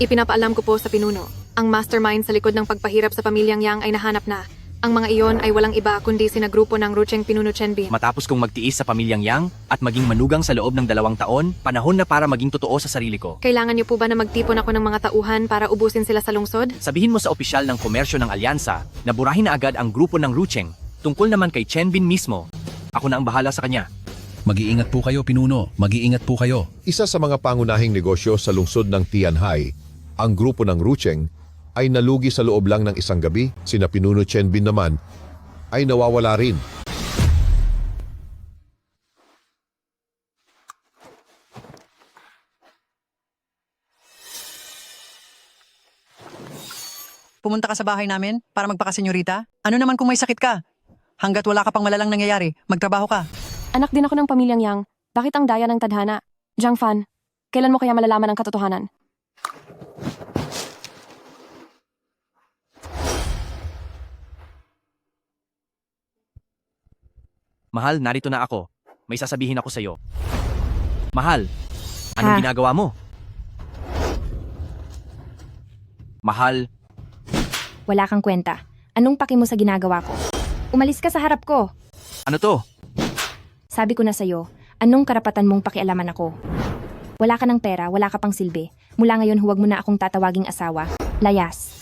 Ipinapaalam ko po sa pinuno. Ang mastermind sa likod ng pagpahirap sa pamilyang Yang ay nahanap na. Ang mga iyon ay walang iba kundi sina grupo ng Rucheng Pinuno Chenbin. Matapos kong magtiis sa pamilyang Yang at maging manugang sa loob ng 2 taon, panahon na para maging totoo sa sarili ko. Kailangan niyo po ba na magtipon ako ng mga tauhan para ubusin sila sa lungsod? Sabihin mo sa opisyal ng komersyo ng alyansa na burahin na agad ang grupo ng Rucheng. Tungkol naman kay Chenbin mismo, ako na ang bahala sa kanya. Mag-iingat po kayo, Pinuno. Mag-iingat po kayo. Isa sa mga pangunahing negosyo sa lungsod ng Tianhai, ang grupo ng Rucheng ay nalugi sa loob lang ng isang gabi. Sina Pinuno Chenbin naman ay nawawala rin. Pumunta ka sa bahay namin para magpakasenyorita? Ano naman kung may sakit ka? Hanggat wala ka pang malalang nangyayari, magtrabaho ka. Anak din ako ng pamilyang Yang. Bakit ang daya ng tadhana? Jiang Fan, kailan mo kaya malalaman ang katotohanan? Mahal, narito na ako. May sasabihin ako sa'yo. Mahal, anong ginagawa mo? Mahal, Wala kang kwenta. Anong paki mo sa ginagawa ko? Umalis ka sa harap ko. ano to? Sabi ko na sa'yo, anong karapatan mong pakialaman ako? Wala ka ng pera, wala ka pang silbi. Mula ngayon huwag mo na akong tatawaging asawa. Layas.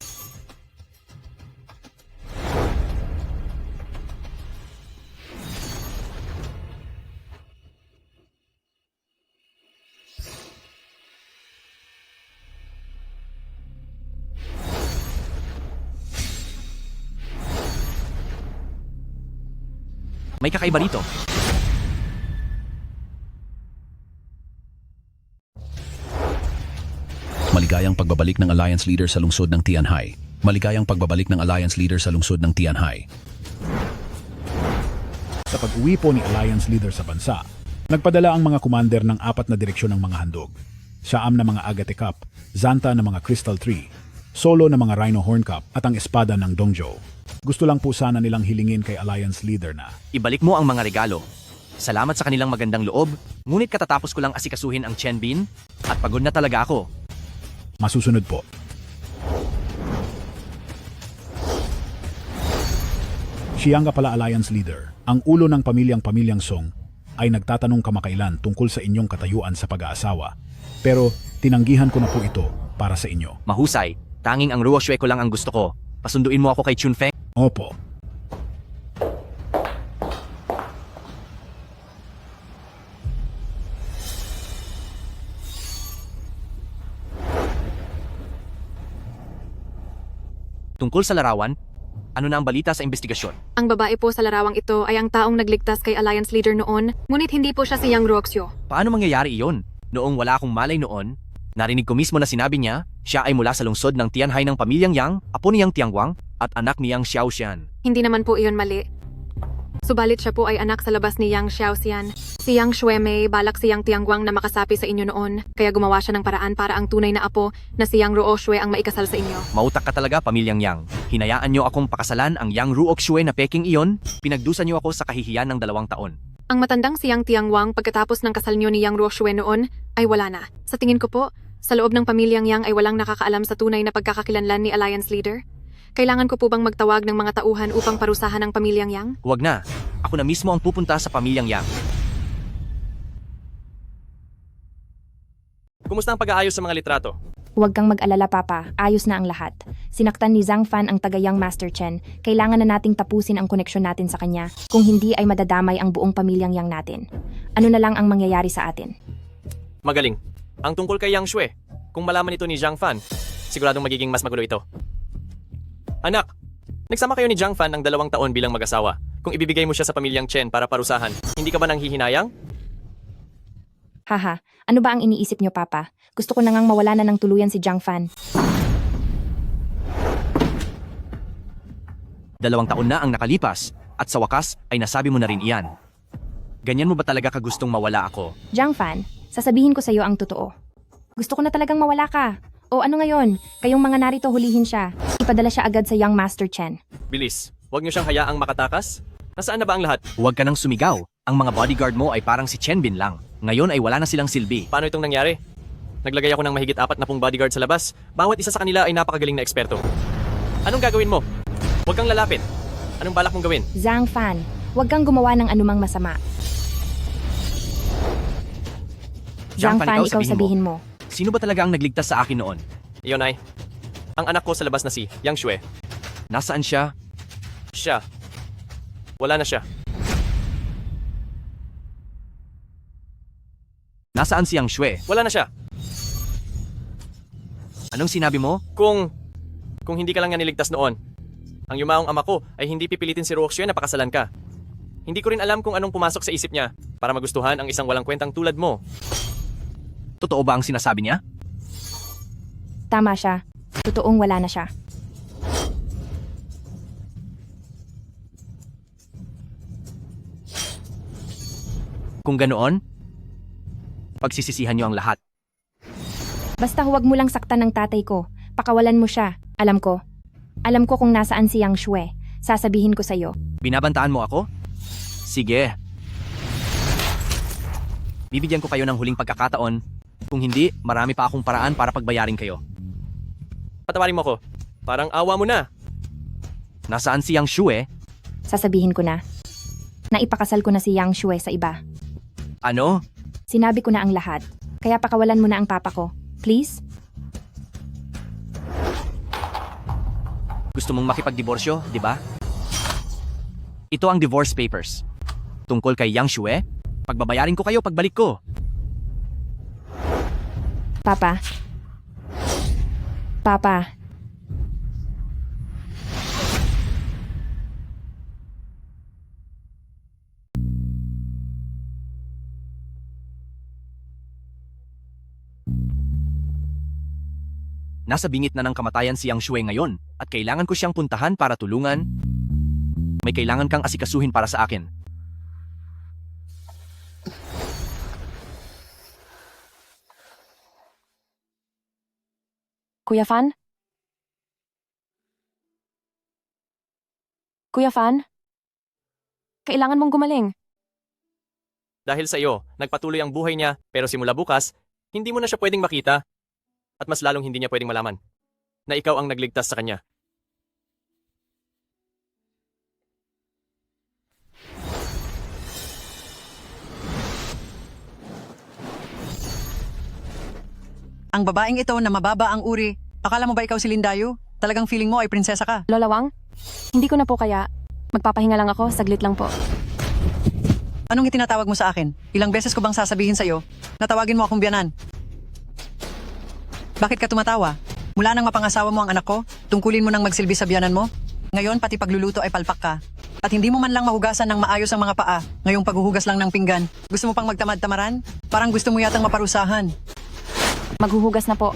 May kakaiba rito. Maligayang pagbabalik ng Alliance Leader sa lungsod ng Tianhai. Maligayang pagbabalik ng Alliance Leader sa lungsod ng Tianhai. Sa pag-uwi po ni Alliance Leader sa bansa, nagpadala ang mga commander ng 4 na direksyon ng mga handog. Siam na mga Agate Cup, Zanta na mga Crystal Tree, Solo na mga Rhino Horn Cup at ang espada ng Dongzhou. Gusto lang po sana nilang hilingin kay Alliance Leader na Ibalik mo ang mga regalo. Salamat sa kanilang magandang loob, ngunit katatapos ko lang asikasuhin ang Chenbin at pagod na talaga ako. masusunod po. Siyang ka pala Alliance Leader, ang ulo ng pamilyang Song, ay nagtatanong kamakailan tungkol sa inyong katayuan sa pag-aasawa. Pero tinanggihan ko na po ito para sa inyo. Mahusay, tanging ang Ruoxue ko lang ang gusto ko. Pasunduin mo ako kay Chunfeng. Opo. Tungkol sa larawan, ano na ang balita sa investigasyon? Ang babae po sa larawang ito ay ang taong nagligtas kay Alliance Leader noon, ngunit hindi po siya si Yang Ruoxio. Paano mangyayari iyon? Noong wala akong malay noon, narinig ko mismo na sinabi niya, siya ay mula sa lungsod ng Tianhai ng pamilyang Yang, apo ni Yang Tiangwang, at anak ni Yang Xiaoxian. Hindi naman po iyon mali. Subalit siya po ay anak sa labas ni Yang Xiaoxian. Si Yang Xuemei balak si Yang Tiangwang na makasapi sa inyo noon, kaya gumawa siya ng paraan para ang tunay na apo na si Yang Ruoxue ang maikasal sa inyo. Mautak ka talaga, pamilyang Yang. Hinayaan niyo akong pakasalan ang Yang Ruoxue na peking iyon, pinagdusa niyo ako sa kahihiyan ng 2 taon. Ang matandang si Yang Tiangwang pagkatapos ng kasal niyo ni Yang Ruoxue noon ay wala na. Sa tingin ko po, sa loob ng pamilyang Yang ay walang nakakaalam sa tunay na pagkakakilanlan ni Alliance Leader. Kailangan ko po bang magtawag ng mga tauhan upang parusahan ang pamilyang Yang? Huwag na. Ako na mismo ang pupunta sa pamilyang Yang. Kumusta ang pag-aayos sa mga litrato? Huwag kang mag-alala, Papa. Ayos na ang lahat. Sinaktan ni Zhang Fan ang taga-Yang Master Chen. Kailangan na nating tapusin ang koneksyon natin sa kanya. Kung hindi ay madadamay ang buong pamilyang Yang natin. Ano na lang ang mangyayari sa atin? Magaling. Ang tungkol kay Yang Xue, kung malaman ito ni Zhang Fan, siguradong magiging mas magulo ito. Anak, nagsama kayo ni Zhang Fan ng 2 taon bilang mag-asawa. Kung ibibigay mo siya sa pamilyang Chen para parusahan, hindi ka ba nang hihinayang? Haha, ano ba ang iniisip niyo, Papa? Gusto ko na ngang mawala na ng tuluyan si Zhang Fan. 2 taon na ang nakalipas, at sa wakas ay nasabi mo na rin iyan. Ganyan mo ba talaga kagustong mawala ako? Zhang Fan, sasabihin ko sa iyo ang totoo. Gusto ko na talagang mawala ka. O ano ngayon? Kayong mga narito hulihin siya. Ipadala siya agad sa Young Master Chen. Bilis, huwag niyo siyang hayaang makatakas. Nasaan na ba ang lahat? Huwag ka nang sumigaw. Ang mga bodyguard mo ay parang si Chenbin lang. Ngayon ay wala na silang silbi. Paano itong nangyari? Naglagay ako ng mahigit 40 bodyguard sa labas. Bawat isa sa kanila ay napakagaling na eksperto. Anong gagawin mo? Huwag kang lalapit. Anong balak mong gawin? Zhang Fan, huwag kang gumawa ng anumang masama. Zhang Fan, ikaw sabihin mo. Sino ba talaga ang nagligtas sa akin noon? Iyon ay, ang anak ko sa labas na si Yang Shui. Nasaan siya? Siya. Wala na siya. Nasaan si Yang Shui? Wala na siya. Anong sinabi mo? Kung hindi ka lang nga niligtas noon, ang yumaong ama ko ay hindi pipilitin si Ruoxue na pakasalan ka. Hindi ko rin alam kung anong pumasok sa isip niya para magustuhan ang isang walang kwentang tulad mo. Totoo ba ang sinasabi niya? Tama siya. Totoong wala na siya. Kung ganoon, pagsisisihan niyo ang lahat. Basta huwag mo lang saktan ng tatay ko. Pakawalan mo siya. Alam ko. Alam ko kung nasaan si Yang Shui. Sasabihin ko sa'yo. Binabantaan mo ako? Sige. Bibigyan ko kayo ng huling pagkakataon. Kung hindi, marami pa akong paraan para pagbayarin kayo. Patawarin mo ko. Parang awa mo na. Nasaan si Yang Shui? Sasabihin ko na. Naipakasal ko na si Yang Shui sa iba. Ano? Sinabi ko na ang lahat. Kaya pakawalan mo na ang papa ko. Please? Gusto mong makipagdiborsyo, di ba? Ito ang divorce papers. Tungkol kay Yang Shui, pagbabayarin ko kayo pagbalik ko. Papa. Papa. Nasa bingit na ng kamatayan si Yang Shui ngayon at kailangan ko siyang puntahan para tulungan. May kailangan kang asikasuhin para sa akin. Kuya Fan? Kuya Fan? Kailangan mong gumaling. Dahil sa iyo, nagpatuloy ang buhay niya, pero simula bukas, hindi mo na siya pwedeng makita. At mas lalong hindi niya pwedeng malaman na ikaw ang nagligtas sa kanya. Ang babaeng ito na mababa ang uri. Akala mo ba ikaw si Lindayo? Talagang feeling mo ay prinsesa ka. Lola Wang? Hindi ko na po kaya. Magpapahinga lang ako, saglit lang po. Anong itinatawag mo sa akin? Ilang beses ko bang sasabihin sa'yo na tawagin mo akong biyanan? Bakit ka tumatawa? Mula nang mapangasawa mo ang anak ko, tungkulin mo nang magsilbi sa biyanan mo? Ngayon pati pagluluto ay palpak ka. At hindi mo man lang mahugasan ng maayos ang mga paa, ngayong paghuhugas lang ng pinggan. Gusto mo pang magtamad-tamaran? Parang gusto mo yatang maparusahan. Maghuhugas na po.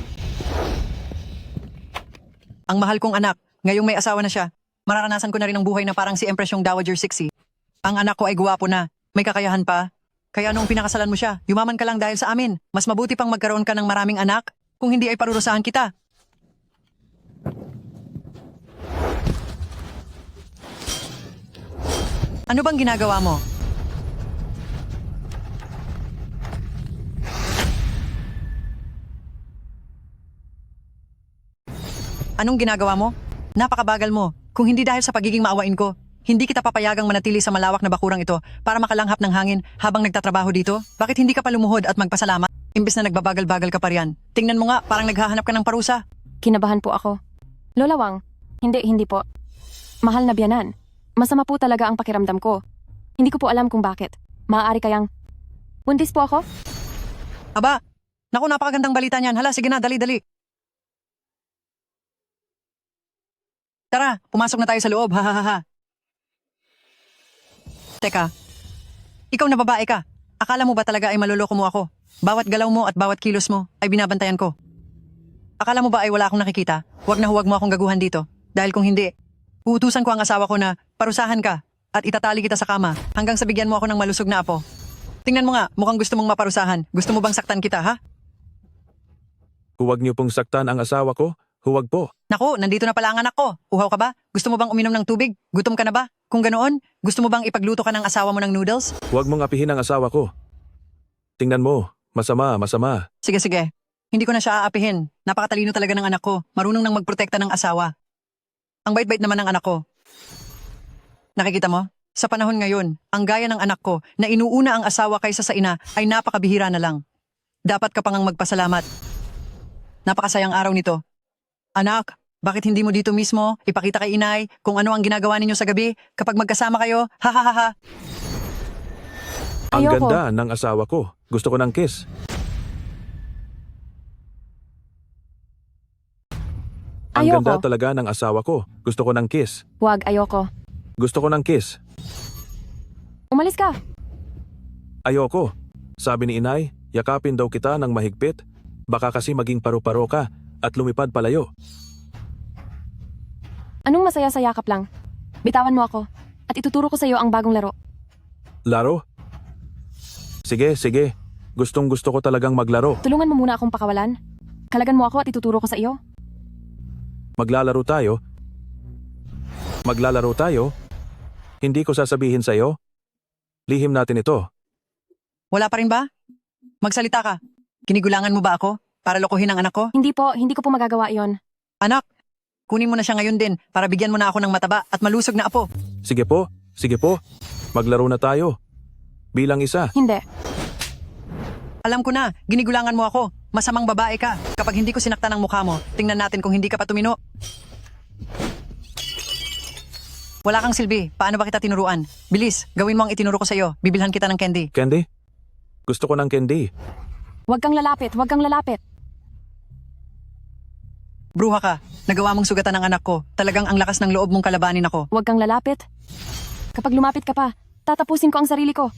Ang mahal kong anak, ngayong may asawa na siya. Mararanasan ko na rin ang buhay na parang si Empress yung Dowager 60. Ang anak ko ay guwapo na, may kakayahan pa. Kaya noong pinakasalan mo siya, yumaman ka lang dahil sa amin. Mas mabuti pang magkaroon ka ng maraming anak, kung hindi ay parurusahan kita. Ano bang ginagawa mo? Anong ginagawa mo? Napakabagal mo. Kung hindi dahil sa pagiging maawain ko, hindi kita papayagang manatili sa malawak na bakurang ito para makalanghap ng hangin habang nagtatrabaho dito? Bakit hindi ka pa lumuhod at magpasalamat? Imbes na nagbabagal-bagal ka pa riyan. Tingnan mo nga, parang naghahanap ka ng parusa. Kinabahan po ako. Lola Wang? Hindi po. Mahal na biyanan. Masama po talaga ang pakiramdam ko. Hindi ko po alam kung bakit. Maaari kayang... Buntis po ako? Aba, naku, napakagandang balita niyan. Hala, sige na, dali-dali. Tara, pumasok na tayo sa loob, ha ha ha ha. Teka, ikaw na babae ka. Akala mo ba talaga ay maluloko mo ako? Bawat galaw mo at bawat kilos mo ay binabantayan ko. Akala mo ba ay wala akong nakikita? Huwag na huwag mo akong gaguhan dito. Dahil kung hindi, uutusan ko ang asawa ko na parusahan ka at itatali kita sa kama hanggang sa bigyan mo ako ng malusog na apo. Tingnan mo nga, mukhang gusto mong maparusahan. Gusto mo bang saktan kita, ha? Huwag niyo pong saktan ang asawa ko. Huwag po. Naku, nandito na pala ang anak ko. Uhaw ka ba? Gusto mo bang uminom ng tubig? Gutom ka na ba? Kung ganoon, gusto mo bang ipagluto ka ng asawa mo ng noodles? Huwag mong apihin ang asawa ko. Tingnan mo. Masama. Sige. Hindi ko na siya aapihin. Napakatalino talaga ng anak ko. Marunong nang magprotekta ng asawa. Ang bait-bait naman ng anak ko. Nakikita mo? Sa panahon ngayon, ang gaya ng anak ko na inuuna ang asawa kaysa sa ina ay napakabihira na lang. Dapat ka pang magpasalamat. Napakasayang araw nito. Anak, bakit hindi mo dito mismo ipakita kay inay kung ano ang ginagawa ninyo sa gabi kapag magkasama kayo? Ha ha ha ha. Ang Ayoko. ganda ng asawa ko. Gusto ko ng kiss. Ang Ayoko. ganda talaga ng asawa ko. Gusto ko ng kiss. Huwag, ayoko. Gusto ko ng kiss. Umalis ka. Ayoko. Sabi ni inay, yakapin daw kita ng mahigpit. Baka kasi maging paru-paro ka at lumipad palayo. Anong masaya sa yakap lang? Bitawan mo ako at ituturo ko sa iyo ang bagong laro. Laro? Sige, sige. Gustong gusto ko talagang maglaro. Tulungan mo muna akong pakawalan. Kalagan mo ako at ituturo ko sa iyo. Maglalaro tayo? Maglalaro tayo? Hindi ko sasabihin sa'yo? Lihim natin ito. Wala pa rin ba? Magsalita ka. Kinigulangan mo ba ako para lokohin ang anak ko? Hindi ko po magagawa iyon. Anak, kunin mo na siya ngayon din para bigyan mo na ako ng mataba at malusog na apo. Sige po, sige po. Maglaro na tayo. Bilang isa. Hindi. Alam ko na, ginigulangan mo ako. Masamang babae ka. Kapag hindi ko sinaktan ang mukha mo, tingnan natin kung hindi ka pa tumino. Wala kang silbi. Paano ba kita tinuruan? Bilis, gawin mo ang itinuro ko sa iyo. Bibilhan kita ng candy. Candy? Gusto ko ng candy. Huwag kang lalapit, huwag kang lalapit. Bruha ka. Nagawa mong sugatan ng anak ko. Talagang ang lakas ng loob mong kalabanin ako. Huwag kang lalapit. Kapag lumapit ka pa, tatapusin ko ang sarili ko.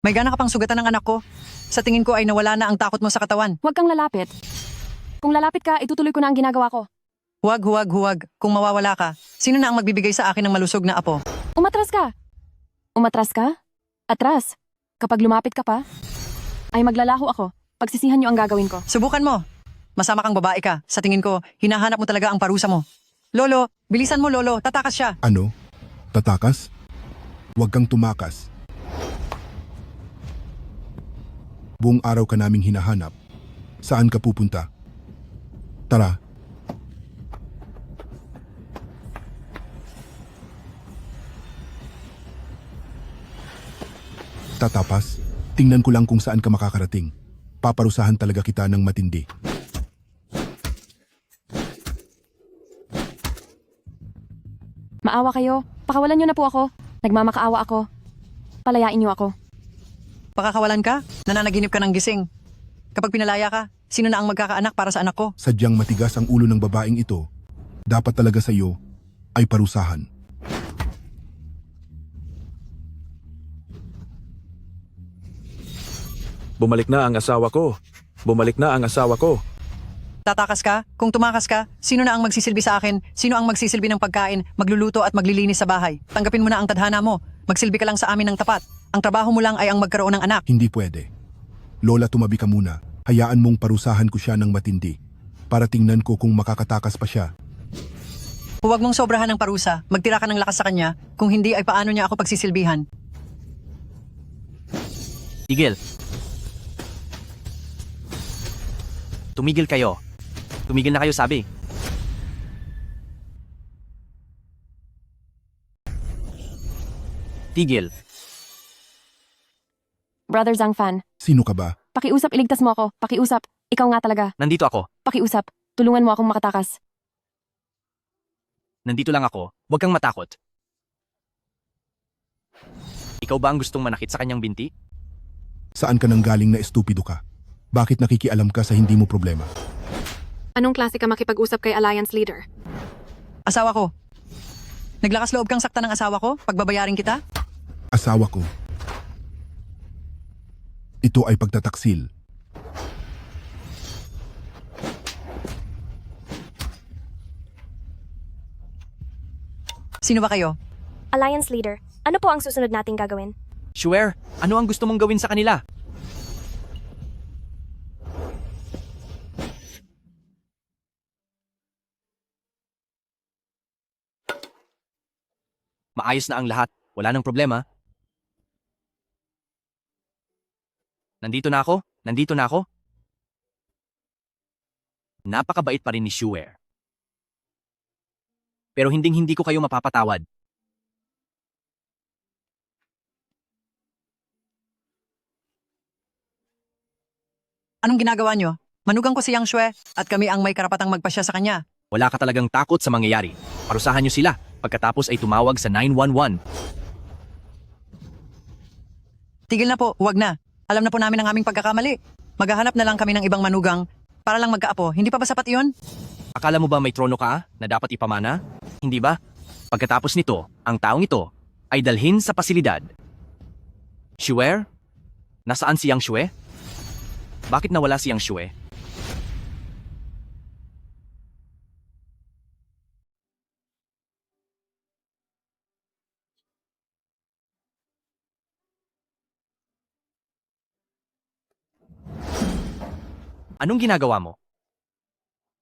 May gana ka pang sugatan ng anak ko. Sa tingin ko ay nawala na ang takot mo sa katawan. Huwag kang lalapit. Kung lalapit ka, itutuloy ko na ang ginagawa ko. Huwag, huwag, huwag. Kung mawawala ka, sino na ang magbibigay sa akin ng malusog na apo? Umatras ka. Umatras ka? Atras. Kapag lumapit ka pa, ay maglalaho ako. Pagsisihan niyo ang gagawin ko. Subukan mo. Masama kang babae ka. Sa tingin ko, hinahanap mo talaga ang parusa mo. Lolo, bilisan mo lolo. Tatakas siya. Ano? Tatakas? Huwag kang tumakas. Buong araw ka naming hinahanap. Saan ka pupunta? Tara. Tatapas, tingnan ko lang kung saan ka makakarating. Paparusahan talaga kita ng matindi. Maawa kayo. Pakawalan niyo na po ako. Nagmamakaawa ako. Palayain niyo ako. Pakakawalan ka? Nananaginip ka ng gising. Kapag pinalaya ka, sino na ang magkakaanak para sa anak ko? Sadyang matigas ang ulo ng babaeng ito. Dapat talaga sa iyo ay parusahan. Bumalik na ang asawa ko. Bumalik na ang asawa ko. Tatakas ka? Kung tumakas ka, sino na ang magsisilbi sa akin? Sino ang magsisilbi ng pagkain, magluluto at maglilinis sa bahay? Tanggapin mo na ang tadhana mo. Magsilbi ka lang sa amin ng tapat. Ang trabaho mo lang ay ang magkaroon ng anak. Hindi pwede. Lola, tumabi ka muna. Hayaan mong parusahan ko siya ng matindi. Para tingnan ko kung makakatakas pa siya. Huwag mong sobrahan ng parusa. Magtira ka ng lakas sa kanya. Kung hindi ay paano niya ako pagsisilbihan. Tigil. Tumigil kayo. Tumigil na kayo sabi. Tigil. Brother Zhang Fan, Sino ka ba? pakiusap iligtas mo ako. Pakiusap. Ikaw nga talaga. Nandito ako. Pakiusap. Tulungan mo akong makatakas. Nandito lang ako. Huwag kang matakot. Ikaw ba ang gustong manakit sa kanyang binti? Saan ka nang galing na estupido ka? Bakit nakikialam ka sa hindi mo problema? Anong klase ka makipag-usap kay Alliance Leader? Asawa ko. Naglakas loob kang sakta ng asawa ko? Pagbabayarin kita? Asawa ko. Ito ay pagtataksil. Sino ba kayo? Alliance Leader, ano po ang susunod nating gagawin? Sure. Ano ang gusto mong gawin sa kanila? Maayos na ang lahat. Wala nang problema. Nandito na ako. Nandito na ako. Napakabait pa rin ni Shue. Pero hindi ko kayo mapapatawad. Anong ginagawa nyo? Manugang ko si Yang Shue at kami ang may karapatang magpasya sa kanya. Wala ka talagang takot sa mangyayari. Parusahan niyo sila. Pagkatapos ay tumawag sa 911. Tigil na po, huwag na. Alam na po namin ang aming pagkakamali. Maghahanap na lang kami ng ibang manugang para lang magkaapo. Hindi pa ba sapat iyon? Akala mo ba may trono ka na dapat ipamana? Hindi ba? Pagkatapos nito, ang taong ito ay dalhin sa pasilidad. Shue? Nasaan si Yang Shue? Bakit nawala si Yang Shue? Anong ginagawa mo?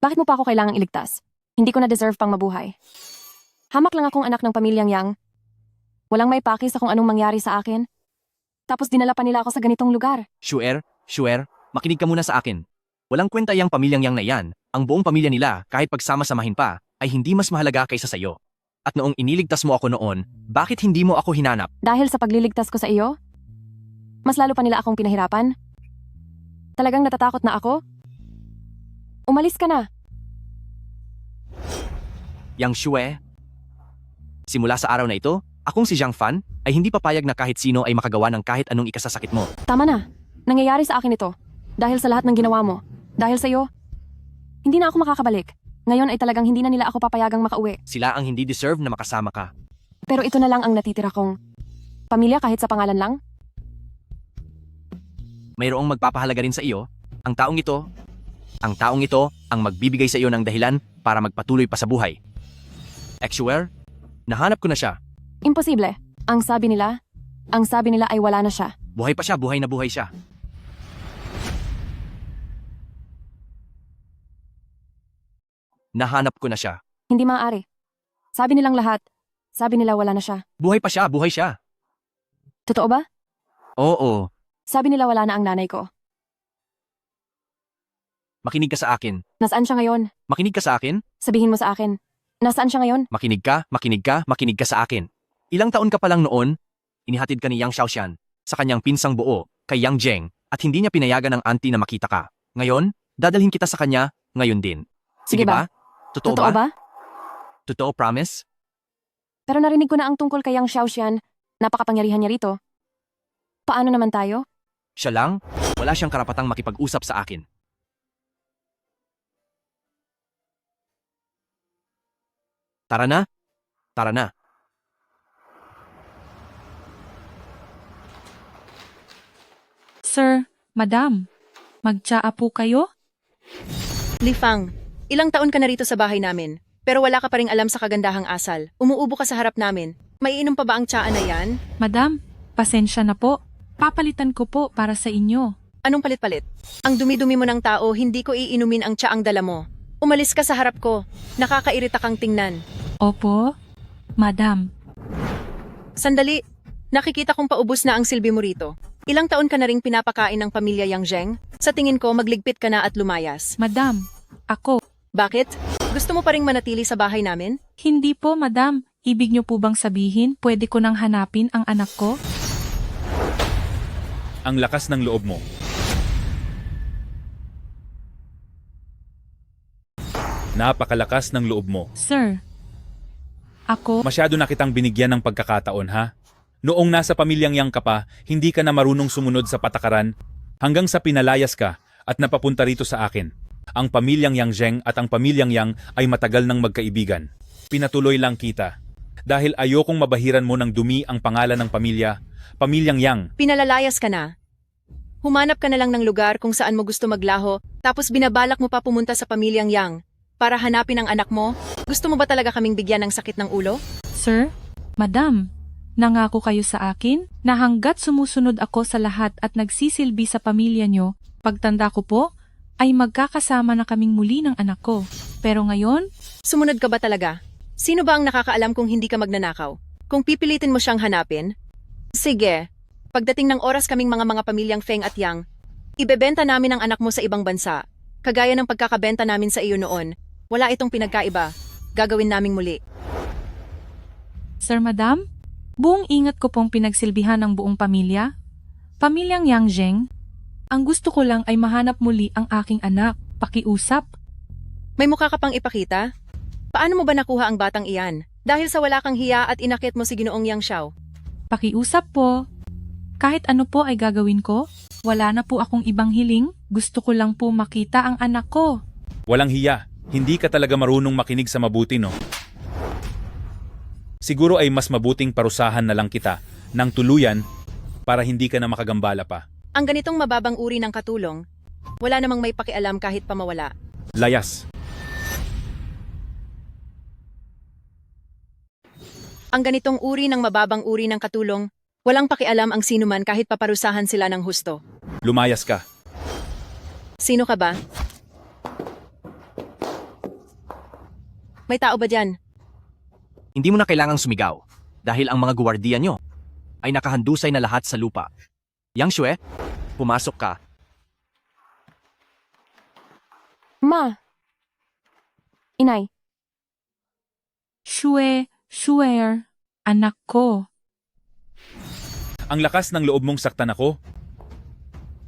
Bakit mo pa ako kailangang iligtas? Hindi ko na deserve pang mabuhay. Hamak lang akong anak ng pamilyang Yang. Walang may paki sa kung anong mangyari sa akin. Tapos dinala pa nila ako sa ganitong lugar. Shue, makinig ka muna sa akin. Walang kwenta yang pamilyang Yang na yan. Ang buong pamilya nila, kahit pagsama-samahin pa, ay hindi mas mahalaga kaysa sayo. At noong iniligtas mo ako noon, bakit hindi mo ako hinanap? Dahil sa pagliligtas ko sa iyo, mas lalo pa nila akong pinahirapan. Talagang natatakot na ako? Umalis ka na. Yang Shue, simula sa araw na ito, akong si Zhang Fan ay hindi papayag na kahit sino ay makagawa ng kahit anong ikasasakit mo. Tama na. Nangyayari sa akin ito. Dahil sa lahat ng ginawa mo. Dahil sa iyo. Hindi na ako makakabalik. Ngayon ay talagang hindi na nila ako papayagang makauwi. Sila ang hindi deserve na makasama ka. Pero ito na lang ang natitira kong pamilya kahit sa pangalan lang. Mayroong magpapahalaga rin sa iyo, ang taong ito ang magbibigay sa iyo ng dahilan para magpatuloy pa sa buhay. Exuer, nahanap ko na siya. Imposible. Ang sabi nila ay wala na siya. Buhay pa siya, buhay na buhay siya. Nahanap ko na siya. Hindi maaari. Sabi nilang lahat. Sabi nila wala na siya. Buhay pa siya, buhay siya. Totoo ba? Oo, Sabi nila wala na ang nanay ko. makinig ka sa akin. Nasaan siya ngayon? Makinig ka sa akin? Sabihin mo sa akin. Nasaan siya ngayon? Makinig ka sa akin. Ilang taon ka pa lang noon, inihatid ka ni Yang Xiaoxian sa kanyang pinsang buo, kay Yang Zheng, at hindi niya pinayagan ng auntie na makita ka. Ngayon, dadalhin kita sa kanya, ngayon din. Sige ba? Totoo ba? Totoo, promise? Pero narinig ko na ang tungkol kay Yang Xiaoxian. Napakapangyarihan niya rito. Paano naman tayo? Siya lang, wala siyang karapatang makipag-usap sa akin. Tara na. Tara na. Sir, Madam, magtsaa po kayo? Lifang, ilang taon ka na rito sa bahay namin, pero wala ka pa ring alam sa kagandahang asal. Umuubo ka sa harap namin. Maiinom pa ba ang tsaa na yan? Madam, pasensya na po. Papalitan ko po para sa inyo. Anong palit-palit? Ang dumi-dumi mo ng tao, hindi ko iinumin ang tsaang dala mo. Umalis ka sa harap ko. Nakakairita kang tingnan. Opo, Madam. Sandali, nakikita kong paubos na ang silbi mo rito. Ilang taon ka na ring pinapakain ng pamilya Yang Zheng? Sa tingin ko, magligpit ka na at lumayas. Madam, ako. Bakit? Gusto mo pa ring manatili sa bahay namin? Hindi po, Madam. Ibig niyo po bang sabihin pwede ko nang hanapin ang anak ko? Ang lakas ng loob mo. Napakalakas ng loob mo. Sir, ako... Masyado na kitang binigyan ng pagkakataon, ha? Noong nasa pamilyang Yang ka pa, hindi ka na marunong sumunod sa patakaran hanggang sa pinalayas ka at napapunta rito sa akin. Ang pamilyang Yang Zheng at ang pamilyang Yang ay matagal nang magkaibigan. Pinatuloy lang kita. Dahil ayokong mabahiran mo ng dumi ang pangalan ng pamilyang Yang. Pinalalayas ka na. Humanap ka na lang ng lugar kung saan mo gusto maglaho, tapos binabalak mo pa pumunta sa pamilyang Yang para hanapin ang anak mo? Gusto mo ba talaga kaming bigyan ng sakit ng ulo? Sir, Madam, nangako kayo sa akin na hanggat sumusunod ako sa lahat at nagsisilbi sa pamilya nyo, pagtanda ko po, ay magkakasama na kaming muli ng anak ko. Pero ngayon... Sumunod ka ba talaga? Sino ba ang nakakaalam kung hindi ka magnanakaw? Kung pipilitin mo siyang hanapin? Sige, Pagdating ng oras kaming mga pamilyang Feng at Yang, ibebenta namin ang anak mo sa ibang bansa. Kagaya ng pagkakabenta namin sa iyo noon, wala itong pinagkaiba. Gagawin naming muli. Sir Madam, buong ingat ko pong pinagsilbihan ng buong pamilya. Pamilyang Yang Zheng, ang gusto ko lang ay mahanap muli ang aking anak. Pakiusap. May mukha ka pang ipakita? Paano mo ba nakuha ang batang iyan? Dahil sa wala kang hiya at inakit mo si Ginoong Yang Xiao. Pakiusap po. Kahit ano po ay gagawin ko. Wala na po akong ibang hiling. Gusto ko lang po makita ang anak ko. Walang hiya. Hindi ka talaga marunong makinig sa mabuti, no? Siguro ay mas mabuting parusahan na lang kita ng tuluyan para hindi ka na makagambala pa. Ang ganitong mababang uri ng katulong, wala namang may pakialam kahit pa mawala. Layas. Ang ganitong uri ng mababang uri ng katulong, walang pakialam ang sinuman kahit paparusahan sila ng husto. Lumayas ka. Sino ka ba? May tao ba dyan? Hindi mo na kailangang sumigaw dahil ang mga guwardiya nyo ay nakahandusay na lahat sa lupa. Yang Xue, pumasok ka. Ma! Inay, Shuer, anak ko. Ang lakas ng loob mong saktan ako?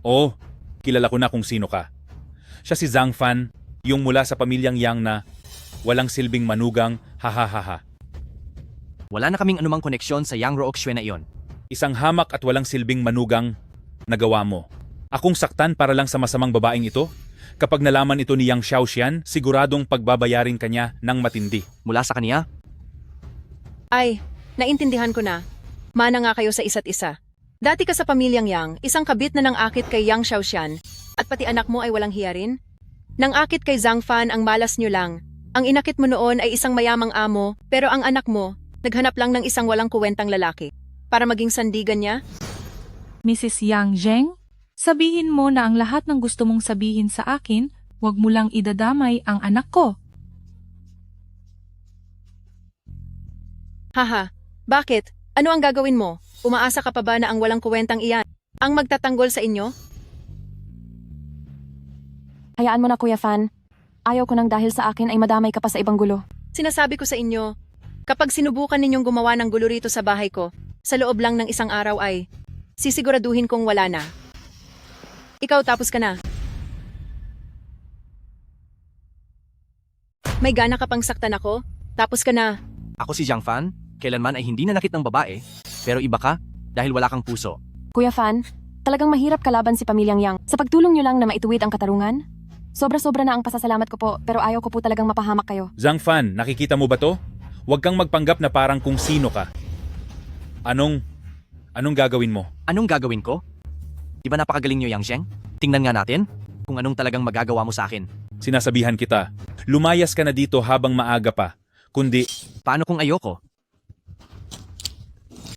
Oo, kilala ko na kung sino ka. Siya si Zhang Fan, yung mula sa pamilyang Yang na walang silbing manugang, hahaha. Wala na kaming anumang koneksyon sa Yang Rooxue na iyon. Isang hamak at walang silbing manugang nagawa mo. Akong saktan para lang sa masamang babaeng ito? Kapag nalaman ito ni Yang Xiaoxian, siguradong pagbabayarin kanya ng matindi. Mula sa kaniya, Ay, naintindihan ko na. Mana nga kayo sa isa't isa. Dati ka sa pamilyang Yang, isang kabit na nang akit kay Yang Xiaoxian, at pati anak mo ay walang hiya rin? Nang akit kay Zhang Fan ang malas nyo lang. Ang inakit mo noon ay isang mayamang amo, pero ang anak mo, naghanap lang ng isang walang kuwentang lalaki. Para maging sandigan niya? Mrs. Yang Zheng, sabihin mo na ang lahat ng gusto mong sabihin sa akin, wag mo lang idadamay ang anak ko. Haha, bakit? Ano ang gagawin mo? Umaasa ka pa ba na ang walang kuwentang iyan ang magtatanggol sa inyo? hayaan mo na Kuya Fan. Ayaw ko nang dahil sa akin ay madamay ka pa sa ibang gulo. Sinasabi ko sa inyo, kapag sinubukan ninyong gumawa ng gulo rito sa bahay ko, sa loob lang ng isang araw ay sisiguraduhin kong wala na. Ikaw tapos ka na. May gana ka pang saktan ako? Tapos ka na. ako si Zhang Fan, kailanman ay hindi nanakit ng babae, pero iba ka dahil wala kang puso. Kuya Fan, talagang mahirap kalaban si Pamilyang Yang. Sa pagtulong niyo lang na maituwid ang katarungan? Sobra-sobra na ang pasasalamat ko po, pero ayaw ko po talagang mapahamak kayo. Zhang Fan, nakikita mo ba to? Huwag kang magpanggap na parang kung sino ka. Anong gagawin mo? Anong gagawin ko? Di ba napakagaling nyo, Yang Zheng? Tingnan nga natin kung anong talagang magagawa mo sa akin. Sinasabihan kita, lumayas ka na dito habang maaga pa. Kundi, Paano kung ayoko?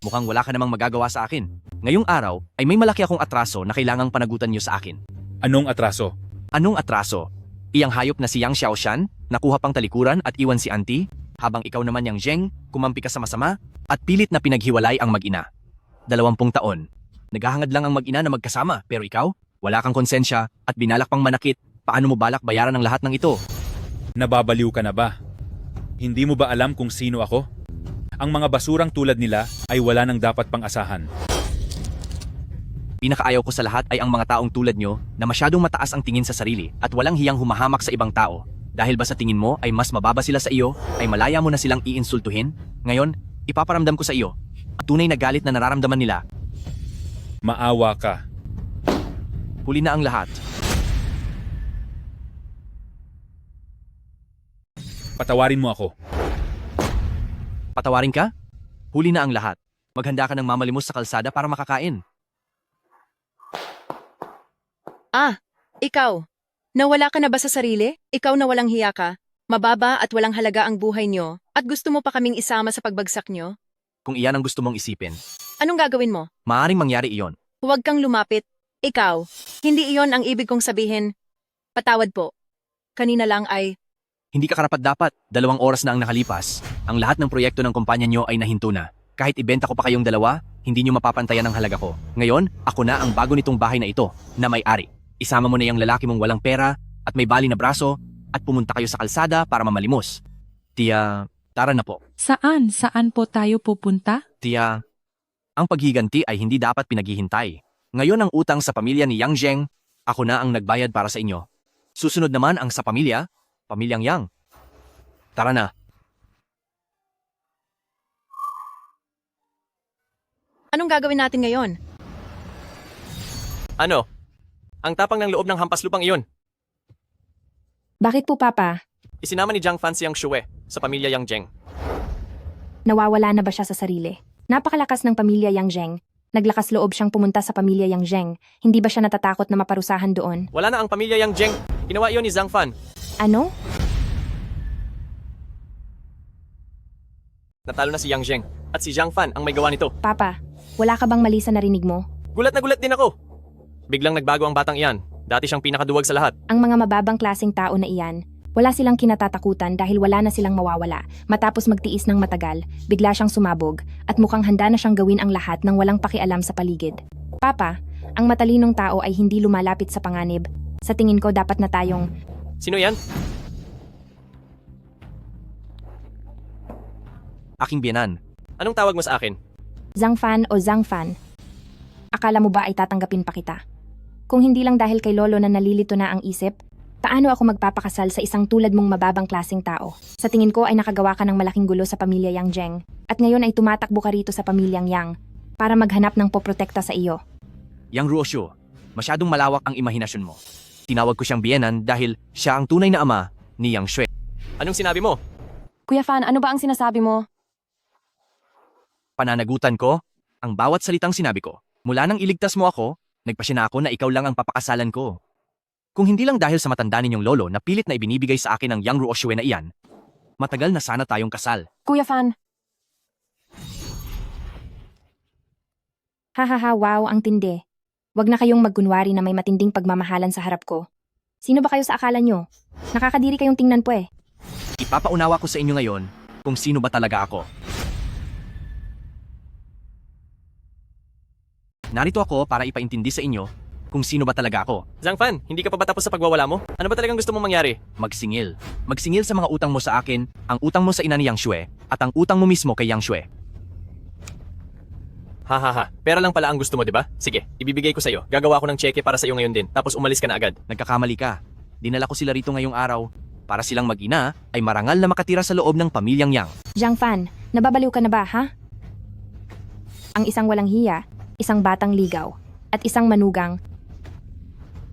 Mukhang wala ka namang magagawa sa akin. Ngayong araw ay may malaki akong atraso na kailangang panagutan nyo sa akin. anong atraso? Anong atraso? Iyang hayop na si Yang Xiaoshan, nakuha pang talikuran at iwan si auntie, habang ikaw naman Yang Zheng, kumampi ka sa masama, at pilit na pinaghiwalay ang mag-ina. 20 taon. Naghahangad lang ang mag-ina na magkasama, pero ikaw, wala kang konsensya at binalak pang manakit. Paano mo balak bayaran ang lahat ng ito? Nababaliw ka na ba? Hindi mo ba alam kung sino ako? Ang mga basurang tulad nila ay wala nang dapat pang asahan. Pinakaayaw ko sa lahat ay ang mga taong tulad nyo na masyadong mataas ang tingin sa sarili at walang hiyang humahamak sa ibang tao. Dahil ba sa tingin mo ay mas mababa sila sa iyo, ay malaya mo na silang iinsultuhin? Ngayon, ipaparamdam ko sa iyo ang tunay na galit na nararamdaman nila. Maawa ka. Huli na ang lahat. Patawarin mo ako. Patawarin ka? Huli na ang lahat. Maghanda ka ng mamalimos sa kalsada para makakain. Ah, ikaw. Nawala ka na ba sa sarili? Ikaw na walang hiya ka? Mababa at walang halaga ang buhay nyo? At gusto mo pa kaming isama sa pagbagsak nyo? Kung iyan ang gusto mong isipin, Anong gagawin mo? maaaring mangyari iyon. Huwag kang lumapit. Ikaw. Hindi iyon ang ibig kong sabihin. Patawad po. Kanina lang ay... Hindi ka karapat-dapat. 2 oras na ang nakalipas. Ang lahat ng proyekto ng kumpanya nyo ay nahinto na. Kahit ibenta ko pa kayong dalawa, hindi nyo mapapantayan ang halaga ko. Ngayon, ako na ang bago nitong bahay na ito, na may-ari. Isama mo na yung lalaki mong walang pera at may bali na braso at pumunta kayo sa kalsada para mamalimos. Tia, tara na po. Saan? Saan po tayo pupunta? Tia, ang paghiganti ay hindi dapat pinaghihintay. Ngayon ang utang sa pamilya ni Yang Zheng, ako na ang nagbayad para sa inyo. Susunod naman ang sa pamilyang Yang. Tara na. Anong gagawin natin ngayon? Ano? Ang tapang ng loob ng hampas lupang iyon. Bakit po, Papa? Isinama ni Zhang Fan si Yang Shue sa pamilya Yang Zheng. Nawawala na ba siya sa sarili? Napakalakas ng pamilya Yang Zheng. Naglakas loob siyang pumunta sa pamilya Yang Zheng. Hindi ba siya natatakot na maparusahan doon? Wala na ang pamilya Yang Zheng. Ginawa iyon ni Zhang Fan. Ano? Natalo na si Yang Zheng at si Zhang Fan ang may gawa nito. Papa, wala ka bang mali sa narinig mo? Gulat na gulat din ako. Biglang nagbago ang batang iyan. Dati siyang pinakaduwag sa lahat. Ang mga mababang klaseng tao na iyan, wala silang kinatatakutan dahil wala na silang mawawala. Matapos magtiis ng matagal, bigla siyang sumabog at mukhang handa na siyang gawin ang lahat ng walang pakialam sa paligid. Papa, ang matalinong tao ay hindi lumalapit sa panganib. Sa tingin ko dapat na tayong... Sino yan? Aking biyanan. Anong tawag mo sa akin? Zhang Fan o Zhang Fan. Akala mo ba ay tatanggapin pa kita? Kung hindi lang dahil kay Lolo na nalilito na ang isip, paano ako magpapakasal sa isang tulad mong mababang klaseng tao? Sa tingin ko ay nakagawa ka ng malaking gulo sa pamilya Yang Zheng, at ngayon ay tumatakbo ka rito sa pamilyang Yang para maghanap ng poprotekta sa iyo. Yang Ruoshu, masyadong malawak ang imahinasyon mo. Tinawag ko siyang biyenan dahil siya ang tunay na ama ni Yang Shue. Anong sinabi mo? Kuya Fan, ano ba ang sinasabi mo? Pananagutan ko ang bawat salitang sinabi ko. Mula nang iligtas mo ako, nagpasya na ako na ikaw lang ang papakasalan ko. Kung hindi lang dahil sa matanda ninyong lolo na pilit na ibinibigay sa akin ang Yang Ruoshue na iyan, matagal na sana tayong kasal. Kuya Fan, Hahaha, wow, ang tindi. Huwag na kayong magkunwari na may matinding pagmamahalan sa harap ko. Sino ba kayo sa akala nyo? Nakakadiri kayong tingnan po eh. Ipapaunawa ko sa inyo ngayon kung sino ba talaga ako. Narito ako para ipaintindi sa inyo kung sino ba talaga ako. Zhang Fan, hindi ka pa ba tapos sa pagwawala mo? Ano ba talagang gusto mong mangyari? Magsingil. Magsingil sa mga utang mo sa akin, ang utang mo sa ina ni Yang Shue, at ang utang mo mismo kay Yang Shue. Hahaha, pera lang pala ang gusto mo, di ba? Sige, ibibigay ko sa'yo. Gagawa ko ng cheque para sa'yo ngayon din, tapos umalis ka na agad. Nagkakamali ka. Dinala ko sila rito ngayong araw para silang mag-ina ay marangal na makatira sa loob ng pamilyang Yang. Zhang Fan, nababaliw ka na ba, ha? Ang isang walang hiya, isang batang ligaw, at isang manugang.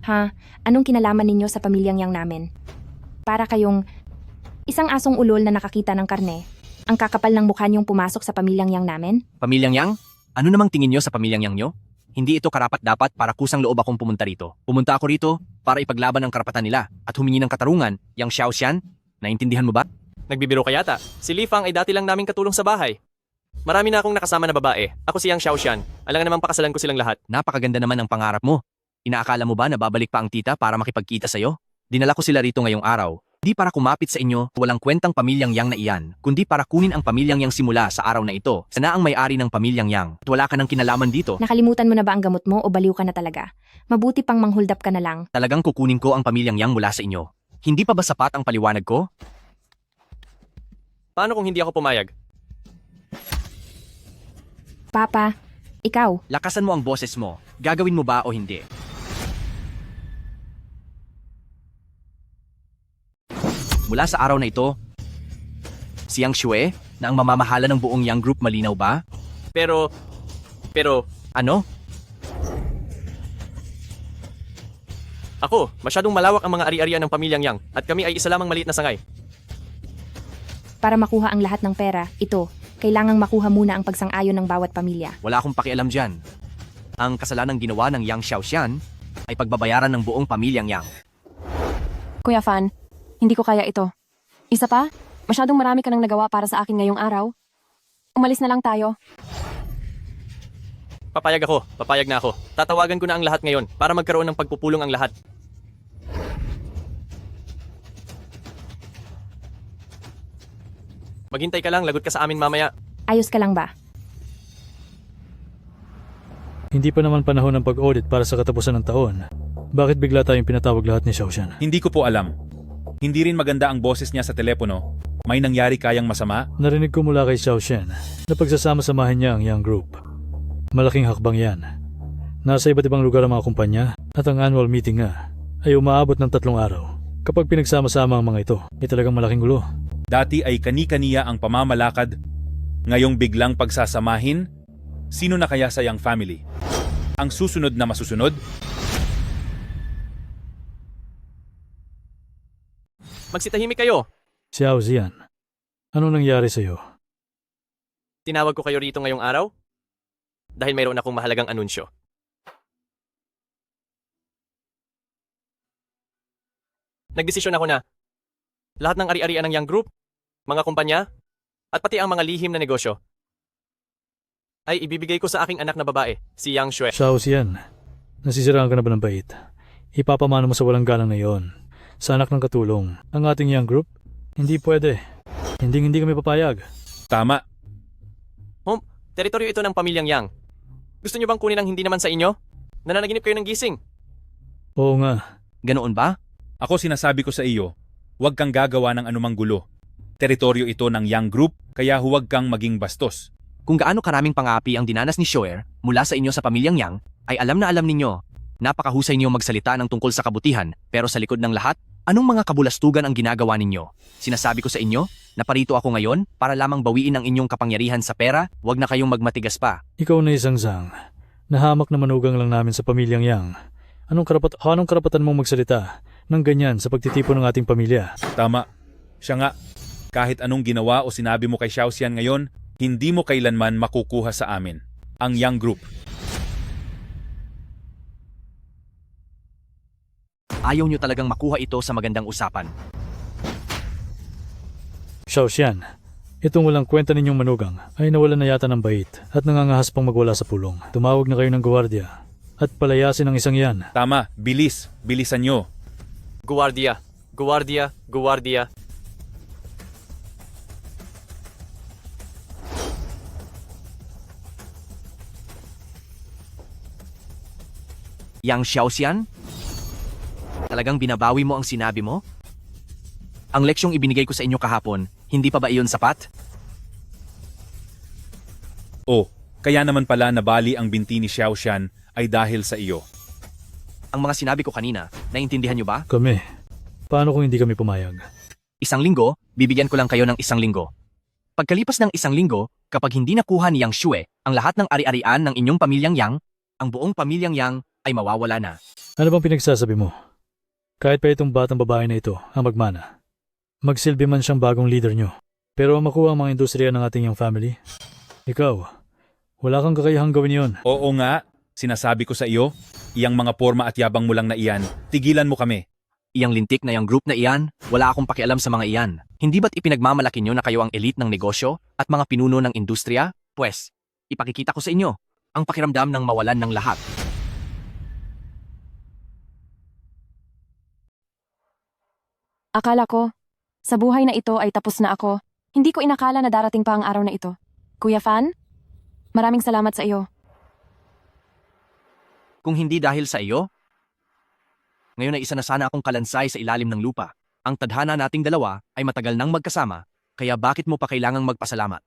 Ha? Anong kinalaman ninyo sa pamilyang Yang namin? Para kayong isang asong ulol na nakakita ng karne. Ang kakapal ng mukha niyong pumasok sa pamilyang Yang namin? Pamilyang Yang? Ano namang tingin nyo sa pamilyang Yang nyo? Hindi ito karapat-dapat para kusang loob akong pumunta rito. Pumunta ako rito para ipaglaban ang karapatan nila at humingi ng katarungan, Yang Xiaoxian. Naintindihan mo ba? Nagbibiro ka yata. Si Li Fang ay dati lang naming katulong sa bahay. Marami na akong nakasama na babae. Ako si Yang Xiaoxian. Alangan namang pakasalan ko silang lahat. Napakaganda naman ang pangarap mo. Inaakala mo ba na babalik pa ang tita para makipagkita sa'yo? Dinala ko sila rito ngayong araw. Di para kumapit sa inyo, walang kwentang pamilyang Yang na iyan, kundi para kunin ang pamilyang Yang simula sa araw na ito. Sana ang may-ari ng pamilyang Yang. At wala ka ng kinalaman dito. Nakalimutan mo na ba ang gamot mo o baliw ka na talaga? Mabuti pang manghuldap ka na lang. Talagang kukunin ko ang pamilyang Yang mula sa inyo. Hindi pa ba sapat ang paliwanag ko? Paano kung hindi ako pumayag? Papa, ikaw. Lakasan mo ang boses mo. Gagawin mo ba o hindi? Mula sa araw na ito, si Yang Shue na ang mamamahala ng buong Yang Group, malinaw ba? Pero, Ano? ako, masyadong malawak ang mga ari-arian ng pamilyang Yang at kami ay isa lamang maliit na sangay. Para makuha ang lahat ng pera, ito, kailangang makuha muna ang pagsang-ayon ng bawat pamilya. Wala akong pakialam dyan. Ang kasalanang ginawa ng Yang Xiaoxian ay pagbabayaran ng buong pamilyang Yang. Kuya Fan, hindi ko kaya ito. Isa pa, masyadong marami ka nang nagawa para sa akin ngayong araw. Umalis na lang tayo. Papayag na ako. Tatawagan ko na ang lahat ngayon para magkaroon ng pagpupulong ang lahat. Maghintay ka lang, lagot ka sa amin mamaya. Ayos ka lang ba? Hindi pa naman panahon ng pag-audit para sa katapusan ng taon. Bakit bigla tayong pinatawag lahat ni Xiaoshan? Hindi ko po alam. Hindi rin maganda ang boses niya sa telepono. May nangyari kayang masama? Narinig ko mula kay Xiaoshan na pagsasama-samahin niya ang Young Group. Malaking hakbang yan. Nasa iba't ibang lugar ang mga kumpanya at ang annual meeting nga ay umaabot ng 3 araw. Kapag pinagsama-sama ang mga ito, ay talagang malaking gulo. Dati ay kani-kaniya ang pamamalakad. Ngayong biglang pagsasamahin, sino na kaya sa Yang family? Ang susunod na masusunod? Magsitahimik kayo. Xiao Zian, anong nangyari sa'yo? Tinawag ko kayo rito ngayong araw dahil mayroon akong mahalagang anunsyo. Nagdesisyon ako na lahat ng ari-arian ng Young Group, mga kumpanya, at pati ang mga lihim na negosyo ay ibibigay ko sa aking anak na babae, si Yang Xue. Xiao Zian, nasisiraan ka na ba ng bait? Ipapamano mo sa walang galang na iyon sa anak ng katulong ang ating Young Group? Hindi pwede. Hindi kami papayag. Tama. Home, teritoryo ito ng pamilyang Yang. Gusto niyo bang kunin ang hindi naman sa inyo? Nananaginip kayo ng gising. Oo nga. Ganoon ba? Ako sinasabi ko sa iyo, huwag kang gagawa ng anumang gulo. Teritoryo ito ng Young Group, kaya huwag kang maging bastos. Kung gaano karaming pangapi ang dinanas ni Shoer mula sa inyo sa pamilyang Yang, ay alam na alam ninyo. Napakahusay niyo magsalita ng tungkol sa kabutihan, pero sa likod ng lahat, anong mga kabulastugan ang ginagawa ninyo? Sinasabi ko sa inyo, naparito ako ngayon para lamang bawiin ang inyong kapangyarihan sa pera, huwag na kayong magmatigas pa. Ikaw na isang Zhang. Nahamak na manugang lang namin sa pamilyang Yang. Anong karapatan mong magsalita ng ganyan sa pagtitipon ng ating pamilya? Tama. Siya nga, kahit anong ginawa o sinabi mo kay Xiaoxian ngayon, hindi mo kailanman makukuha sa amin. Ang Young Group. Ayaw nyo talagang makuha ito sa magandang usapan. Xiaoshan, itong walang kwenta ninyong manugang ay nawalan na yata ng bait at nangangahas pang magwala sa pulong. Tumawag na kayo ng gwardiya at palayasin ang isang yan. Tama, bilis. Bilisan nyo. Guwardiya, guwardiya, guwardiya. Yang Xiaoxian? Talagang binabawi mo ang sinabi mo? Ang leksyong ibinigay ko sa inyo kahapon, hindi pa ba iyon sapat? Oh, kaya naman pala nabali ang binti ni Xiaoshan ay dahil sa iyo. Ang mga sinabi ko kanina, naintindihan nyo ba? Kami. Paano kung hindi kami pumayag? 1 linggo, bibigyan ko lang kayo ng 1 linggo. Pagkalipas ng 1 linggo, kapag hindi nakuha ni Yang Xue ang lahat ng ari-arian ng inyong pamilyang Yang, ang buong pamilyang Yang ay mawawala na. Ano bang pinagsasabi mo? Kahit pa itong batang babae na ito ang magmana, magsilbi man siyang bagong leader nyo. Pero makuha ang mga industriya ng ating Yang family, ikaw, wala kang kakayahang gawin yon. Oo nga, sinasabi ko sa iyo, iyang mga porma at yabang mo lang na iyan, tigilan mo kami. Iyang lintik na Yang Group na iyan, wala akong pakialam sa mga iyan. Hindi ba't ipinagmamalaki nyo na kayo ang elite ng negosyo at mga pinuno ng industriya? Pwes, ipakikita ko sa inyo, ang pakiramdam ng mawalan ng lahat. Akala ko, sa buhay na ito ay tapos na ako. Hindi ko inakala na darating pa ang araw na ito. Kuya Fan, maraming salamat sa iyo. Kung hindi dahil sa iyo, ngayon ay isa na sana akong kalansay sa ilalim ng lupa. Ang tadhana nating dalawa ay matagal nang magkasama, kaya bakit mo pa kailangang magpasalamat?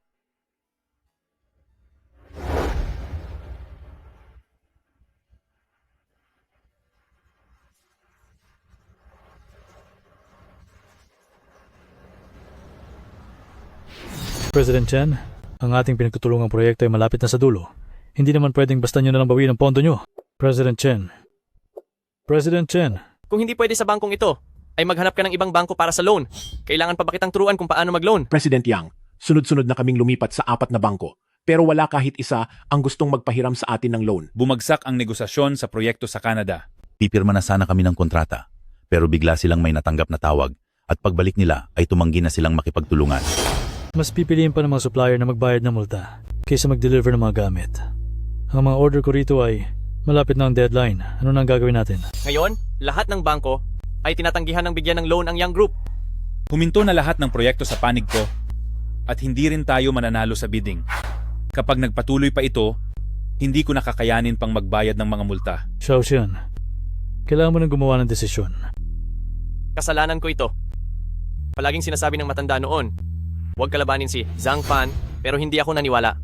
President Chen, ang ating pinagtutulungang proyekto ay malapit na sa dulo. Hindi naman pwedeng basta nyo na lang bawiin ang pondo nyo. President Chen. President Chen. Kung hindi pwede sa bangkong ito, ay maghanap ka ng ibang bangko para sa loan. Kailangan pa ba kitang turuan kung paano mag-loan? President Yang, sunod-sunod na kaming lumipat sa 4 na bangko. Pero wala kahit isa ang gustong magpahiram sa atin ng loan. Bumagsak ang negosasyon sa proyekto sa Canada. Pipirma na sana kami ng kontrata, pero bigla silang may natanggap na tawag at pagbalik nila ay tumanggi na silang makipagtulungan. Mas pipiliin pa ng mga supplier na magbayad ng multa kaysa mag-deliver ng mga gamit. Ang mga order ko rito ay malapit na ang deadline. Ano na ang gagawin natin? Ngayon, lahat ng bangko ay tinatanggihan ng bigyan ng loan ang Young Group. Huminto na lahat ng proyekto sa panig ko at hindi rin tayo mananalo sa bidding. Kapag nagpatuloy pa ito, Hindi ko nakakayanin pang magbayad ng mga multa. Xiaoxian, kailangan mo nang gumawa ng desisyon. Kasalanan ko ito. Palaging sinasabi ng matanda noon, huwag kalabanin si Zhang Fan, pero hindi ako naniwala.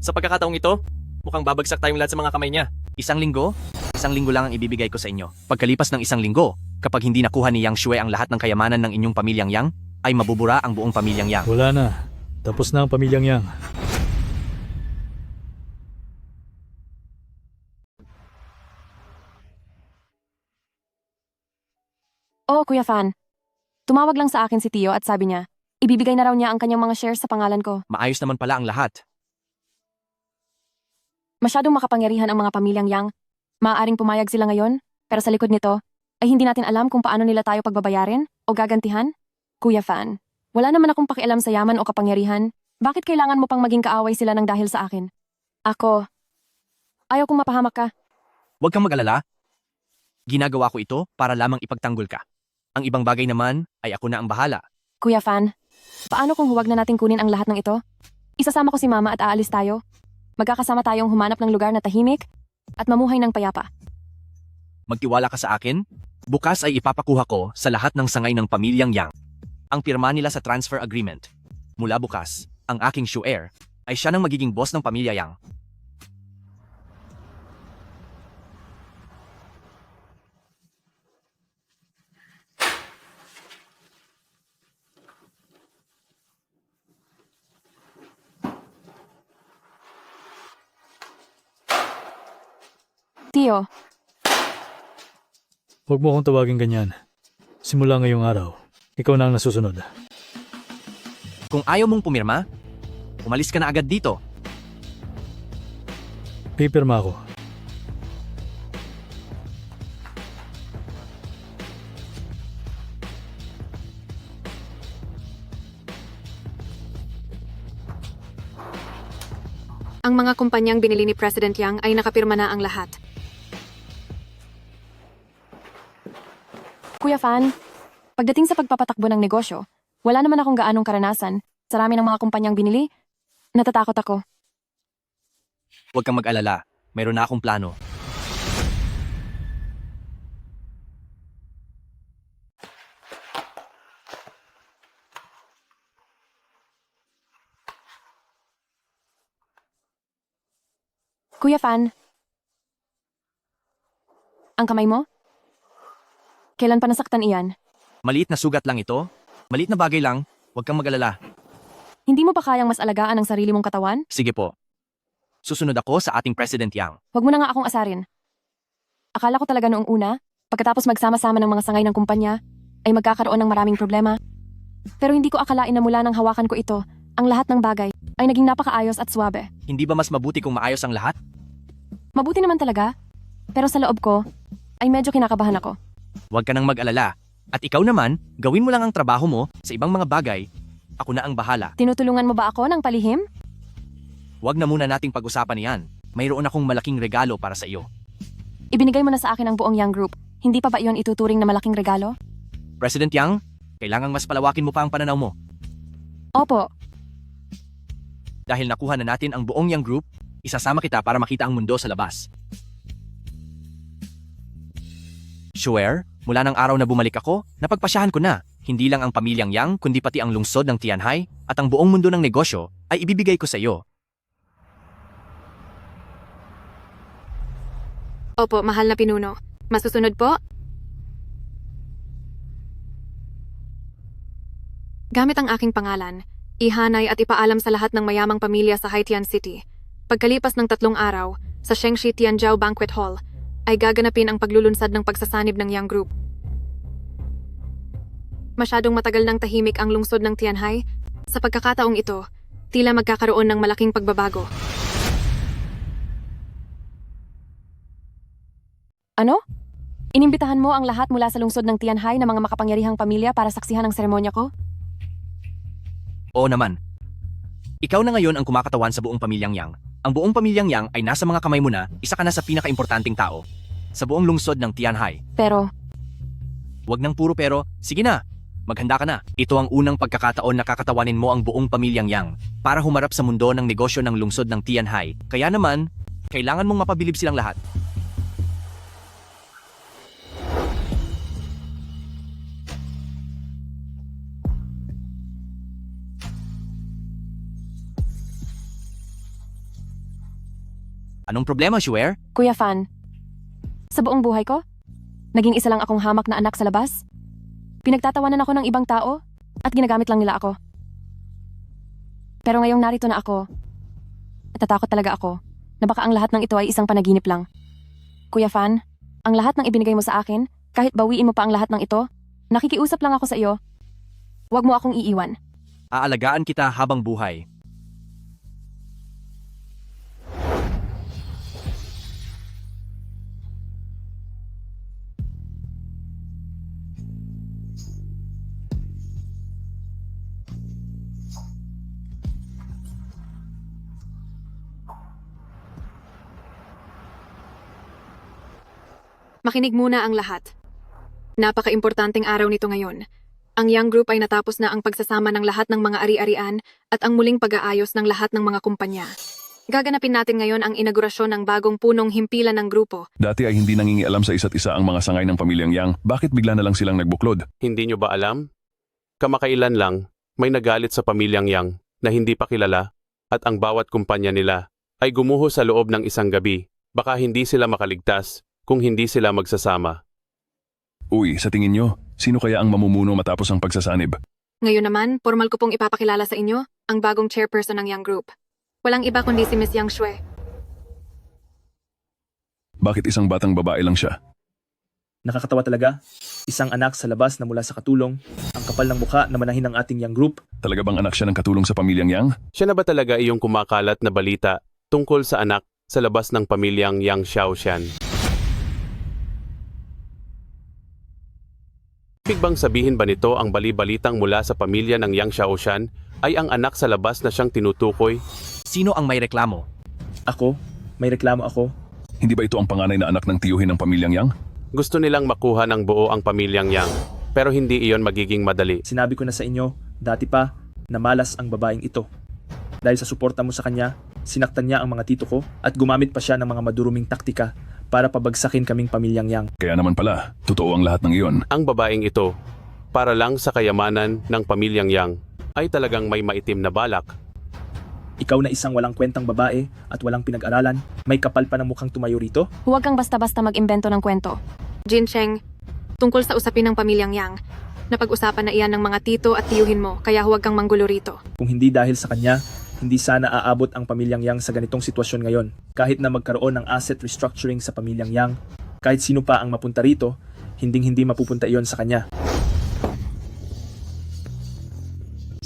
Sa pagkakataong ito, mukhang babagsak tayong lahat sa mga kamay niya. Isang linggo? Isang linggo lang ang ibibigay ko sa inyo. Pagkalipas ng isang linggo, kapag hindi nakuha ni Yang Shui ang lahat ng kayamanan ng inyong pamilyang Yang, ay mabubura ang buong pamilyang Yang. Wala na. Tapos na ang pamilyang Yang. Oo, Kuya Fan. Tumawag lang sa akin si Tio at sabi niya, ibibigay na raw niya ang kanyang mga shares sa pangalan ko. Maayos naman pala ang lahat. Masyadong makapangyarihan ang mga pamilyang Yang. Maaaring pumayag sila ngayon, pero sa likod nito, ay hindi natin alam kung paano nila tayo pagbabayarin o gagantihan. Kuya Fan, wala naman akong pakialam sa yaman o kapangyarihan. Bakit kailangan mo pang maging kaaway sila ng dahil sa akin? Ako, ayaw kong mapahamak ka. Huwag kang mag-alala. Ginagawa ko ito para lamang ipagtanggol ka. Ang ibang bagay naman ay ako na ang bahala. Kuya Fan, paano kung huwag na natin kunin ang lahat ng ito? Isasama ko si Mama at aalis tayo. Magkakasama tayong humanap ng lugar na tahimik at mamuhay ng payapa. Magtiwala ka sa akin? Bukas ay ipapakuha ko sa lahat ng sangay ng pamilyang Yang ang pirma nila sa transfer agreement. Mula bukas, ang aking Shu'er ay siya nang magiging boss ng pamilya Yang. Tio, Huwag mo akong tawagin ganyan. Simula ngayong araw, ikaw na ang nasusunod. Kung ayaw mong pumirma, umalis ka na agad dito. Pipirma ako. Ang mga kumpanyang binili ni President Yang ay nakapirma na ang lahat. Kuya Fan, pagdating sa pagpapatakbo ng negosyo, wala naman akong gaanong karanasan. Sa rami ng mga kumpanyang binili, natatakot ako. Huwag kang mag-alala. Mayroon na akong plano. Kuya Fan, ang kamay mo? Kailan pa nasaktan iyan? Maliit na sugat lang ito. Maliit na bagay lang. Huwag kang mag-alala. Hindi mo ba kayang mas alagaan ang sarili mong katawan? Sige po. Susunod ako sa ating President Yang. Huwag mo na nga akong asarin. Akala ko talaga noong una, pagkatapos magsama-sama ng mga sangay ng kumpanya, ay magkakaroon ng maraming problema. Pero hindi ko akalain na mula nang hawakan ko ito, ang lahat ng bagay ay naging napakaayos at swabe. Hindi ba mas mabuti kung maayos ang lahat? Mabuti naman talaga, pero sa loob ko, ay medyo kinakabahan ako. Huwag ka nang mag-alala. At ikaw naman, gawin mo lang ang trabaho mo sa ibang mga bagay. Ako na ang bahala. Tinutulungan mo ba ako ng palihim? Huwag na muna nating pag-usapan niyan. Mayroon akong malaking regalo para sa iyo. Ibinigay mo na sa akin ang buong Yang Group. Hindi pa ba iyon ituturing na malaking regalo? President Yang, kailangang mas palawakin mo pa ang pananaw mo. Opo. Dahil nakuha na natin ang buong Yang Group, isasama kita para makita ang mundo sa labas. Sure, mula ng araw na bumalik ako, napagpasyahan ko na, hindi lang ang pamilyang Yang kundi pati ang lungsod ng Tianhai at ang buong mundo ng negosyo ay ibibigay ko sa iyo. Opo, mahal na pinuno. Masusunod po? Gamit ang aking pangalan, ihanay at ipaalam sa lahat ng mayamang pamilya sa Haitian City. Pagkalipas ng 3 araw, sa Shengshi Tianjiao Banquet Hall, ay gaganapin ang paglulunsad ng pagsasanib ng Yang Group. Masyadong matagal ng tahimik ang lungsod ng Tianhai. Sa pagkakataong ito, tila magkakaroon ng malaking pagbabago. Ano? Inimbitahan mo ang lahat mula sa lungsod ng Tianhai na mga makapangyarihang pamilya para saksihan ang seremonya ko? Oo naman. Ikaw na ngayon ang kumakatawan sa buong pamilyang Yang. Ang buong pamilyang Yang ay nasa mga kamay mo na, isa ka na sa pinakaimportanteng tao sa buong lungsod ng Tianhai. Pero, Huwag nang puro pero, sige na, maghanda ka na. Ito ang unang pagkakataon na kakatawanin mo ang buong pamilyang Yang para humarap sa mundo ng negosyo ng lungsod ng Tianhai. Kaya naman, Kailangan mong mapabilib silang lahat. Anong problema, Shuer? Kuya Fan, sa buong buhay ko, naging isa lang akong hamak na anak sa labas. Pinagtatawanan ako ng ibang tao at ginagamit lang nila ako. Pero ngayong narito na ako, natatakot talaga ako na baka ang lahat ng ito ay isang panaginip lang. Kuya Fan, ang lahat ng ibinigay mo sa akin, kahit bawiin mo pa ang lahat ng ito, nakikiusap lang ako sa iyo. Huwag mo akong iiwan. Aalagaan kita habang buhay. Makinig muna ang lahat. Napaka-importanting araw nito ngayon. Ang Young Group ay natapos na ang pagsasama ng lahat ng mga ari-arian at ang muling pag-aayos ng lahat ng mga kumpanya. Gaganapin natin ngayon ang inaugurasyon ng bagong punong himpilan ng grupo. Dati ay hindi nangingialam sa isa't isa ang mga sangay ng pamilyang Yang. Bakit bigla na lang silang nagbuklod? Hindi nyo ba alam? Kamakailan lang, may nagalit sa pamilyang Yang na hindi pa kilala at ang bawat kumpanya nila ay gumuho sa loob ng isang gabi. Baka hindi sila makaligtas kung hindi sila magsasama. Uy, sa tingin nyo, sino kaya ang mamumuno matapos ang pagsasanib? Ngayon naman, formal ko pong ipapakilala sa inyo ang bagong chairperson ng Young Group. Walang iba kundi si Miss Yang Shui. Bakit isang batang babae lang siya? Nakakatawa talaga. Isang anak sa labas na mula sa katulong, ang kapal ng mukha na manahin ng ating Young Group. Talaga bang anak siya ng katulong sa pamilyang Yang? Siya na ba talaga iyong kumakalat na balita tungkol sa anak sa labas ng pamilyang Yang Xiaoshan? Ibig bang sabihin ba nito ang bali-balitang mula sa pamilya ng Yang Xiaoshan ay ang anak sa labas na siyang tinutukoy? Sino ang may reklamo? Ako? May reklamo ako? Hindi ba ito ang panganay na anak ng tiyuhin ng pamilyang Yang? Gusto nilang makuha ng buo ang pamilyang Yang, pero hindi iyon magiging madali. Sinabi ko na sa inyo, dati pa, na malas ang babaeng ito. Dahil sa suporta mo sa kanya, sinaktan niya ang mga tito ko at gumamit pa siya ng mga maduruming taktika para pabagsakin kaming pamilyang Yang. Kaya naman pala, totoo ang lahat ng iyon. Ang babaeng ito, para lang sa kayamanan ng pamilyang Yang, ay talagang may maitim na balak. Ikaw na isang walang kwentang babae at walang pinag-aralan, may kapal pa ng mukhang tumayo rito? Huwag kang basta-basta mag-imbento ng kwento. Jin Cheng, tungkol sa usapin ng pamilyang Yang, napag-usapan na iyan ng mga tito at tiyuhin mo, kaya huwag kang manggulo rito. Kung hindi dahil sa kanya, hindi sana aabot ang pamilyang Yang sa ganitong sitwasyon ngayon. Kahit na magkaroon ng asset restructuring sa pamilyang Yang, kahit sino pa ang mapunta rito, hinding-hindi mapupunta iyon sa kanya.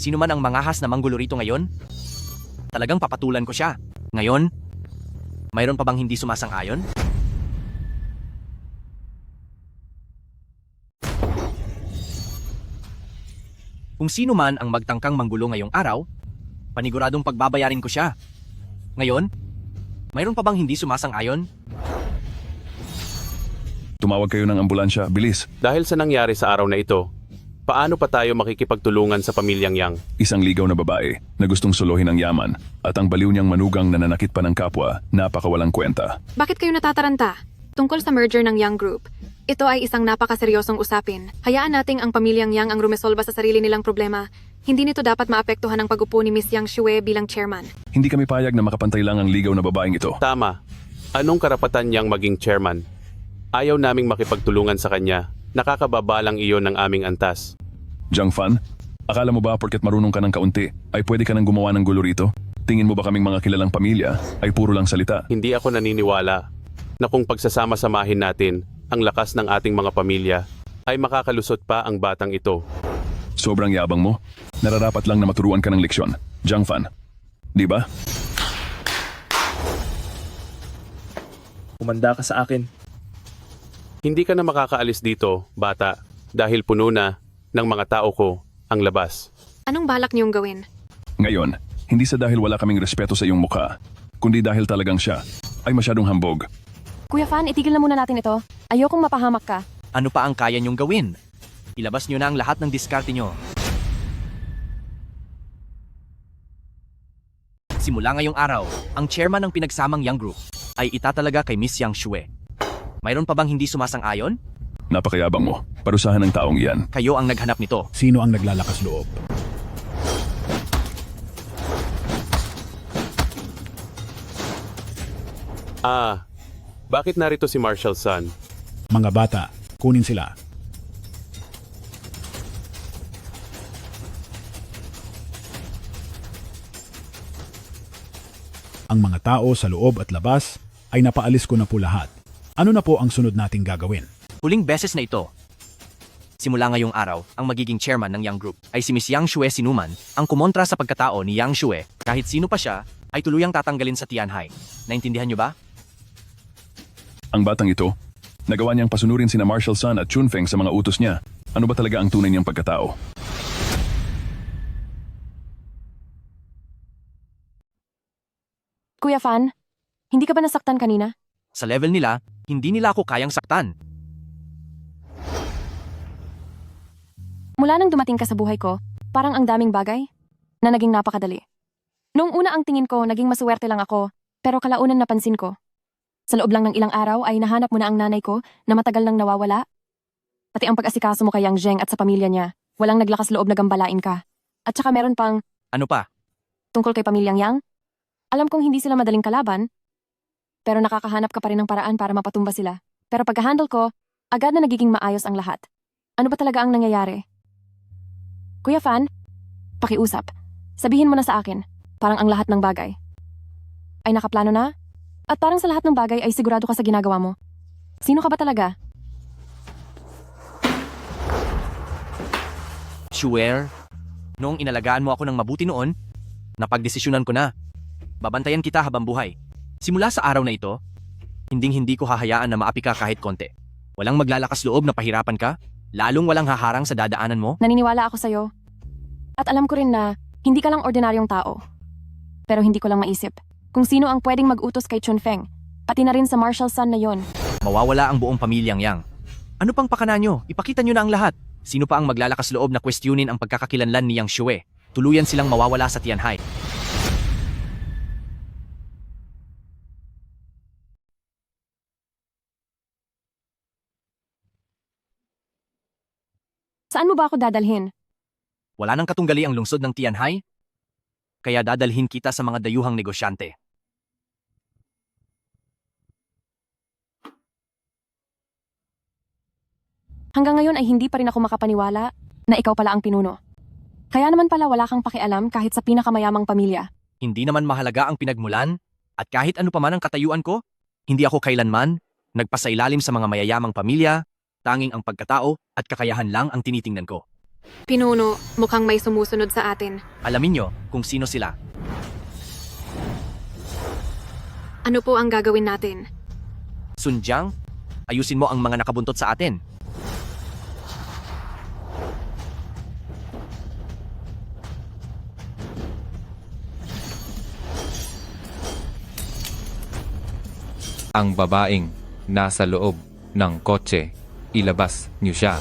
Sino man ang mangahas na manggulo rito ngayon? Talagang papatulan ko siya. Ngayon, mayroon pa bang hindi sumasang-ayon? Kung sino man ang magtangkang manggulo ngayong araw, paniguradong pagbabayarin ko siya. Ngayon, mayroon pa bang hindi sumasang-ayon? Tumawag kayo ng ambulansya, bilis. Dahil sa nangyari sa araw na ito, paano pa tayo makikipagtulungan sa pamilyang Yang? Isang ligaw na babae na gustong suluhin ang yaman at ang baliw niyang manugang na nanakit pa ng kapwa, napakawalang kwenta. Bakit kayo natataranta? Tungkol sa merger ng Young Group, ito ay isang napakaseryosong usapin. Hayaan nating ang pamilyang Yang ang rumesolba sa sarili nilang problema. Hindi nito dapat maapektuhan ang pag-upo ni Miss Yang Shui bilang chairman. Hindi kami payag na makapantay lang ang ligaw na babaeng ito. Tama. Anong karapatan niyang maging chairman? Ayaw naming makipagtulungan sa kanya. Nakakababa lang iyon ng aming antas. Jiang Fan, akala mo ba porket marunong ka ng kaunti ay pwede ka nang gumawa ng gulo rito? Tingin mo ba kaming mga kilalang pamilya ay puro lang salita? Hindi ako naniniwala na kung pagsasama-samahin natin ang lakas ng ating mga pamilya ay makakalusot pa ang batang ito. Sobrang yabang mo. Nararapat lang na maturuan ka ng leksyon. Jiang Fan, di ba? Umanda ka sa akin. Hindi ka na makakaalis dito, bata, dahil puno na ng mga tao ko ang labas. Anong balak niyong gawin? Ngayon, hindi sa dahil wala kaming respeto sa iyong mukha, kundi dahil talagang siya ay masyadong hambog. Kuya Fan, itigil na muna natin ito. Ayokong mapahamak ka. Ano pa ang kaya niyong gawin? Ilabas niyo na ang lahat ng diskarte niyo. Simula ngayong araw, ang chairman ng pinagsamang Young Group ay itatalaga kay Miss Yang Shue. Mayroon pa bang hindi sumasang-ayon? Napakayabang mo. Parusahan ng taong iyan. Kayo ang naghanap nito. Sino ang naglalakas loob? Bakit narito si Marshall Sun? Mga bata, kunin sila. Ang mga tao sa loob at labas ay napaalis ko na po lahat. Ano na po ang sunod nating gagawin? Huling beses na ito. Simula ngayong araw, ang magiging chairman ng Yang Group ay si Miss Yang Shue Sinuman, ang kumontra sa pagkatao ni Yang Shue. Kahit sino pa siya, ay tuluyang tatanggalin sa Tianhai. Naintindihan niyo ba? Ang batang ito, nagawa niyang pasunurin sina Marshall Sun at Chun Feng sa mga utos niya. Ano ba talaga ang tunay niyang pagkatao? Kuya Fan, hindi ka ba nasaktan kanina? Sa level nila, hindi nila ako kayang saktan. Mula nang dumating ka sa buhay ko, parang ang daming bagay na naging napakadali. Noong una ang tingin ko, naging masuwerte lang ako, pero kalaunan napansin ko. Sa loob lang ng ilang araw ay nahanap mo na ang nanay ko na matagal nang nawawala. Pati ang pag-asikaso mo kay Yang Zheng at sa pamilya niya, walang naglakas loob na gambalain ka. At saka meron pang... Ano pa? Tungkol kay pamilyang Yang? Alam kong hindi sila madaling kalaban, pero nakakahanap ka pa rin ng paraan para mapatumba sila. Pero pagka-handle ko, agad na nagiging maayos ang lahat. Ano ba talaga ang nangyayari? Kuya Fan, pakiusap. Sabihin mo na sa akin, parang ang lahat ng bagay ay nakaplano na? At parang sa lahat ng bagay ay sigurado ka sa ginagawa mo. Sino ka ba talaga? Sure. Noong inalagaan mo ako ng mabuti noon, napagdesisyonan ko na. Babantayan kita habang buhay. Simula sa araw na ito, hindi ko hahayaan na maapi ka kahit konti. Walang maglalakas loob na pahirapan ka, lalong walang haharang sa dadaanan mo. Naniniwala ako sa'yo. At alam ko rin na hindi ka lang ordinaryong tao. Pero hindi ko lang maisip kung sino ang pwedeng mag-utos kay Chun Feng, pati na rin sa Marshall Sun na yon. Mawawala ang buong pamilyang Yang. Ano pang pakana nyo? Ipakita nyo na ang lahat. Sino pa ang maglalakas loob na kwestiyonin ang pagkakakilanlan ni Yang Shue? Tuluyan silang mawawala sa Tianhai. Saan mo ba ako dadalhin? Wala nang katunggali ang lungsod ng Tianhai, kaya dadalhin kita sa mga dayuhang negosyante. Hanggang ngayon ay hindi pa rin ako makapaniwala na ikaw pala ang pinuno. Kaya naman pala wala kang pakialam kahit sa pinakamayamang pamilya. Hindi naman mahalaga ang pinagmulan, at kahit ano pa man ang katayuan ko, hindi ako kailanman nagpasailalim sa mga mayayamang pamilya, tanging ang pagkatao at kakayahan lang ang tinitingnan ko. Pinuno, mukhang may sumusunod sa atin. Alamin nyo kung sino sila. Ano po ang gagawin natin? Sun Jiang, ayusin mo ang mga nakabuntot sa atin. Ang babaeng nasa loob ng kotse, ilabas niyo siya.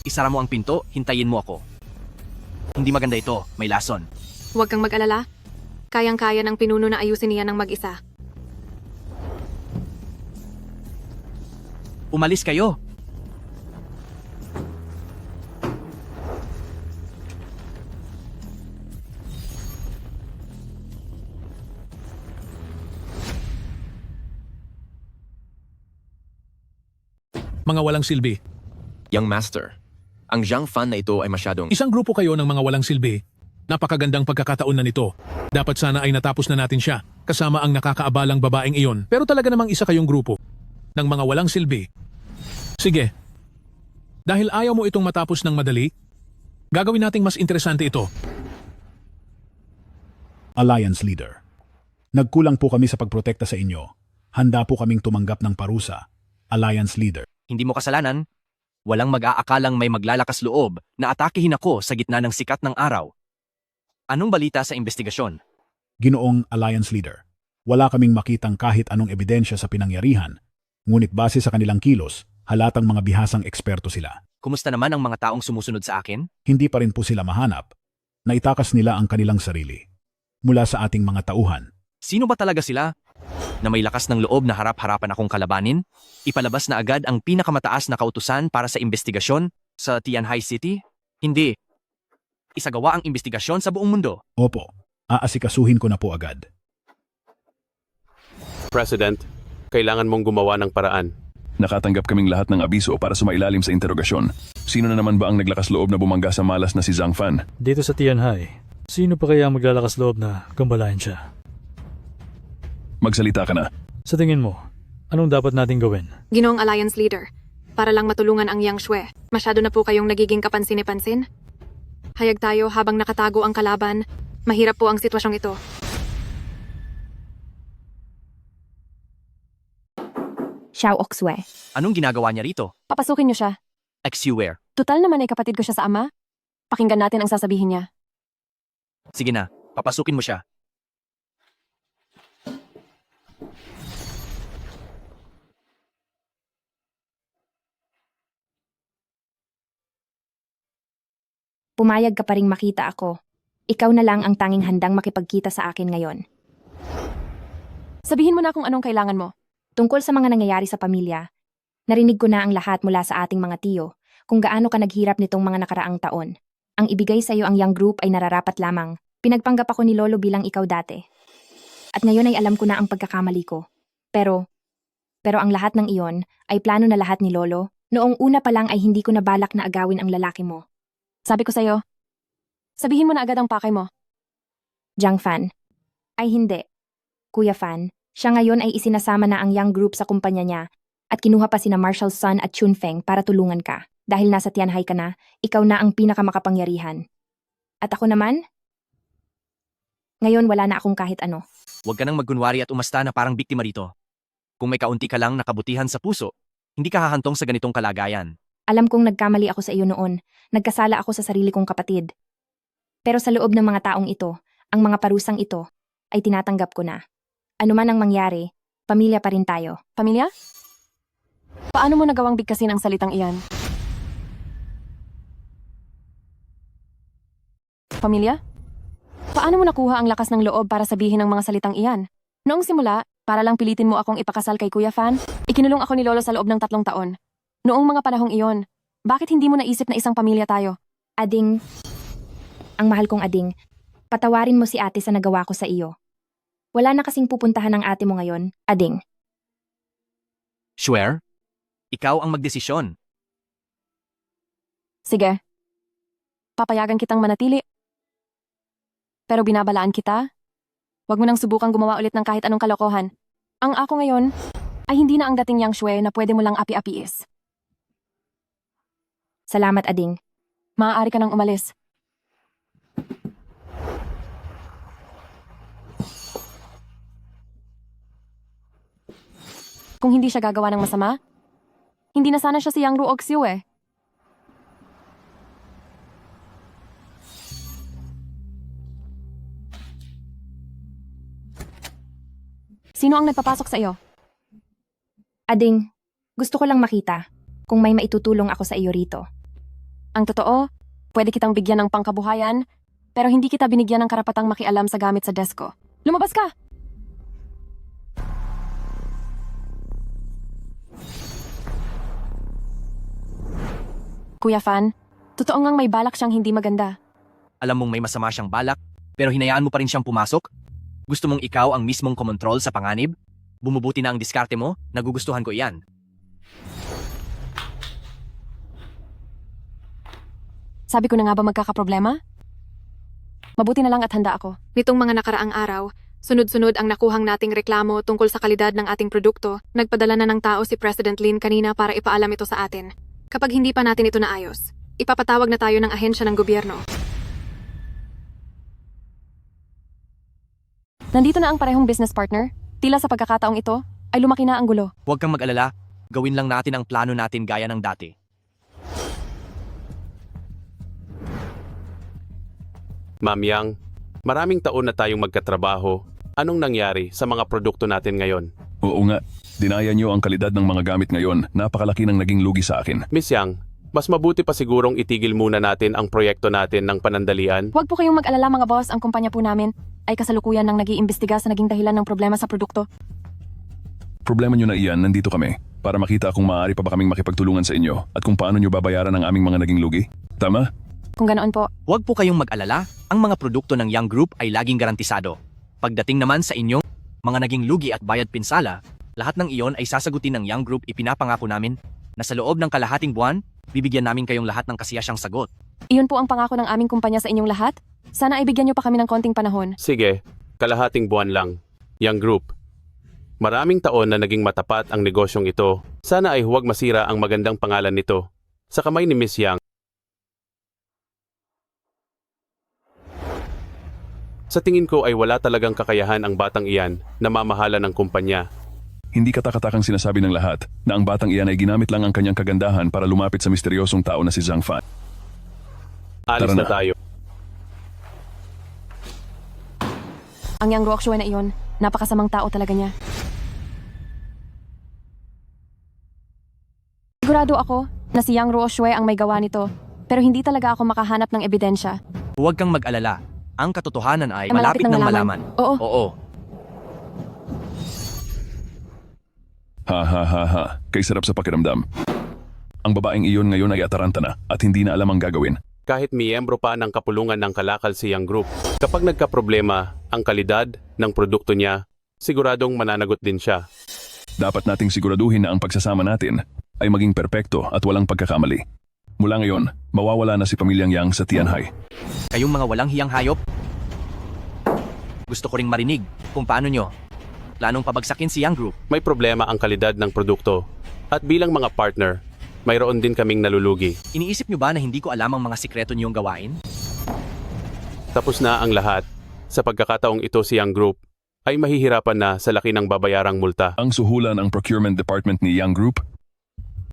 Isara mo ang pinto, hintayin mo ako. Hindi maganda ito, may lason. Huwag kang mag-alala. Kayang-kaya ng pinuno na ayusin niya ng mag-isa. Umalis kayo. Mga walang silbi. Young Master, ang Zhang Fan na ito ay masyadong... Isang grupo kayo ng mga walang silbi. Napakagandang pagkakataon na nito. Dapat sana ay natapos na natin siya, kasama ang nakakaabalang babaeng iyon. Pero talaga namang isa kayong grupo ng mga walang silbi. Sige. Dahil ayaw mo itong matapos ng madali, gagawin nating mas interesante ito. Alliance Leader. Nagkulang po kami sa pagprotekta sa inyo. Handa po kaming tumanggap ng parusa. Alliance Leader. Hindi mo kasalanan. Walang mag-aakalang may maglalakas loob na atakehin ako sa gitna ng sikat ng araw. Anong balita sa investigasyon? Ginoong Alliance Leader. Wala kaming makitang kahit anong ebidensya sa pinangyarihan, ngunit base sa kanilang kilos, halatang mga bihasang eksperto sila. Kumusta naman ang mga taong sumusunod sa akin? Hindi pa rin po sila mahanap. Naitakas nila ang kanilang sarili mula sa ating mga tauhan. Sino ba talaga sila? Na may lakas ng loob na harap-harapan akong kalabanin? Ipalabas na agad ang pinakamataas na kautusan para sa investigasyon sa Tianhai City? Hindi. Isagawa ang investigasyon sa buong mundo. Opo, aasikasuhin ko na po agad. President, kailangan mong gumawa ng paraan. Nakatanggap kaming lahat ng abiso para sumailalim sa interogasyon. Sino na naman ba ang naglakas loob na bumangga sa malas na si Zhang Fan? Dito sa Tianhai, sino pa kaya maglalakas loob na gambalain siya? Magsalita ka na. Sa tingin mo, anong dapat nating gawin? Ginoong Alliance Leader, para lang matulungan ang Yang Shui. Masyado na po kayong nagiging kapansin-pansin. Hayag tayo habang nakatago ang kalaban. Mahirap po ang sitwasyong ito. Xiao Oxue. Anong ginagawa niya rito? Papasukin niyo siya. Ex-Uware. Tutal naman ay kapatid ko siya sa ama. Pakinggan natin ang sasabihin niya. Sige na, papasukin mo siya. Pumayag ka pa ring makita ako. Ikaw na lang ang tanging handang makipagkita sa akin ngayon. Sabihin mo na kung anong kailangan mo. Tungkol sa mga nangyayari sa pamilya, narinig ko na ang lahat mula sa ating mga tiyo kung gaano ka naghirap nitong mga nakaraang taon. Ang ibigay sa iyo ang Young Group ay nararapat lamang. Pinagpanggap ako ni Lolo bilang ikaw dati. At ngayon ay alam ko na ang pagkakamali ko. Pero ang lahat ng iyon ay plano na lahat ni Lolo. Noong una pa lang ay hindi ko nabalak na agawin ang lalaki mo. Sabi ko sa'yo, sabihin mo na agad ang pakay mo. Zhang Fan. Ay hindi. Kuya Fan, siya ngayon ay isinasama na ang Young Group sa kumpanya niya at kinuha pa sina Marshall Sun at Chun Feng para tulungan ka. Dahil nasa Tianhai ka na, ikaw na ang pinakamakapangyarihan. At ako naman? Ngayon wala na akong kahit ano. Huwag ka nang magkunwari at umasta na parang biktima rito. Kung may kaunti ka lang na kabutihan sa puso, hindi ka hahantong sa ganitong kalagayan. Alam kong nagkamali ako sa iyo noon. Nagkasala ako sa sarili kong kapatid. Pero sa loob ng mga taong ito, ang mga parusang ito, ay tinatanggap ko na. Ano man ang mangyari, pamilya pa rin tayo. Pamilya? Paano mo nagawang bigkasin ang salitang iyan? Pamilya? Paano mo nakuha ang lakas ng loob para sabihin ang mga salitang iyan? Noong simula, para lang pilitin mo akong ipakasal kay Kuya Fan, ikinulong ako ni Lolo sa loob ng 3 taon. Noong mga panahong iyon, bakit hindi mo naisip na isang pamilya tayo? Ading, ang mahal kong Ading, patawarin mo si ate sa nagawa ko sa iyo. Wala na kasing pupuntahan ng ate mo ngayon, Ading. Swear? Ikaw ang magdesisyon. Sige. Papayagan kitang manatili. Pero binabalaan kita. Huwag mo nang subukang gumawa ulit ng kahit anong kalokohan. Ang ako ngayon ay hindi na ang dating Yang Shui na pwede mo lang api-apiis. Salamat, Ading. Maaari ka nang umalis. Kung hindi siya gagawa ng masama, hindi na sana siya si Yang Ruoxiu eh. Sino ang nagpapasok sa iyo? Ading, gusto ko lang makita kung may maitutulong ako sa iyo rito. Ang totoo, pwede kitang bigyan ng pangkabuhayan, pero hindi kita binigyan ng karapatang makialam sa gamit sa desk ko. Lumabas ka! Kuya Fan, totoo ngang may balak siyang hindi maganda. Alam mong may masama siyang balak, pero hinayaan mo pa rin siyang pumasok? Gusto mong ikaw ang mismong kumontrol sa panganib? Bumubuti na ang diskarte mo? Nagugustuhan ko iyan. Sabi ko na nga ba magkakaproblema? Mabuti na lang at handa ako. Nitong mga nakaraang araw, sunod-sunod ang nakuhang nating reklamo tungkol sa kalidad ng ating produkto. Nagpadala na ng tao si President Lin kanina para ipaalam ito sa atin. Kapag hindi pa natin ito naayos, ipapatawag na tayo ng ahensya ng gobyerno. Nandito na ang parehong business partner. Tila sa pagkakataong ito, ay lumaki na ang gulo. Huwag kang mag-alala, gawin lang natin ang plano natin gaya ng dati. Ma'am Yang, maraming taon na tayong magkatrabaho. Anong nangyari sa mga produkto natin ngayon? Oo nga, dinaya niyo ang kalidad ng mga gamit ngayon. Napakalaki ng naging lugi sa akin. Miss Yang, mas mabuti pa sigurong itigil muna natin ang proyekto natin ng panandalian. Huwag po kayong mag-alala mga boss, ang kumpanya po namin ay kasalukuyan ng nag-iimbestiga sa naging dahilan ng problema sa produkto. Problema nyo na iyan, nandito kami para makita kung maaari pa ba kaming makipagtulungan sa inyo at kung paano nyo babayaran ang aming mga naging lugi. Tama? Kung ganoon po, Huwag po kayong mag-alala, ang mga produkto ng Young Group ay laging garantisado. Pagdating naman sa inyong mga naging lugi at bayad pinsala, lahat ng iyon ay sasagutin ng Young Group. Ipinapangako namin na sa loob ng kalahating buwan, bibigyan namin kayong lahat ng kasiyasyang sagot. iyon po ang pangako ng aming kumpanya sa inyong lahat. Sana ay bigyan niyo pa kami ng konting panahon. Sige, kalahating buwan lang. Young Group. Maraming taon na naging matapat ang negosyong ito. Sana ay huwag masira ang magandang pangalan nito sa kamay ni Miss Yang. Sa tingin ko ay wala talagang kakayahan ang batang iyan na mamahala ng kumpanya. Hindi katakatakang sinasabi ng lahat na ang batang iyan ay ginamit lang ang kanyang kagandahan para lumapit sa misteryosong tao na si Zhang Fan. Alis Tara na na. tayo. Ang Yang Ruoxue na iyon, napakasamang tao talaga niya. Sigurado ako na si Yang Ruoxue ang may gawa nito, pero hindi talaga ako makahanap ng ebidensya. Huwag kang mag-alala. Ang katotohanan ay Ay, malapit malapit nang ng malaman. malaman. Oo. Oo. Ha ha ha ha, kay sarap sa pakiramdam. Ang babaeng iyon ngayon ay ataranta na at hindi na alam ang gagawin. Kahit miyembro pa ng kapulungan ng kalakal si Young Group, kapag nagkaproblema ang kalidad ng produkto niya, siguradong mananagot din siya. Dapat nating siguraduhin na ang pagsasama natin ay maging perpekto at walang pagkakamali. Mula ngayon, mawawala na si Pamilyang Yang sa Tianhai. Kayong mga walang hiyang hayop, gusto ko ring marinig kung paano nyo planong pabagsakin si Young Group. May problema ang kalidad ng produkto at bilang mga partner, mayroon din kaming nalulugi. Iniisip nyo ba na hindi ko alam ang mga sikreto niyong gawain? Tapos na ang lahat. Sa pagkakataong ito si Young Group ay mahihirapan na sa laki ng babayarang multa. Ang suhulan ng procurement department ni Young Group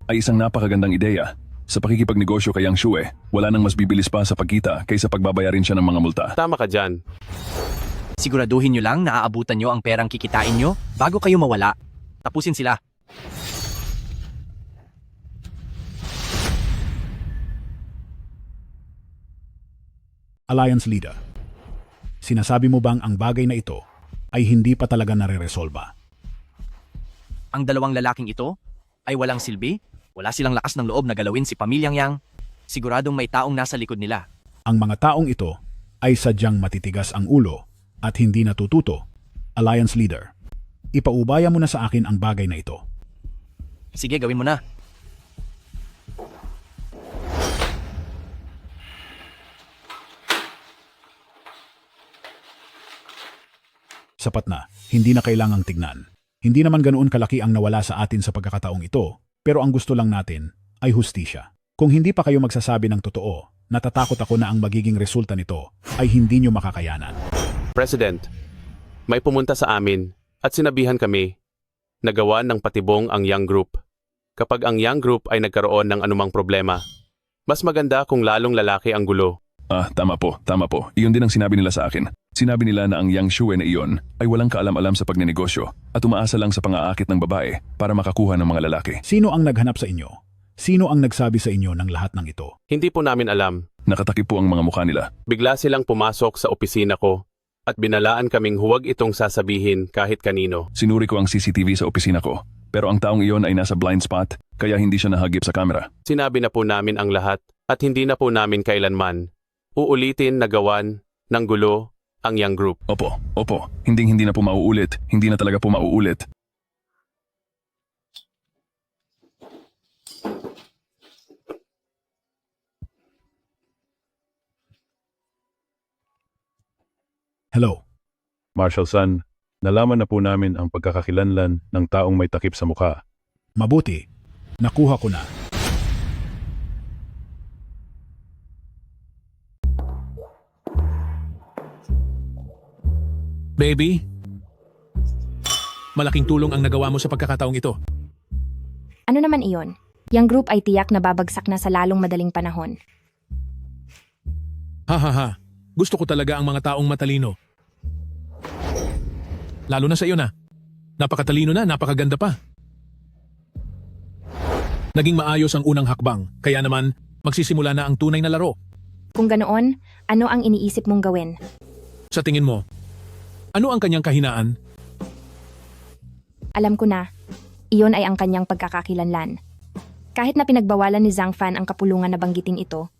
ay isang napakagandang ideya. Sa pakikipagnegosyo kay Yang Shue, wala nang mas bibilis pa sa pagkita kaysa pagbabayarin siya ng mga multa. Tama ka dyan. Siguraduhin nyo lang na aabutan nyo ang perang kikitain nyo bago kayo mawala. Tapusin sila. Alliance Leader, sinasabi mo bang ang bagay na ito ay hindi pa talaga nare-resolba? Ang dalawang lalaking ito ay walang silbi, wala silang lakas ng loob na galawin si Pamilyang Yang. Siguradong may taong nasa likod nila. Ang mga taong ito ay sadyang matitigas ang ulo at hindi natututo. Alliance Leader, ipaubaya mo na sa akin ang bagay na ito. Sige, gawin mo na. Sapat na, hindi na kailangang tignan. Hindi naman ganoon kalaki ang nawala sa atin sa pagkakataong ito, pero ang gusto lang natin ay hustisya. Kung hindi pa kayo magsasabi ng totoo, natatakot ako na ang magiging resulta nito ay hindi nyo makakayanan. President, may pumunta sa amin at sinabihan kami na gawa ng patibong ang Young Group. Kapag ang Young Group ay nagkaroon ng anumang problema, mas maganda kung lalong lalaki ang gulo. Tama po. Iyon din ang sinabi nila sa akin. Sinabi nila na ang Yang Shue na iyon ay walang kaalam-alam sa pagnenegosyo at umaasa lang sa pang-aakit ng babae para makakuha ng mga lalaki. Sino ang naghanap sa inyo? Sino ang nagsabi sa inyo ng lahat ng ito? Hindi po namin alam. Nakatakip po ang mga mukha nila. Bigla silang pumasok sa opisina ko at binalaan kaming huwag itong sasabihin kahit kanino. Sinuri ko ang CCTV sa opisina ko, pero ang taong iyon ay nasa blind spot kaya hindi siya nahagip sa camera. Sinabi na po namin ang lahat at hindi na po namin kailanman uulitin na gawan ng gulo ang Young Group. Opo. Hindi na po mauulit. Hindi na talaga po mauulit. Hello. Marshal San, nalaman na po namin ang pagkakakilanlan ng taong may takip sa mukha. Mabuti. Nakuha ko na. Baby, malaking tulong ang nagawa mo sa pagkakataong ito. Ano naman iyon? Young Group ay tiyak na babagsak na sa lalong madaling panahon. Ha. Gusto ko talaga ang mga taong matalino. Lalo na sa iyo na. Napakatalino na, napakaganda pa. Naging maayos ang unang hakbang, kaya naman magsisimula na ang tunay na laro. Kung ganoon, ano ang iniisip mong gawin? Sa tingin mo, Ano ang kanyang kahinaan? Alam ko na, iyon ay ang kanyang pagkakakilanlan. Kahit na pinagbawalan ni Zhang Fan ang kapulungan na banggitin ito,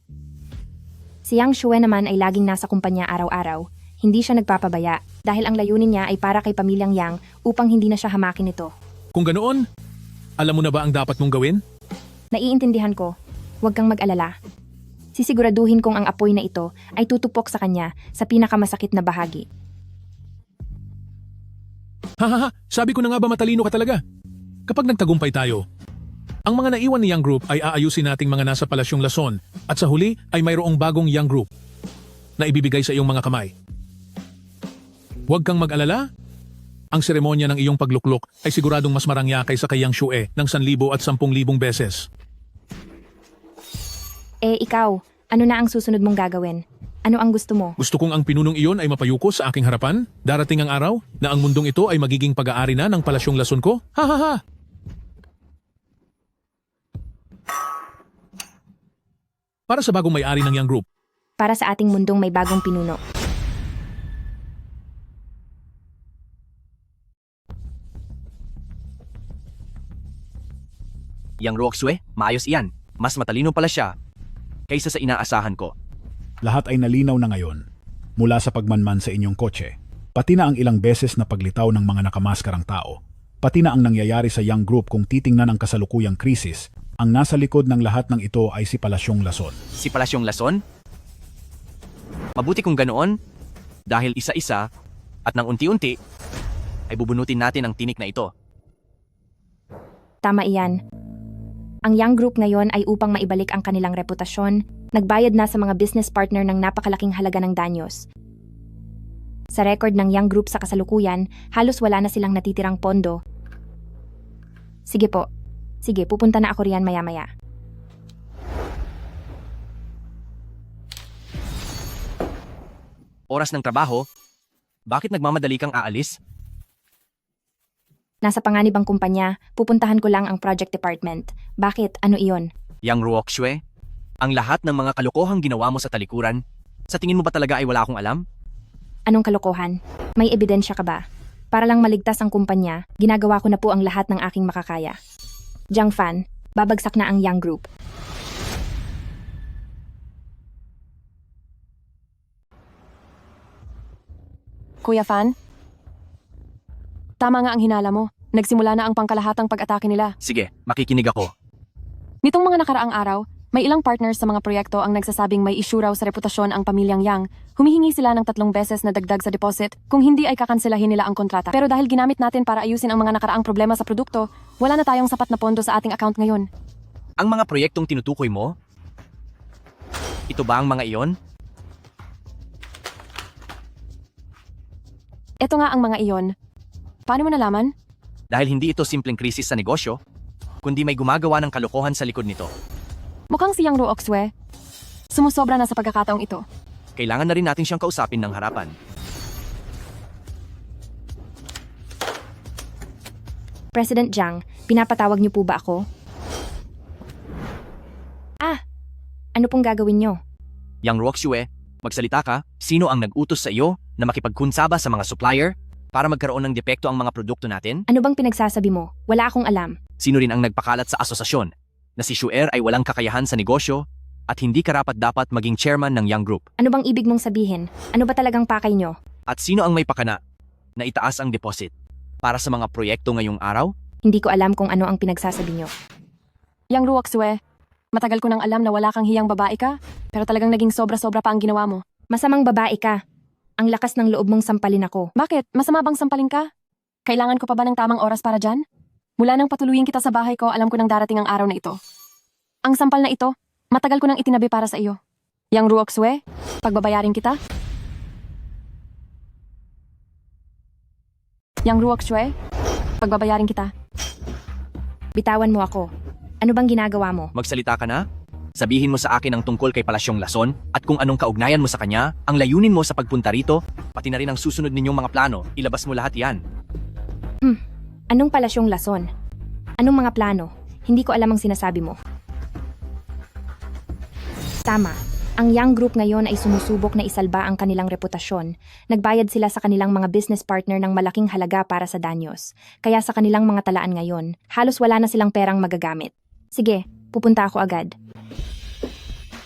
si Yang Shue naman ay laging nasa kumpanya araw-araw. Hindi siya nagpapabaya dahil ang layunin niya ay para kay pamilyang Yang upang hindi na siya hamakin ito. Kung ganoon, alam mo na ba ang dapat mong gawin? Naiintindihan ko, huwag kang mag-alala. Sisiguraduhin kong ang apoy na ito ay tutupok sa kanya sa pinakamasakit na bahagi. Hahaha, sabi ko na nga ba matalino ka talaga? Kapag nagtagumpay tayo, ang mga naiwan ni Young Group ay aayusin nating mga nasa Palasyong Lason at sa huli ay mayroong bagong Young Group na ibibigay sa iyong mga kamay. Huwag kang mag-alala. Ang seremonya ng iyong pagluklok ay siguradong mas marangya kaysa kay Yang Shue ng 1,000 at 10,000 beses. Ikaw, ano na ang susunod mong gagawin? Ano ang gusto mo? Gusto kong ang pinunong iyon ay mapayuko sa aking harapan. Darating ang araw na ang mundong ito ay magiging pag-aari na ng Palasyong Lason ko. Ha ha ha! Para sa bagong may-ari ng Young Group. Para sa ating mundong may bagong pinuno. Yang Ruoxue, maayos iyan. Mas matalino pala siya kaysa sa inaasahan ko. Lahat ay nalinaw na ngayon. Mula sa pagmanman sa inyong kotse, pati na ang ilang beses na paglitaw ng mga nakamaskarang tao, pati na ang nangyayari sa Young Group kung titingnan ang kasalukuyang krisis, ang nasa likod ng lahat ng ito ay si Palasyong Lason. Si Palasyong Lason? Mabuti kung ganoon, dahil isa-isa at nang unti-unti, ay bubunutin natin ang tinik na ito. Tama iyan. Ang Young Group ngayon ay upang maibalik ang kanilang reputasyon, nagbayad na sa mga business partner ng napakalaking halaga ng danyos. Sa record ng Young Group sa kasalukuyan, halos wala na silang natitirang pondo. Sige po. Sige, pupunta na ako riyan maya-maya. Oras ng trabaho? Bakit nagmamadali kang aalis? Nasa panganib ang kumpanya, pupuntahan ko lang ang project department. Bakit? Ano iyon? Yang Ruoxue, ang lahat ng mga kalokohang ginawa mo sa talikuran, sa tingin mo ba talaga ay wala akong alam? Anong kalokohan? May ebidensya ka ba? Para lang maligtas ang kumpanya, ginagawa ko na po ang lahat ng aking makakaya. Zhang Fan, babagsak na ang Young Group. Kuya Fan? Tama nga ang hinala mo. Nagsimula na ang pangkalahatang pag-atake nila. Sige, makikinig ako. Nitong mga nakaraang araw, may ilang partners sa mga proyekto ang nagsasabing may issue raw sa reputasyon ang pamilyang Yang. Humihingi sila ng 3 beses na dagdag sa deposit kung hindi ay kakanselahin nila ang kontrata. Pero dahil ginamit natin para ayusin ang mga nakaraang problema sa produkto, wala na tayong sapat na pondo sa ating account ngayon. Ang mga proyektong tinutukoy mo? Ito ba ang mga iyon? Ito nga ang mga iyon. Paano mo nalaman? Dahil hindi ito simpleng krisis sa negosyo, kundi may gumagawa ng kalokohan sa likod nito. Mukhang si Yang Ruoxue. Sumusobra na sa pagkakataong ito. Kailangan na rin natin siyang kausapin ng harapan. President Zhang, pinapatawag niyo po ba ako? Ano pong gagawin niyo? Yang Ruoxue, magsalita ka, sino ang nag-utos sa iyo na makipagkunsaba sa mga supplier para magkaroon ng depekto ang mga produkto natin? Ano bang pinagsasabi mo? Wala akong alam. Sino rin ang nagpakalat sa asosasyon na si Shuer ay walang kakayahan sa negosyo at hindi karapat-dapat maging chairman ng Young Group? Ano bang ibig mong sabihin? Ano ba talagang pakay niyo? At sino ang may pakana na itaas ang deposit para sa mga proyekto ngayong araw? Hindi ko alam kung ano ang pinagsasabi niyo. Yang Ruoxue, matagal ko nang alam na wala kang hiyang babae ka, pero talagang naging sobra-sobra pa ang ginawa mo. Masamang babae ka. Ang lakas ng loob mong sampalin ako. Bakit? Masama bang sampalin ka? Kailangan ko pa ba ng tamang oras para dyan? Mula nang patuluyin kita sa bahay ko, alam ko nang darating ang araw na ito. Ang sampal na ito, matagal ko nang itinabi para sa iyo. Yang Ruoxue, pagbabayarin kita? Yang Ruoxue, pagbabayarin kita. Bitawan mo ako. Ano bang ginagawa mo? Magsalita ka na? Sabihin mo sa akin ang tungkol kay Palasyong Lason at kung anong kaugnayan mo sa kanya, ang layunin mo sa pagpunta rito, pati na rin ang susunod ninyong mga plano. Ilabas mo lahat yan. Anong Palasyong Lason? Anong mga plano? Hindi ko alam ang sinasabi mo. Tama. Ang Yang Group ngayon ay sumusubok na isalba ang kanilang reputasyon. Nagbayad sila sa kanilang mga business partner ng malaking halaga para sa danyos. Kaya sa kanilang mga talaan ngayon, halos wala na silang perang magagamit. Sige, pupunta ako agad.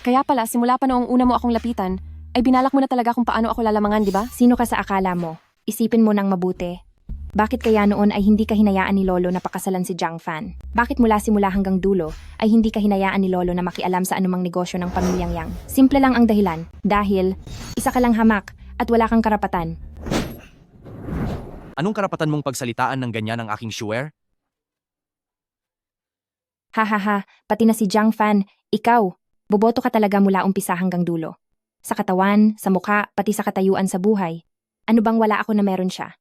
Kaya pala, simula pa noong una mo akong lapitan, ay binalak mo na talaga kung paano ako lalamangan, di ba? Sino ka sa akala mo? Isipin mo ng mabuti. Bakit kaya noon ay hindi ka hinayaan ni Lolo na pakasalan si Zhang Fan? Bakit mula simula hanggang dulo ay hindi ka hinayaan ni Lolo na makialam sa anumang negosyo ng pamilyang Yang? Simple lang ang dahilan. Dahil isa ka lang hamak at wala kang karapatan. Anong karapatan mong pagsalitaan ng ganyan ang aking shuwer? Hahaha, pati na si Zhang Fan, ikaw, boboto ka talaga mula umpisa hanggang dulo. Sa katawan, sa mukha, pati sa katayuan sa buhay. Ano bang wala ako na meron siya?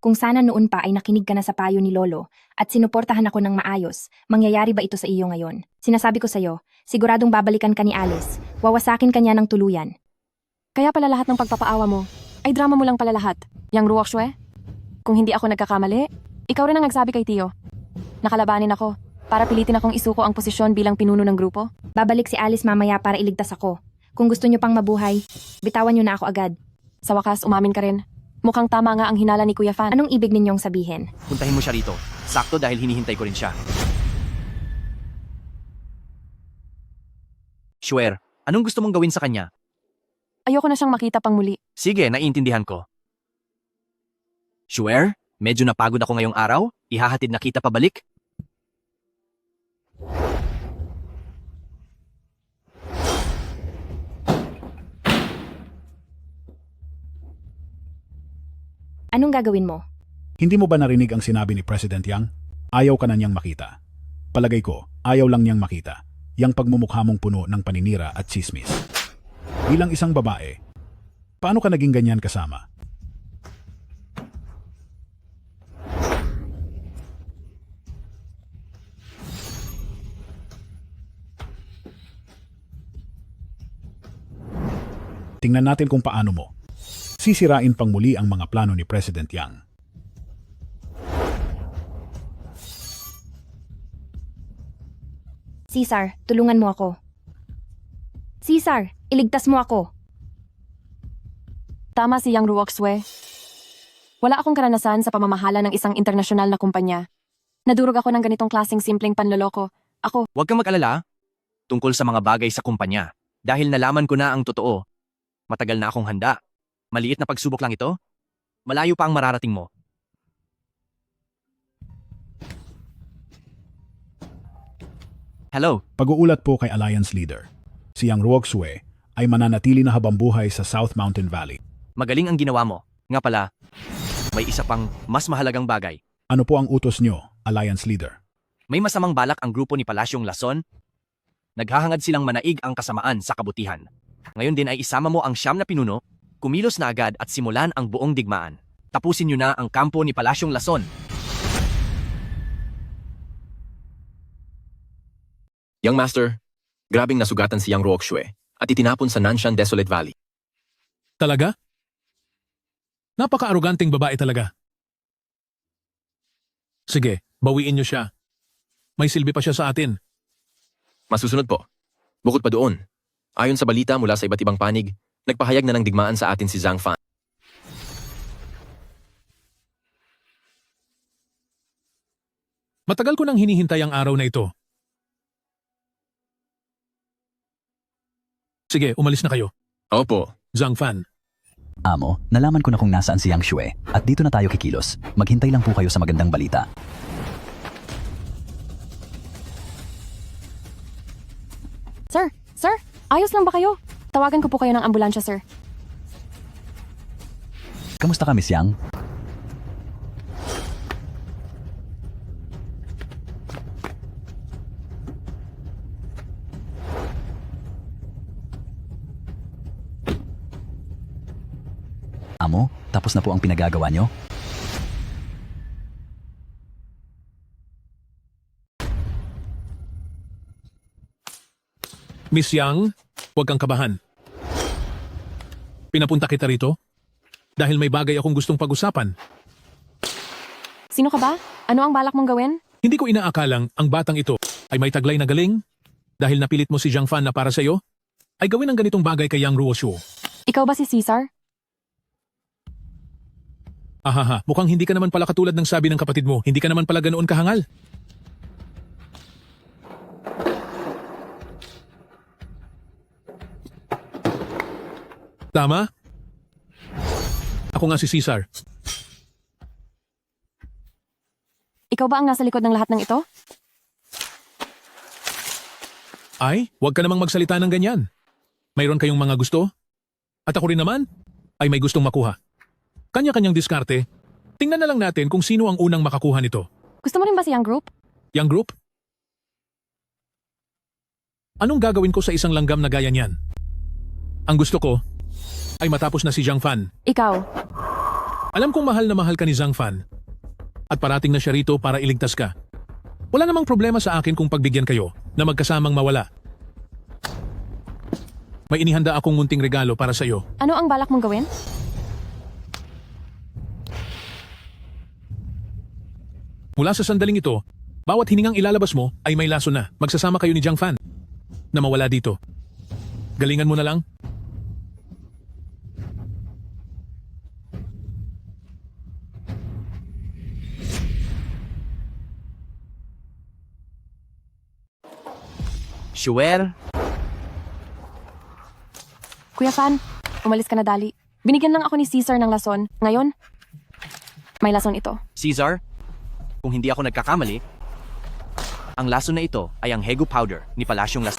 Kung sana noon pa ay nakinig ka na sa payo ni Lolo at sinuportahan ako ng maayos, mangyayari ba ito sa iyo ngayon? Sinasabi ko sa iyo, siguradong babalikan ka ni Alice. Wawasakin ka niya ng tuluyan. Kaya pala lahat ng pagpapaawa mo, ay drama mo lang pala lahat. Yang Ruoxue? Kung hindi ako nagkakamali, ikaw rin ang nagsabi kay Tio. Nakalabanin ako, para pilitin akong isuko ang posisyon bilang pinuno ng grupo. Babalik si Alice mamaya para iligtas ako. Kung gusto niyo pang mabuhay, bitawan niyo na ako agad. Sa wakas, umamin ka rin. Mukhang tama nga ang hinala ni Kuya Fan. Anong ibig ninyong sabihin? Puntahin mo siya rito. Sakto dahil hinihintay ko rin siya. Shuwer, anong gusto mong gawin sa kanya? Ayoko na siyang makita pang muli. Sige, naiintindihan ko. Shuwer, medyo napagod ako ngayong araw. Ihahatid na kita pabalik. Anong gagawin mo? Hindi mo ba narinig ang sinabi ni President Yang? Ayaw ka na niyang makita. Palagay ko, ayaw lang niyang makita. Yang pagmumukha mong puno ng paninira at chismis. Bilang isang babae, paano ka naging ganyan kasama? Tingnan natin kung paano mo sisirain pang muli ang mga plano ni President Yang. Caesar, tulungan mo ako. Caesar, iligtas mo ako. Tama si Yang Ruoxue. Wala akong karanasan sa pamamahala ng isang internasyonal na kumpanya. Nadurog ako ng ganitong klaseng simpleng panloloko. Ako, Huwag kang mag-alala tungkol sa mga bagay sa kumpanya. Dahil nalaman ko na ang totoo. Matagal na akong handa. Maliit na pagsubok lang ito. Malayo pa ang mararating mo. Hello. Pag-uulat po kay Alliance Leader. Si Yang Ruoxue ay mananatili na habambuhay sa South Mountain Valley. Magaling ang ginawa mo. Nga pala, may isa pang mas mahalagang bagay. Ano po ang utos nyo, Alliance Leader? May masamang balak ang grupo ni Palasyong Lason. Naghahangad silang manaig ang kasamaan sa kabutihan. Ngayon din ay isama mo ang siyam na pinuno, kumilos na agad at simulan ang buong digmaan. Tapusin nyo na ang kampo ni Palasyong Lason. Young Master, grabing nasugatan si Yang Ruoxue at itinapon sa Nanshan Desolate Valley. Talaga? Napaka-aroganteng babae talaga. Sige, bawiin niyo siya. May silbi pa siya sa atin. Masusunod po. Bukod pa doon, ayon sa balita mula sa iba't ibang panig, nagpahayag na ng digmaan sa atin si Zhang Fan. Matagal ko nang hinihintay ang araw na ito. Sige, umalis na kayo. Opo. Zhang Fan. Amo, nalaman ko na kung nasaan si Yang Xue at dito na tayo kikilos. Maghintay lang po kayo sa magandang balita. Sir, ayos lang ba kayo? Tawagan ko po kayo ng ambulansya, sir. Kamusta ka, Miss Yang? Amo, tapos na po ang pinagagawa nyo? Miss Yang, huwag kang kabahan. Pinapunta kita rito dahil may bagay akong gustong pag-usapan. Sino ka ba? Ano ang balak mong gawin? Hindi ko inaakalang ang batang ito ay may taglay na galing dahil napilit mo si Zhang Fan na para sa iyo ay gawin ang ganitong bagay kay Yang Ruoshu? Ikaw ba si Caesar? Ahaha, mukhang hindi ka naman pala katulad ng sabi ng kapatid mo. Hindi ka naman pala ganoon kahangal. Tama? Ako nga si Caesar. Ikaw ba ang nasa likod ng lahat ng ito? Ay, huwag ka namang magsalita ng ganyan. Mayroon kayong mga gusto? At ako rin naman, ay may gustong makuha. Kanya-kanyang diskarte. Tingnan na lang natin kung sino ang unang makakuha nito. Gusto mo rin ba siyang group? Yang group? Anong gagawin ko sa isang langgam na gaya niyan? Ang gusto ko ay matapos na si Zhang Fan. Ikaw. Alam kong mahal na mahal ka ni Zhang Fan. At parating na siya rito para iligtas ka. Wala namang problema sa akin kung pagbigyan kayo na magkasamang mawala. May inihanda akong munting regalo para sa iyo. Ano ang balak mong gawin? Mula sa sandaling ito, bawat hiningang ilalabas mo ay may laso na. Magsasama kayo ni Zhang Fan na mawala dito. Galingan mo na lang. Shuer, Kuya Fan, umalis ka na dali. Binigyan lang ako ni Caesar ng lason. Ngayon, may lason ito. Caesar, kung hindi ako nagkakamali, ang laso na ito ay ang Hegu powder ni Palasyong Las.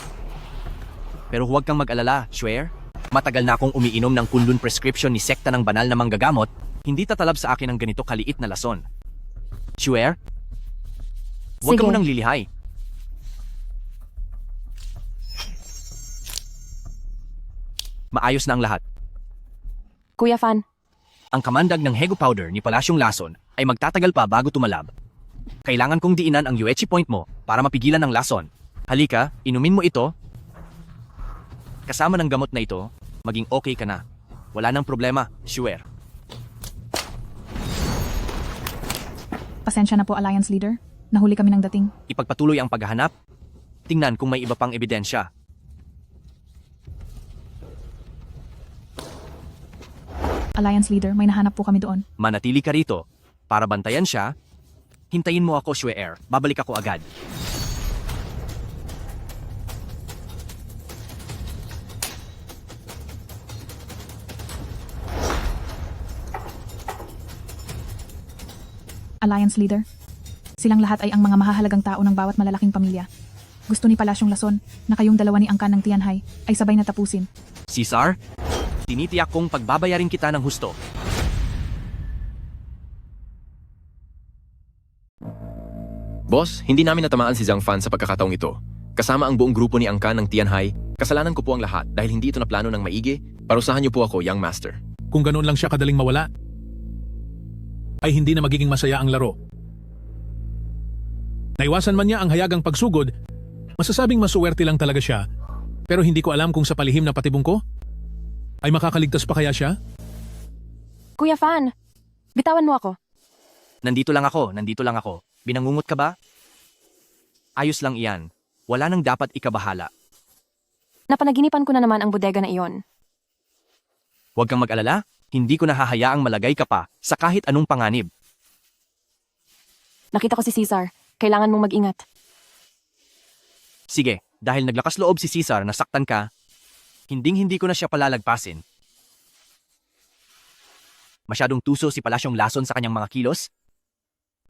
Pero huwag kang mag-alala, Shuer. Matagal na akong umiinom ng Kunlun prescription ni sekta ng banal na manggagamot, hindi tatalab sa akin ang ganito kaliit na lason. Shuer, huwag ka Sige. munang lilihay. Maayos na ang lahat. Kuya Fan, Ang kamandag ng Hegu powder ni Palasyong Lason ay magtatagal pa bago tumalab. Kailangan kong diinan ang Yuechi point mo para mapigilan ang lason. Halika, inumin mo ito. Kasama ng gamot na ito, maging okay ka na. Wala nang problema, Shuer. Pasensya na po, Alliance Leader. Nahuli kami ng dating. Ipagpatuloy ang paghahanap. Tingnan kung may iba pang ebidensya. Alliance Leader, may nahanap po kami doon. Manatili ka rito para bantayan siya. Hintayin mo ako, Shuer. Babalik ako agad. Alliance Leader, silang lahat ay ang mga mahahalagang tao ng bawat malalaking pamilya. Gusto ni Palasyong Lason na kayong dalawa ni Angkan ng Tianhai ay sabay na tapusin. Caesar, tinitiyak kong pagbabayarin kita ng husto. Boss, hindi namin natamaan si Zhang Fan sa pagkakataong ito. Kasama ang buong grupo ni Angkan ng Tianhai, kasalanan ko po ang lahat dahil hindi ito naplano ng maigi. Parusahan niyo po ako, Young Master. Kung ganoon lang siya kadaling mawala, ay hindi na magiging masaya ang laro. Naiwasan man niya ang hayagang pagsugod, masasabing masuwerte lang talaga siya, pero hindi ko alam kung sa palihim na patibong ko, ay makakaligtas pa kaya siya? Kuya Fan, bitawan mo ako. Nandito lang ako. Binangungot ka ba? Ayos lang iyan. Wala nang dapat ikabahala. Napanaginipan ko na naman ang bodega na iyon. Huwag kang mag-alala, hindi ko nahahayaang malagay ka pa sa kahit anong panganib. Nakita ko si Caesar. Kailangan mong mag-ingat. Sige, dahil naglakas loob si Caesar na saktan ka, hinding-hindi ko na siya palalagpasin. Masyadong tuso si Palasyong Lason sa kanyang mga kilos,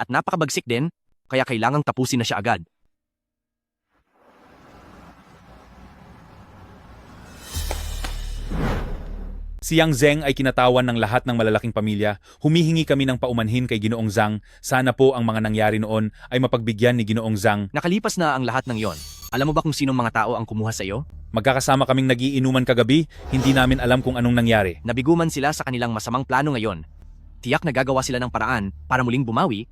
at napakabagsik din, kaya kailangang tapusin na siya agad. Si Yang Zeng ay kinatawan ng lahat ng malalaking pamilya. Humihingi kami ng paumanhin kay Ginoong Zhang. Sana po ang mga nangyari noon ay mapagbigyan ni Ginoong Zhang. Nakalipas na ang lahat ng yon. Alam mo ba kung sinong mga tao ang kumuha sa iyo? Magkakasama kaming nagiinuman kagabi, hindi namin alam kung anong nangyari. Nabiguman sila sa kanilang masamang plano ngayon. Tiyak na gagawa sila ng paraan para muling bumawi,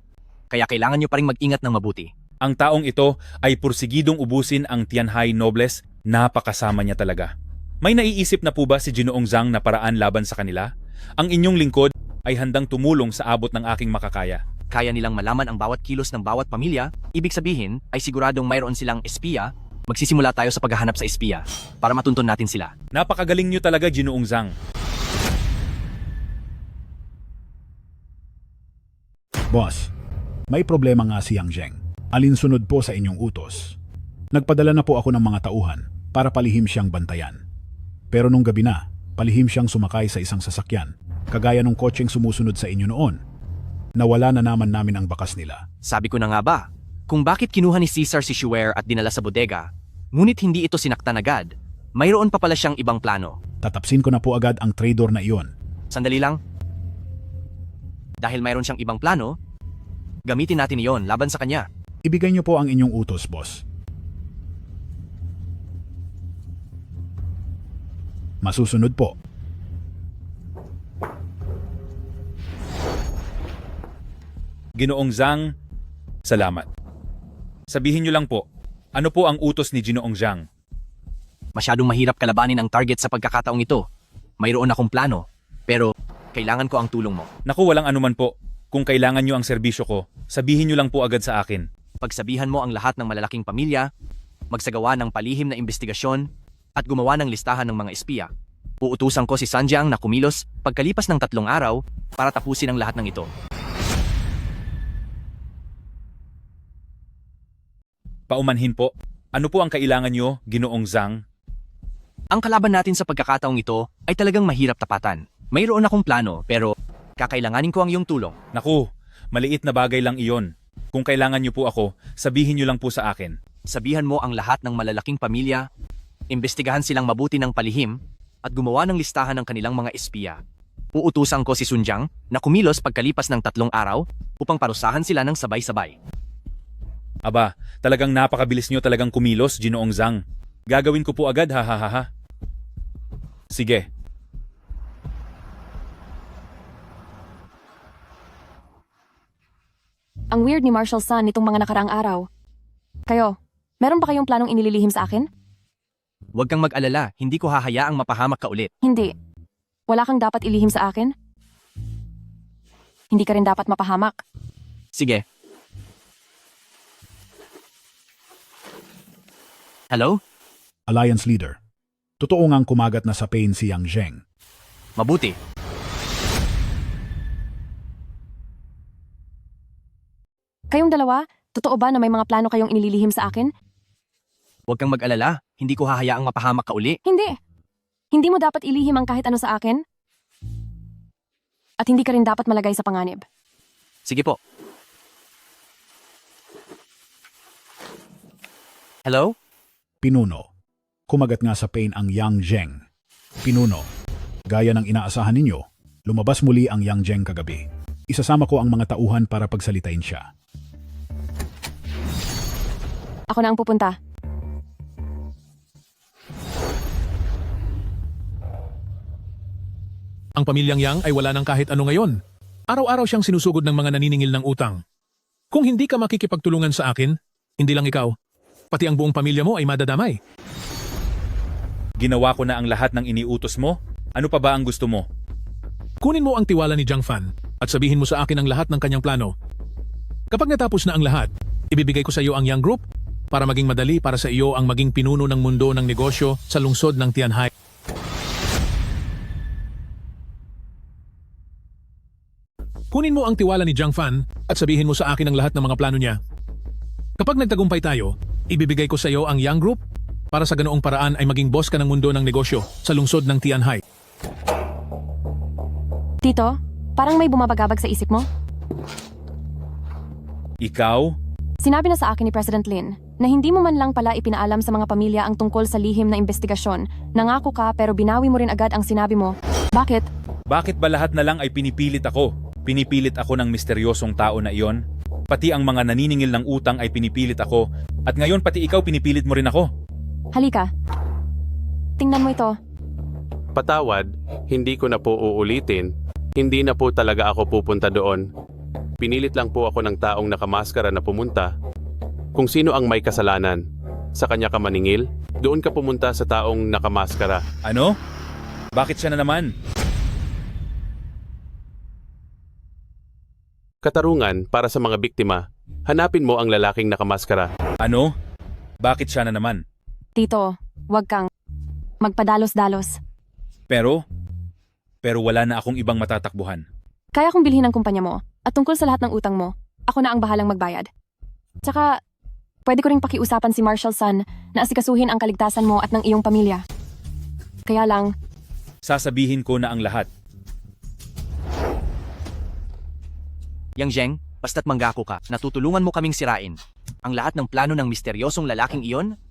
kaya kailangan nyo pa rin mag-ingat ng mabuti. Ang taong ito ay pursigidong ubusin ang Tianhai Nobles. Napakasama niya talaga. May naiisip na po ba si Ginoong Zhang na paraan laban sa kanila? Ang inyong lingkod ay handang tumulong sa abot ng aking makakaya. Kaya nilang malaman ang bawat kilos ng bawat pamilya, ibig sabihin ay siguradong mayroon silang espiya Magsisimula tayo sa paghahanap sa espiya para matuntun natin sila. Napakagaling niyo talaga, Ginoong Zhang. Boss, may problema nga si Yang Zheng. Alinsunod po sa inyong utos. Nagpadala na po ako ng mga tauhan para palihim siyang bantayan. Pero nung gabi na, palihim siyang sumakay sa isang sasakyan, kagaya nung kotseng sumusunod sa inyo noon. Nawala na naman namin ang bakas nila. Sabi ko na nga ba, kung bakit kinuha ni Caesar si Shuer at dinala sa bodega, ngunit hindi ito sinaktan agad, mayroon pa pala siyang ibang plano. Tatapsin ko na po agad ang traitor na iyon. Sandali lang. Dahil mayroon siyang ibang plano, gamitin natin iyon laban sa kanya. Ibigay niyo po ang inyong utos, boss. Masusunod po. Ginoong Zhang, salamat. Sabihin niyo lang po, ano po ang utos ni Ginoong Zhang? Masyadong mahirap kalabanin ang target sa pagkakataong ito. Mayroon akong plano, pero kailangan ko ang tulong mo. Naku, walang anuman po. Kung kailangan niyo ang serbisyo ko, sabihin niyo lang po agad sa akin. Pagsabihan mo ang lahat ng malalaking pamilya, magsagawa ng palihim na investigasyon, at gumawa ng listahan ng mga espiya. Uutusan ko si Sanjiang na kumilos pagkalipas ng 3 araw para tapusin ang lahat ng ito. Paumanhin po, ano po ang kailangan niyo, Ginoong Zhang? Ang kalaban natin sa pagkakataong ito ay talagang mahirap tapatan. Mayroon akong plano pero kakailanganin ko ang iyong tulong. Naku, maliit na bagay lang iyon. Kung kailangan niyo po ako, sabihin niyo lang po sa akin. Sabihan mo ang lahat ng malalaking pamilya, imbestigahan silang mabuti ng palihim, at gumawa ng listahan ng kanilang mga espiya. Uutusan ko si Sunjiang na kumilos pagkalipas ng 3 araw upang parusahan sila ng sabay-sabay. Aba, talagang napakabilis niyo talagang kumilos, Ginoong Zhang. Gagawin ko po agad, ha. Sige. Ang weird ni Marshall Sun nitong mga nakaraang araw. Kayo, meron ba kayong planong inililihim sa akin? Huwag kang mag-alala, hindi ko hahayaang mapahamak ka ulit. Hindi. Wala kang dapat ilihim sa akin? Hindi ka rin dapat mapahamak. Sige. Hello? Alliance Leader. Totoo ngang kumagat na sa pain si Yang Zheng. Mabuti. Kayong dalawa, totoo ba na may mga plano kayong inililihim sa akin? Huwag kang mag-alala, hindi ko hahayaang mapahamak ka uli. Hindi. Hindi mo dapat ilihim ang kahit ano sa akin. At hindi ka rin dapat malagay sa panganib. Sige po. Hello? Pinuno. Kumagat nga sa pain ang Yang Zheng. Pinuno. Gaya ng inaasahan ninyo, lumabas muli ang Yang Zheng kagabi. Isasama ko ang mga tauhan para pagsalitain siya. Ako na ang pupunta. Ang pamilyang Yang ay wala ng kahit ano ngayon. Araw-araw siyang sinusugod ng mga naniningil ng utang. Kung hindi ka makikipagtulungan sa akin, hindi lang ikaw, pati ang buong pamilya mo ay madadamay. Ginawa ko na ang lahat ng iniutos mo. Ano pa ba ang gusto mo? Kunin mo ang tiwala ni Zhang Fan at sabihin mo sa akin ang lahat ng kanyang plano. Kapag natapos na ang lahat, ibibigay ko sa iyo ang Yang Group para maging madali para sa iyo ang maging pinuno ng mundo ng negosyo sa lungsod ng Tianhai. Kunin mo ang tiwala ni Zhang Fan at sabihin mo sa akin ang lahat ng mga plano niya. Kapag nagtagumpay tayo, ibibigay ko sa iyo ang Yang Group para sa ganoong paraan ay maging boss ka ng mundo ng negosyo sa lungsod ng Tianhai. Tito, parang may bumabagabag sa isip mo. Ikaw? Sinabi na sa akin ni President Lin na hindi mo man lang pala ipinaalam sa mga pamilya ang tungkol sa lihim na investigasyon. Nangako ka pero binawi mo rin agad ang sinabi mo. Bakit? Bakit ba lahat na lang ay pinipilit ako? Pinipilit ako ng misteryosong tao na iyon? Pati ang mga naniningil ng utang ay pinipilit ako. At ngayon pati ikaw pinipilit mo rin ako. Halika. Tingnan mo ito. Patawad, hindi ko na po uulitin. Hindi na po talaga ako pupunta doon. Pinilit lang po ako ng taong nakamaskara na pumunta. Kung sino ang may kasalanan, sa kanya ka maningil, doon ka pumunta sa taong nakamaskara. Ano? Bakit siya na naman? Katarungan para sa mga biktima, hanapin mo ang lalaking nakamaskara. Ano? Bakit siya na naman? Tito, wag kang magpadalos-dalos. Pero wala na akong ibang matatakbuhan. Kaya kong bilhin ang kumpanya mo at tungkol sa lahat ng utang mo, ako na ang bahalang magbayad. Tsaka, pwede ko ring pakiusapan si Marshall Sun na asikasuhin ang kaligtasan mo at ng iyong pamilya. Kaya lang, Sasabihin ko na ang lahat. Yang Zheng, basta't manggako ka, natutulungan mo kaming sirain. Ang lahat ng plano ng misteryosong lalaking iyon?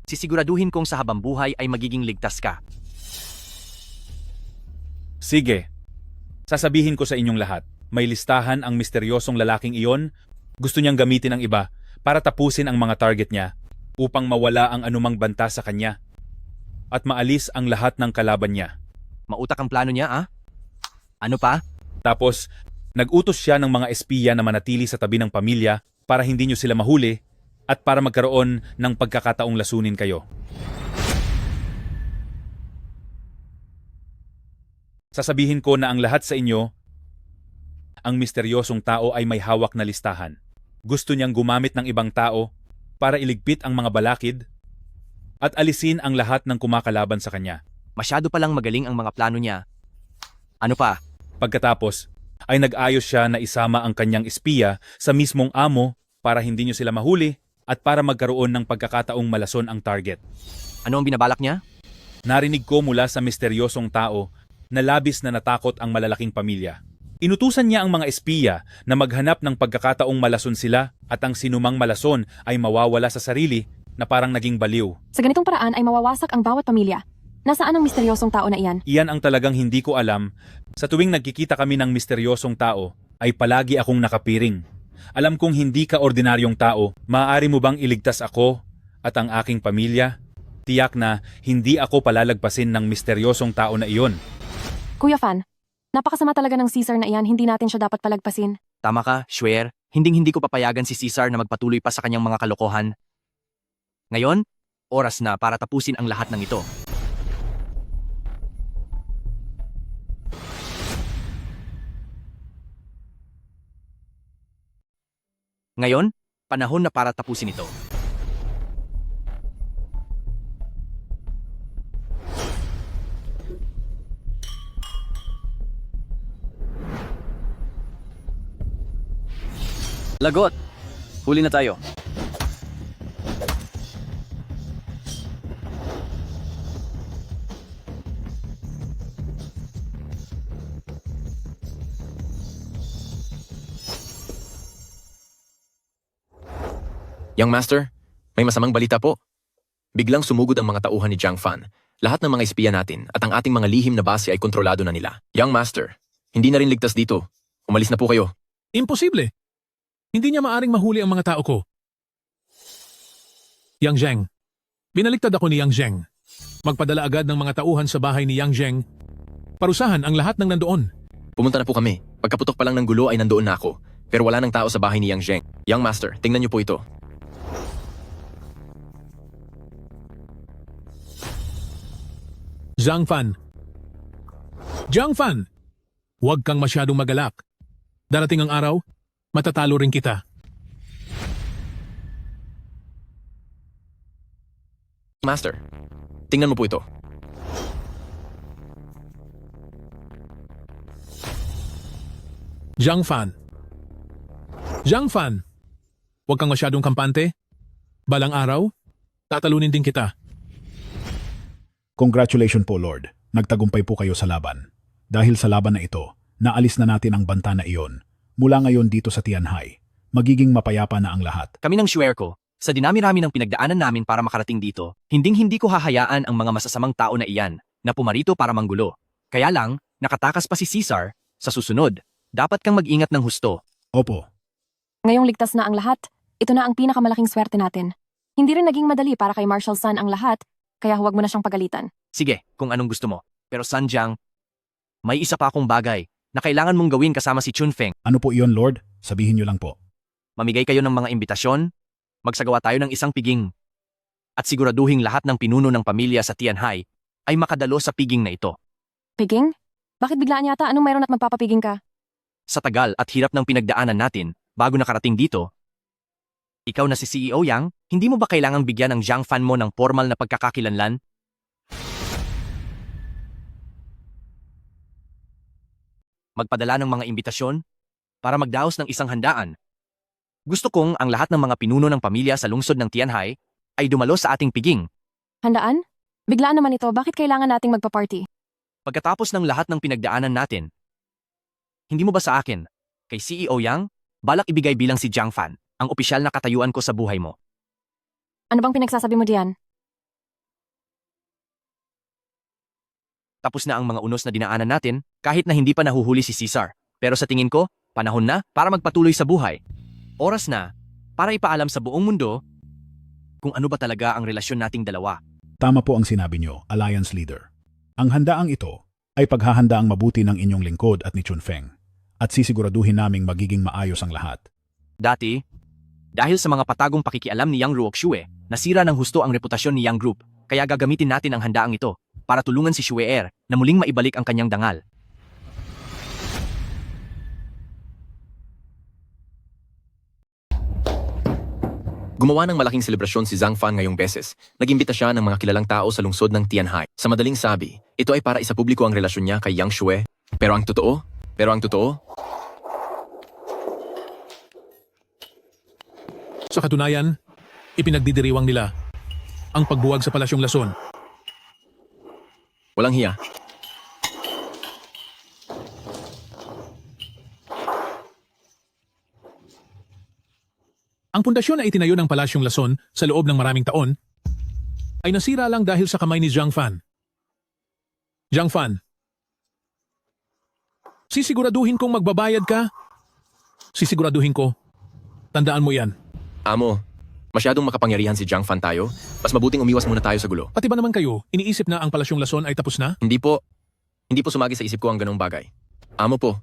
Sisiguraduhin kong sa habang buhay ay magiging ligtas ka. Sige. Sasabihin ko sa inyong lahat, may listahan ang misteryosong lalaking iyon, gusto niyang gamitin ang iba para tapusin ang mga target niya upang mawala ang anumang banta sa kanya at maalis ang lahat ng kalaban niya. Mautak ang plano niya, ah? Ano pa? Tapos, nag-utos siya ng mga espiya na manatili sa tabi ng pamilya para hindi niyo sila mahuli at para magkaroon ng pagkakataong lasunin kayo. Sasabihin ko na ang lahat sa inyo, ang misteryosong tao ay may hawak na listahan. Gusto niyang gumamit ng ibang tao para iligpit ang mga balakid at alisin ang lahat ng kumakalaban sa kanya. Masyado palang magaling ang mga plano niya. Ano pa? Pagkatapos, ay nag-ayos siya na isama ang kanyang espiya sa mismong amo para hindi niyo sila mahuli at para magkaroon ng pagkakataong malason ang target. Ano ang binabalak niya? Narinig ko mula sa misteryosong tao na labis na natakot ang malalaking pamilya. Inutusan niya ang mga espiya na maghanap ng pagkakataong malason sila at ang sinumang malason ay mawawala sa sarili na parang naging baliw. sa ganitong paraan ay mawawasak ang bawat pamilya. Nasaan ang misteryosong tao na iyan? Iyan ang talagang hindi ko alam. Sa tuwing nagkikita kami ng misteryosong tao, ay palagi akong nakapiring. Alam kong hindi ka ordinaryong tao, maaari mo bang iligtas ako at ang aking pamilya? Tiyak na hindi ako palalagpasin ng misteryosong tao na iyon. Kuya Fan, napakasama talaga ng Caesar na iyan, hindi natin siya dapat palagpasin. Tama ka, Schwer. Hinding-hindi ko papayagan si Caesar na magpatuloy pa sa kanyang mga kalokohan. Ngayon, oras na para tapusin ang lahat ng ito. Ngayon, panahon na para tapusin ito. Lagot! Huli na tayo. Young Master, may masamang balita po. Biglang sumugod ang mga tauhan ni Jiang Fan. Lahat ng mga espiya natin at ang ating mga lihim na base ay kontrolado na nila. Young Master, hindi na rin ligtas dito. Umalis na po kayo. Imposible. Hindi niya maaring mahuli ang mga tao ko. Yang Zheng. Binaliktad ako ni Yang Zheng. Magpadala agad ng mga tauhan sa bahay ni Yang Zheng. Parusahan ang lahat ng nandoon. Pumunta na po kami. Pagkaputok pa lang ng gulo ay nandoon na ako. Pero wala nang tao sa bahay ni Yang Zheng. Young Master, tingnan niyo po ito. Zhang Fan. Jiang Fan! Huwag kang masyadong magalak. Darating ang araw, matatalo rin kita. Master, tingnan mo po ito. Zhang Fan. Zhang Fan! Huwag kang masyadong kampante. Balang araw, tatalunin din kita. Congratulations po, Lord. Nagtagumpay po kayo sa laban. Dahil sa laban na ito, naalis na natin ang banta na iyon. Mula ngayon dito sa Tianhai, magiging mapayapa na ang lahat. Kami ng Schwer ko, sa dinami-rami ng pinagdaanan namin para makarating dito, hinding-hindi ko hahayaan ang mga masasamang tao na iyan na pumarito para manggulo. Kaya lang, nakatakas pa si Caesar. Sa susunod, dapat kang mag-ingat ng husto. Opo. Ngayong ligtas na ang lahat, ito na ang pinakamalaking swerte natin. Hindi rin naging madali para kay Marshall Sun ang lahat, kaya huwag mo na siyang pagalitan. Sige, kung anong gusto mo. Pero Sanjiang, may isa pa akong bagay na kailangan mong gawin kasama si Chunfeng. Ano po iyon, Lord? Sabihin niyo lang po. Mamigay kayo ng mga imbitasyon, magsagawa tayo ng isang piging, at siguraduhin lahat ng pinuno ng pamilya sa Tianhai ay makadalo sa piging na ito. Piging? Bakit biglaan yata? Anong mayroon at magpapapiging ka? Sa tagal at hirap ng pinagdaanan natin bago nakarating dito, Ikaw na si CEO Yang, hindi mo ba kailangang bigyan ng Zhang Fan mo ng formal na pagkakakilanlan? Magpadala ng mga imbitasyon para magdaos ng isang handaan. Gusto kong ang lahat ng mga pinuno ng pamilya sa lungsod ng Tianhai ay dumalo sa ating piging. Handaan? Biglaan naman ito, bakit kailangan nating magpa-party? Pagkatapos ng lahat ng pinagdaanan natin, hindi mo ba sa akin, kay CEO Yang, balak ibigay bilang si Zhang Fan, ang opisyal na katayuan ko sa buhay mo? Ano bang pinagsasabi mo diyan? Tapos na ang mga unos na dinaanan natin kahit na hindi pa nahuhuli si Caesar. Pero sa tingin ko, panahon na para magpatuloy sa buhay. Oras na para ipaalam sa buong mundo kung ano ba talaga ang relasyon nating dalawa. Tama po ang sinabi niyo, Alliance Leader. Ang handaang ito ay paghahandaang mabuti ng inyong lingkod at ni Chunfeng at sisiguraduhin naming magiging maayos ang lahat. Dati, dahil sa mga patagong pakikialam ni Yang Ruoxue, nasira ng husto ang reputasyon ni Yang Group, kaya gagamitin natin ang handaang ito para tulungan si Xue Er na muling maibalik ang kanyang dangal. Gumawa ng malaking selebrasyon si Zhang Fan ngayong beses. Nag-imbita siya ng mga kilalang tao sa lungsod ng Tianhai. Sa madaling sabi, ito ay para isapubliko ang relasyon niya kay Yang Xue. Pero ang totoo? Sa katunayan, ipinagdidiriwang nila ang pagbuwag sa Palasyong Lason. Walang hiya. Ang pundasyon na itinayo ng Palasyong Lason sa loob ng maraming taon ay nasira lang dahil sa kamay ni Zhang Fan. Zhang Fan, sisiguraduhin kong magbabayad ka. Sisiguraduhin ko. Tandaan mo yan. Amo, masyadong makapangyarihan si Zhang Fan tayo. Mas mabuting umiwas muna tayo sa gulo. Pati ba naman kayo, iniisip na ang Palasyong Lason ay tapos na? Hindi po sumagi sa isip ko ang ganong bagay. Amo po.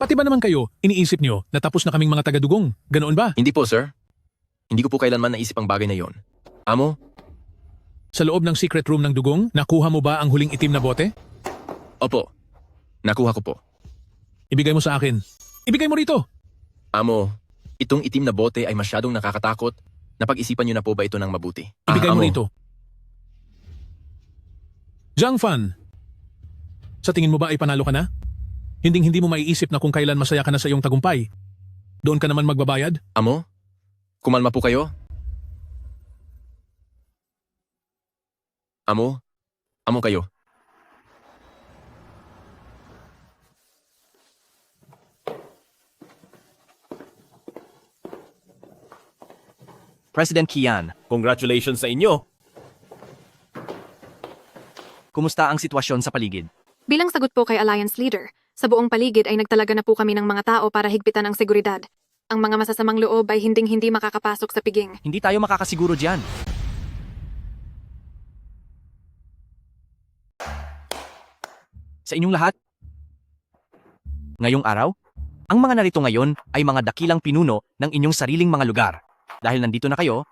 Pati ba naman kayo, iniisip nyo na tapos na kaming mga tagadugong? Ganoon ba? Hindi po, sir. Hindi ko po kailanman naisip ang bagay na yon. Amo? Sa loob ng secret room ng dugong, nakuha mo ba ang huling itim na bote? Opo. Nakuha ko po. Ibigay mo sa akin. Ibigay mo rito. Amo, itong itim na bote ay masyadong nakakatakot. Napag-isipan niyo na po ba ito ng mabuti? Ibigay mo Amo. rito. Zhang Fan, sa tingin mo ba ay panalo ka na? Hindi mo maiisip na kung kailan masaya ka na sa iyong tagumpay. Doon ka naman magbabayad? Amo? Kumalma po kayo? Amo? Amo kayo? President Qian, Congratulations sa inyo! kumusta ang sitwasyon sa paligid? Bilang sagot po kay Alliance Leader, sa buong paligid ay nagtalaga na po kami ng mga tao para higpitan ang seguridad. Ang mga masasamang loob ay hindi makakapasok sa piging. Hindi tayo makakasiguro diyan. Sa inyong lahat, ngayong araw, ang mga narito ngayon ay mga dakilang pinuno ng inyong sariling mga lugar. Dahil nandito na kayo,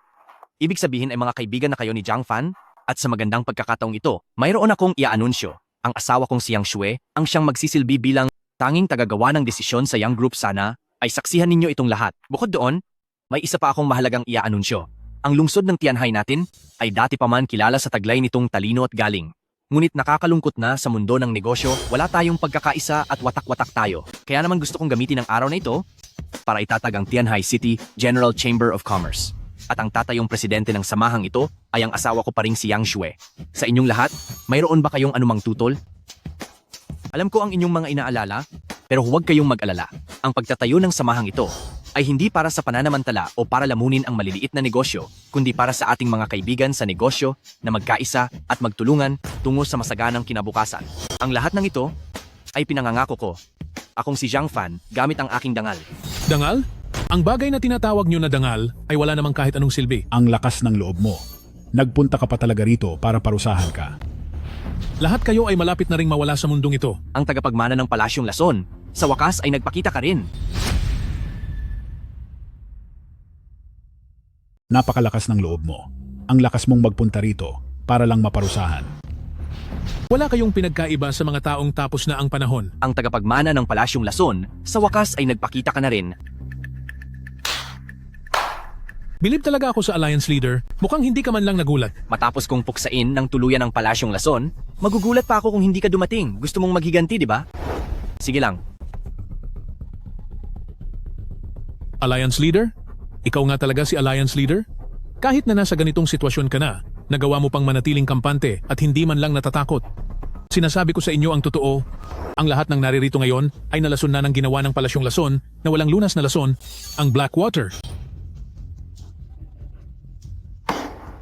ibig sabihin ay mga kaibigan na kayo ni Zhang Fan, at sa magandang pagkakataong ito, mayroon akong iaanunsyo. Ang asawa kong si Yang Xue, ang siyang magsisilbi bilang tanging tagagawa ng desisyon sa Yang Group sana, ay saksihan ninyo itong lahat. Bukod doon, may isa pa akong mahalagang iaanunsyo. Ang lungsod ng Tianhai natin ay dati pa man kilala sa taglay nitong talino at galing. Ngunit nakakalungkot na sa mundo ng negosyo, wala tayong pagkakaisa at watak-watak tayo. Kaya naman gusto kong gamitin ang araw na ito para itatag ang Tianhai City General Chamber of Commerce. At ang tatayong presidente ng samahang ito ay ang asawa ko pa ring si Yang Xue. Sa inyong lahat, mayroon ba kayong anumang tutol? Alam ko ang inyong mga inaalala, pero huwag kayong mag-alala. Ang pagtatayo ng samahang ito ay hindi para sa pananamantala o para lamunin ang maliliit na negosyo, kundi para sa ating mga kaibigan sa negosyo na magkaisa at magtulungan tungo sa masaganang kinabukasan. Ang lahat ng ito ay pinangangako ko. Akong si Zhang Fan gamit ang aking dangal. Dangal? Ang bagay na tinatawag nyo na dangal ay wala namang kahit anong silbi. Ang lakas ng loob mo. Nagpunta ka pa talaga rito para parusahan ka. Lahat kayo ay malapit na ring mawala sa mundong ito. Ang tagapagmana ng Palasyong Lason, sa wakas ay nagpakita ka rin. Napakalakas ng loob mo. Ang lakas mong magpunta rito para lang maparusahan. Wala kayong pinagkaiba sa mga taong tapos na ang panahon. Ang tagapagmana ng Palasyong Lason, sa wakas ay nagpakita ka na rin. Bilib talaga ako sa Alliance Leader. Mukhang hindi ka man lang nagulat. Matapos kong puksain ng tuluyan ng Palasyong Lason, magugulat pa ako kung hindi ka dumating. Gusto mong maghiganti, di ba? Sige lang. Alliance Leader? Ikaw nga talaga si Alliance Leader? Kahit na nasa ganitong sitwasyon ka na, nagawa mo pang manatiling kampante at hindi man lang natatakot. Sinasabi ko sa inyo ang totoo, ang lahat ng naririto ngayon ay nalason na ng ginawa ng Palasyong Lason na walang lunas na lason, ang Blackwater.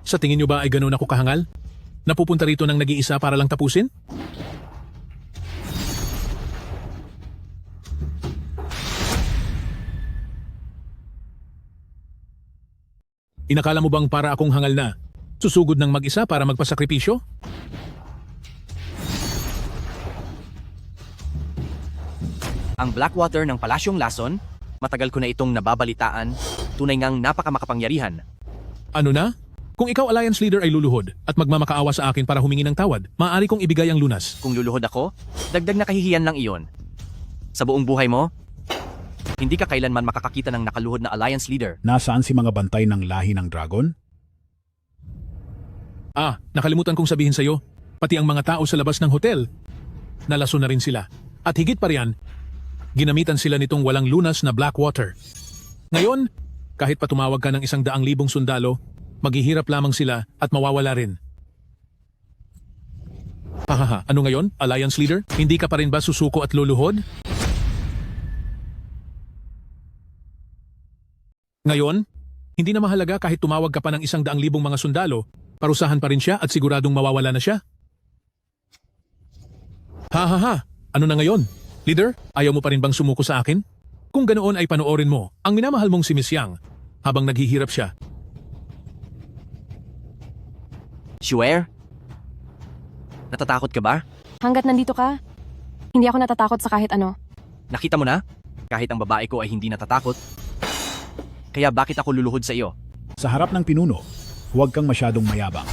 Sa tingin nyo ba ay ganoon ako kahangal? Napupunta rito ng nag-iisa para lang tapusin? Inakala mo bang para akong hangal na? Susugod ng mag-isa para magpasakripisyo? Ang Blackwater ng Palasyong Lason, matagal ko na itong nababalitaan, tunay ngang napakamakapangyarihan. Ano na? Kung ikaw Alliance Leader ay luluhod at magmamakaawa sa akin para humingi ng tawad, maaari kong ibigay ang lunas. Kung luluhod ako, dagdag na kahihiyan lang iyon. Sa buong buhay mo, hindi ka kailanman makakakita ng nakaluhod na Alliance Leader. Nasaan si mga bantay ng lahi ng dragon? Nakalimutan kong sabihin sa'yo, pati ang mga tao sa labas ng hotel, nalaso na rin sila. At higit pa riyan, ginamitan sila nitong walang lunas na Blackwater. Ngayon, kahit pa tumawag ka ng 100,000 sundalo, maghihirap lamang sila at mawawala rin. Ano ngayon, Alliance Leader? Hindi ka pa rin ba susuko at luluhod? Ngayon, hindi na mahalaga kahit tumawag ka pa ng 100,000 mga sundalo, parusahan pa rin siya at siguradong mawawala na siya. Ano na ngayon? Leader, ayaw mo pa rin bang sumuko sa akin? Kung ganoon ay panoorin mo ang minamahal mong si Miss Yang habang naghihirap siya. Swear? Natatakot ka ba? Hanggat nandito ka, hindi ako natatakot sa kahit ano. Nakita mo na? Kahit ang babae ko ay hindi natatakot. Kaya bakit ako luluhod sa iyo? Sa harap ng pinuno, huwag kang masyadong mayabang.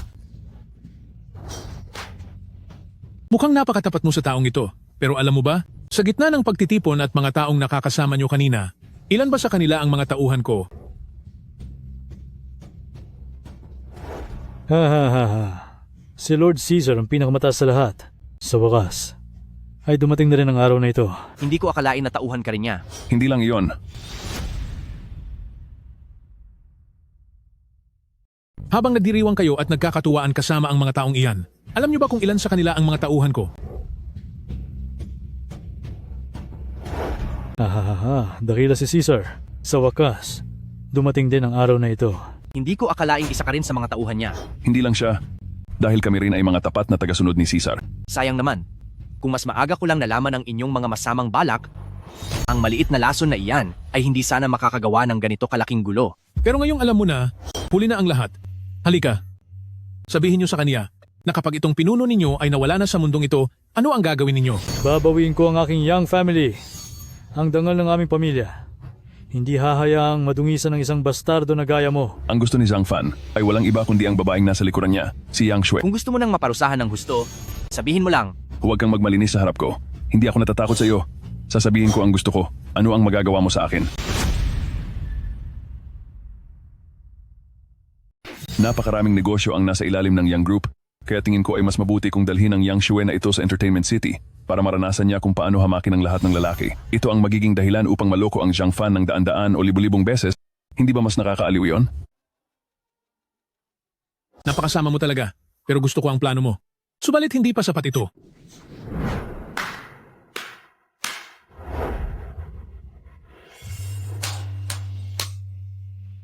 Mukhang napakatapat mo sa taong ito. Pero alam mo ba, sa gitna ng pagtitipon at mga taong nakakasama nyo kanina, ilan ba sa kanila ang mga tauhan ko? Si Lord Caesar ang pinakamataas sa lahat. Sa wakas, ay dumating na rin ang araw na ito. Hindi ko akalain na tauhan ka rin niya. Hindi lang iyon. Habang nagdiriwang kayo at nagkakatuwaan kasama ang mga taong iyan, alam nyo ba kung ilan sa kanila ang mga tauhan ko? Dakila si Caesar. Sa wakas, dumating din ang araw na ito. Hindi ko akalaing isa ka rin sa mga tauhan niya. Hindi lang siya. Dahil kami rin ay mga tapat na tagasunod ni Caesar. Sayang naman, kung mas maaga ko lang nalaman ang inyong mga masamang balak, ang maliit na lason na iyan ay hindi sana makakagawa ng ganito kalaking gulo. Pero ngayong alam mo na, huli na ang lahat. Halika, sabihin nyo sa kanya na kapag itong pinuno ninyo ay nawala na sa mundong ito, ano ang gagawin ninyo? Babawiin ko ang aking Yang family. Ang dangal ng aming pamilya. Hindi hahayaang madungisan ng isang bastardo na gaya mo. Ang gusto ni Zhang Fan ay walang iba kundi ang babaeng nasa likuran niya, si Yang Shui. Kung gusto mo nang maparusahan ng husto, sabihin mo lang. Huwag kang magmalinis sa harap ko. Hindi ako natatakot sa iyo. Sasabihin ko ang gusto ko. Ano ang magagawa mo sa akin? Napakaraming negosyo ang nasa ilalim ng Yang Group, kaya tingin ko ay mas mabuti kung dalhin ang Yang Shui na ito sa Entertainment City para maranasan niya kung paano hamakin ang lahat ng lalaki. Ito ang magiging dahilan upang maloko ang Zhang Fan ng daan-daan o libu-libong beses. Hindi ba mas nakakaaliw iyon? Napakasama mo talaga, pero gusto ko ang plano mo. Subalit hindi pa sapat ito.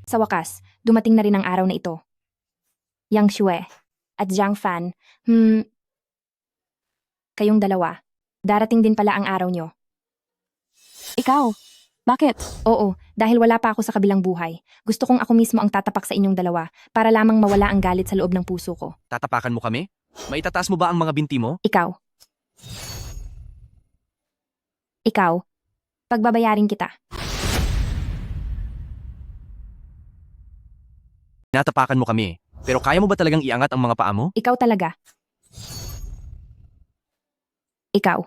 Sa wakas, dumating na rin ang araw na ito. Yang Shui at Zhang Fan, kayong dalawa, darating din pala ang araw nyo. Ikaw? Bakit? Oo, dahil wala pa ako sa kabilang buhay. Gusto kong ako mismo ang tatapak sa inyong dalawa para lamang mawala ang galit sa loob ng puso ko. Tatapakan mo kami? Maitataas mo ba ang mga binti mo? Ikaw, pagbabayarin kita. Natapakan mo kami, pero kaya mo ba talagang iangat ang mga paa mo? Ikaw talaga. Ikaw.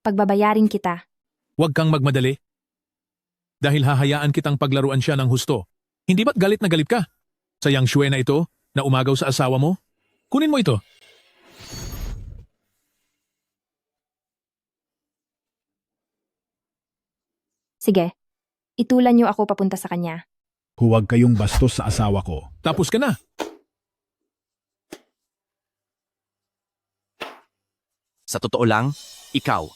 Pagbabayarin kita. Huwag kang magmadali. Dahil hahayaan kitang paglaruan siya ng husto. Hindi ba't galit na galit ka? Sa yang Shue na ito, na umagaw sa asawa mo? Kunin mo ito. Sige. Itulan niyo ako papunta sa kanya. Huwag kayong bastos sa asawa ko. Tapos ka na. Sa totoo lang, ikaw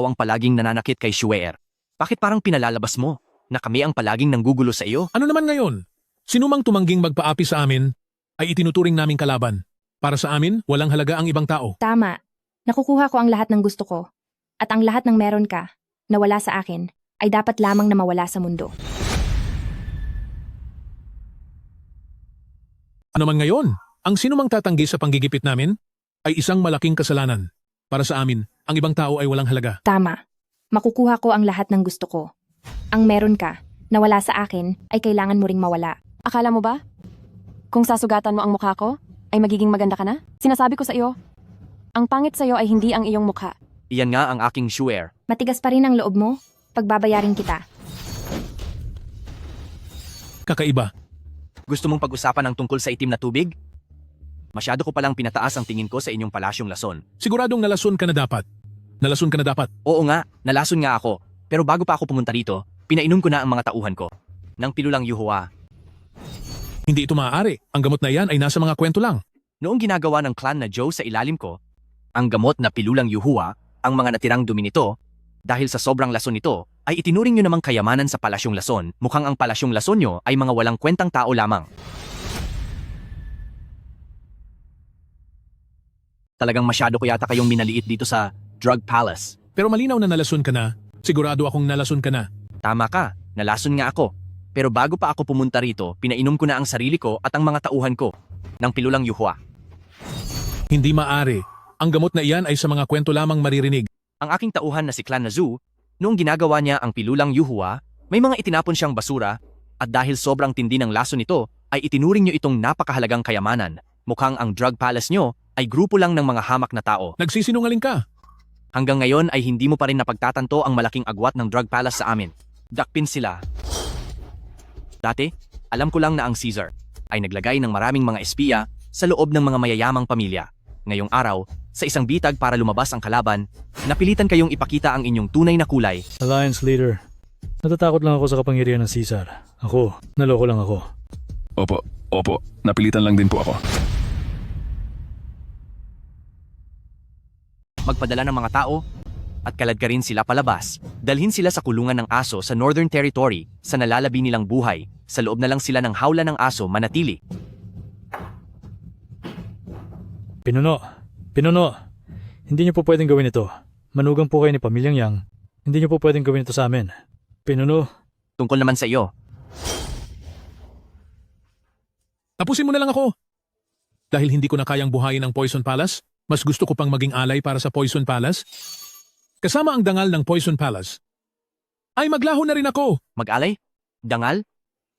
ang palaging nananakit kay Shueer. Bakit parang pinalalabas mo na kami ang palaging nanggugulo sa iyo? Ano naman ngayon? Sinumang tumangging magpaapi sa amin ay itinuturing naming kalaban. Para sa amin, walang halaga ang ibang tao. Tama. Nakukuha ko ang lahat ng gusto ko. At ang lahat ng meron ka, na wala sa akin, ay dapat lamang na mawala sa mundo. Ano man ngayon, ang sinumang tatanggi sa panggigipit namin ay isang malaking kasalanan. Para sa amin, ang ibang tao ay walang halaga. Tama. Makukuha ko ang lahat ng gusto ko. Ang meron ka, na wala sa akin, ay kailangan mo ring mawala. Akala mo ba? Kung sasugatan mo ang mukha ko, ay magiging maganda ka na? Sinasabi ko sa iyo, ang pangit sa iyo ay hindi ang iyong mukha. Iyan nga ang aking Shueer. Matigas pa rin ang loob mo? Pagbabayarin kita. Kakaiba. Gusto mong pag-usapan ang tungkol sa itim na tubig? Masyado ko palang pinataas ang tingin ko sa inyong palasyong lason. Siguradong nalason ka na dapat. Nalason ka na dapat. Oo nga, nalason nga ako. Pero bago pa ako pumunta rito, pinainom ko na ang mga tauhan ko. Nang pilulang yuhua. Hindi ito maaari. Ang gamot na iyan ay nasa mga kwento lang. Noong ginagawa ng clan na Joe sa ilalim ko, ang gamot na pilulang yuhua, ang mga natirang dumi nito, dahil sa sobrang lason nito, ay itinuring nyo namang kayamanan sa palasyong lason. Mukhang ang palasyong lason nyo ay mga walang kwentang tao lamang. Talagang masyado ko yata kayong minaliit dito sa Drug Palace. Pero malinaw na nalason ka na. Sigurado akong nalason ka na. Tama ka, nalason nga ako. Pero bago pa ako pumunta rito, pinainom ko na ang sarili ko at ang mga tauhan ko ng pilulang yuhua. Hindi maaari. Ang gamot na iyan ay sa mga kwento lamang maririnig. Ang aking tauhan na si Clan Nazu, noong ginagawa niya ang pilulang yuhua, may mga itinapon siyang basura at dahil sobrang tindi ng lason nito, ay itinuring niyo itong napakahalagang kayamanan. Mukhang ang Drug Palace nyo ay grupo lang ng mga hamak na tao. Nagsisinungaling ka. Hanggang ngayon ay hindi mo pa rin napagtatanto ang malaking agwat ng Drug Palace sa amin. Dakpin sila. Dati, alam ko lang na ang Caesar ay naglagay ng maraming mga espiya sa loob ng mga mayayamang pamilya. Ngayong araw, sa isang bitag para lumabas ang kalaban, napilitan kayong ipakita ang inyong tunay na kulay. Alliance Leader, natatakot lang ako sa kapangyarihan ng Caesar. Ako, naloko lang ako. Opo, napilitan lang din po ako. Magpadala ng mga tao at kaladkarin sila palabas. Dalhin sila sa kulungan ng aso sa Northern Territory sa nalalabi nilang buhay. Sa loob na lang sila ng hawla ng aso manatili. Pinuno, hindi niyo po pwedeng gawin ito. Manugang po kayo ni Pamilyang Yang. Hindi niyo po pwedeng gawin ito sa amin. Pinuno. Tungkol naman sa iyo. Tapusin mo na lang ako. Dahil hindi ko na kayang buhayin ang Poison Palace, mas gusto ko pang maging alay para sa Poison Palace. Kasama ang dangal ng Poison Palace, ay maglaho na rin ako. Mag-alay? Dangal?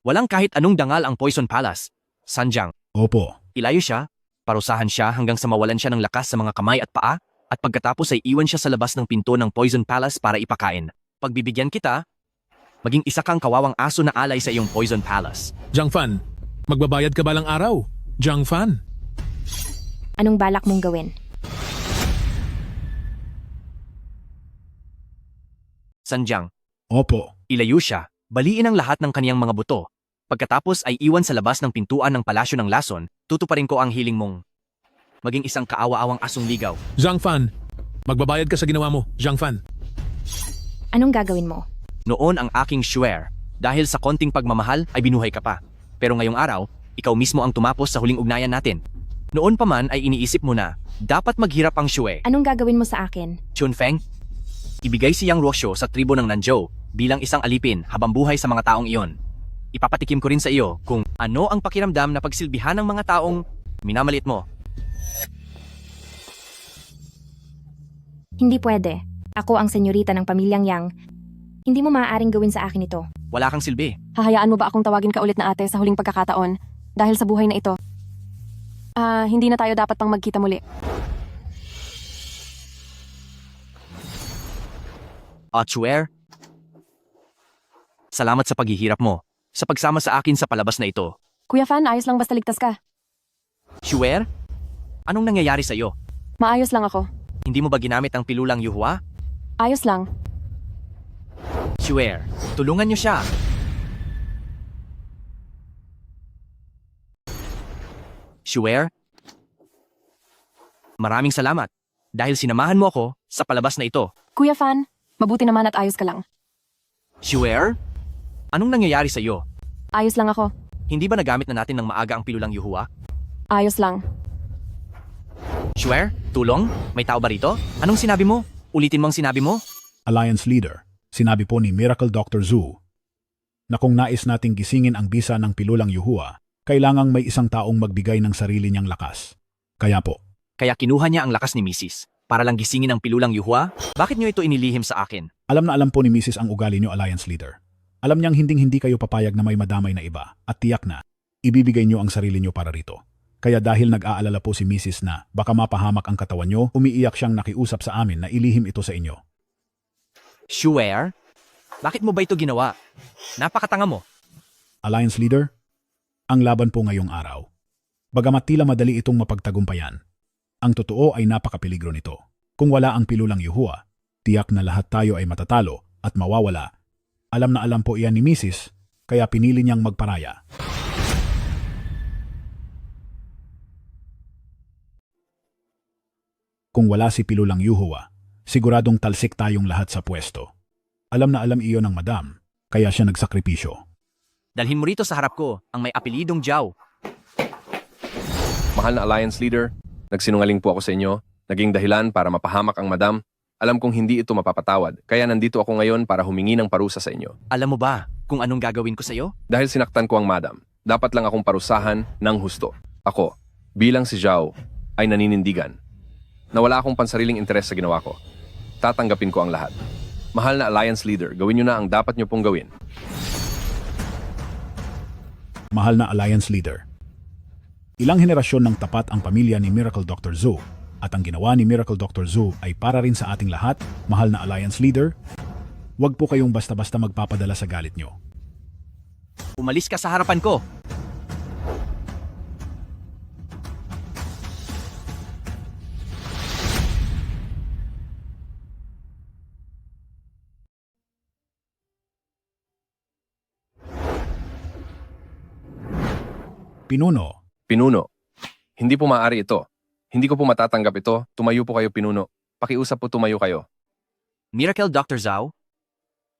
Walang kahit anong dangal ang Poison Palace. Sanjang. Opo. Ilayo siya, parusahan siya hanggang sa mawalan siya ng lakas sa mga kamay at paa, at pagkatapos ay iwan siya sa labas ng pinto ng Poison Palace para ipakain. Pagbibigyan kita, maging isa kang kawawang aso na alay sa iyong Poison Palace. Jiang Fan, magbabayad ka balang araw? Jiang Fan. Anong balak mong gawin? Sanjang. Opo. Ilayo siya, baliin ang lahat ng kaniyang mga buto. Pagkatapos ay iwan sa labas ng pintuan ng palasyo ng lason, tutuparin ko ang hiling mong maging isang kaawa-awang asong ligaw. Jiang Fan, magbabayad ka sa ginawa mo, Jiang Fan. Anong gagawin mo? Noon ang aking Shueer, dahil sa konting pagmamahal ay binuhay ka pa. Pero ngayong araw, ikaw mismo ang tumapos sa huling ugnayan natin. Noon pa man ay iniisip mo na, dapat maghirap ang Shue. Anong gagawin mo sa akin? Chunfeng, ibigay si Yang Rosyo sa tribo ng Nanzhou bilang isang alipin habang buhay sa mga taong iyon. Ipapatikim ko rin sa iyo kung ano ang pakiramdam na pagsilbihan ng mga taong minamalit mo. Hindi pwede. Ako ang senyorita ng pamilyang Yang. Hindi mo maaaring gawin sa akin ito. Wala kang silbi. Hahayaan mo ba akong tawagin ka ulit na ate sa huling pagkakataon dahil sa buhay na ito? Hindi na tayo dapat pang magkita muli. Swear? Salamat sa paghihirap mo, sa pagsama sa akin sa palabas na ito. Kuya Fan, ayos lang basta ligtas ka. Swear? Anong nangyayari sa'yo? Maayos lang ako. Hindi mo ba ginamit ang pilulang yuhua? Ayos lang. Swear, tulungan niyo siya. Swear? Maraming salamat dahil sinamahan mo ako sa palabas na ito. Kuya Fan, mabuti naman at ayos ka lang. Swear? Anong nangyayari sa iyo? Ayos lang ako. Hindi ba nagamit na natin ng maaga ang pilulang yuhua? Ayos lang. Swear? Tulong? May tao ba rito? Anong sinabi mo? Ulitin mo ang sinabi mo? Alliance Leader, sinabi po ni Miracle Dr. Zhu na kung nais nating gisingin ang bisa ng pilulang yuhua, kailangang may isang taong magbigay ng sarili niyang lakas. Kaya po, Kaya kinuha niya ang lakas ni Mrs. para lang gisingin ang pilulang yuhua? Bakit niyo ito inilihim sa akin? alam na alam po ni Mrs. ang ugali niyo, Alliance Leader. Alam niyang hinding-hindi kayo papayag na may madamay na iba at tiyak na ibibigay niyo ang sarili niyo para rito. Kaya dahil nag-aalala po si Mrs. na baka mapahamak ang katawan niyo, umiiyak siyang nakiusap sa amin na ilihim ito sa inyo. Swear? Bakit mo ba ito ginawa? Napakatanga mo. Alliance Leader, ang laban po ngayong araw. Bagamat tila madali itong mapagtagumpayan, ang totoo ay napakapeligro nito. Kung wala ang pilulang yuhua, tiyak na lahat tayo ay matatalo at mawawala. Alam na alam po iyan ni Mrs., kaya pinili niyang magparaya. Kung wala si pilulang yuhua, siguradong talsik tayong lahat sa pwesto. Alam na alam iyon ng madam, kaya siya nagsakripisyo. Dalhin mo rito sa harap ko ang may apelidong Jiao. Mahal na Alliance Leader, nagsinungaling po ako sa inyo, naging dahilan para mapahamak ang madam. Alam kong hindi ito mapapatawad, kaya nandito ako ngayon para humingi ng parusa sa inyo. Alam mo ba kung anong gagawin ko sa'yo? Dahil sinaktan ko ang madam, dapat lang akong parusahan ng husto. Ako, bilang si Zhao, ay naninindigan. Nawala akong pansariling interes sa ginawa ko. Tatanggapin ko ang lahat. Mahal na Alliance Leader, gawin niyo na ang dapat niyo pong gawin. Mahal na Alliance Leader. Ilang henerasyon ng tapat ang pamilya ni Miracle Dr. Zhu at ang ginawa ni Miracle Dr. Zhu ay para rin sa ating lahat, mahal na Alliance Leader. Huwag po kayong basta-basta magpapadala sa galit nyo. Umalis ka sa harapan ko. Pinuno. Hindi po maaari ito. Hindi ko po matatanggap ito. Tumayo po kayo, Pinuno. Pakiusap po, tumayo kayo. Miracle Dr. Zhao?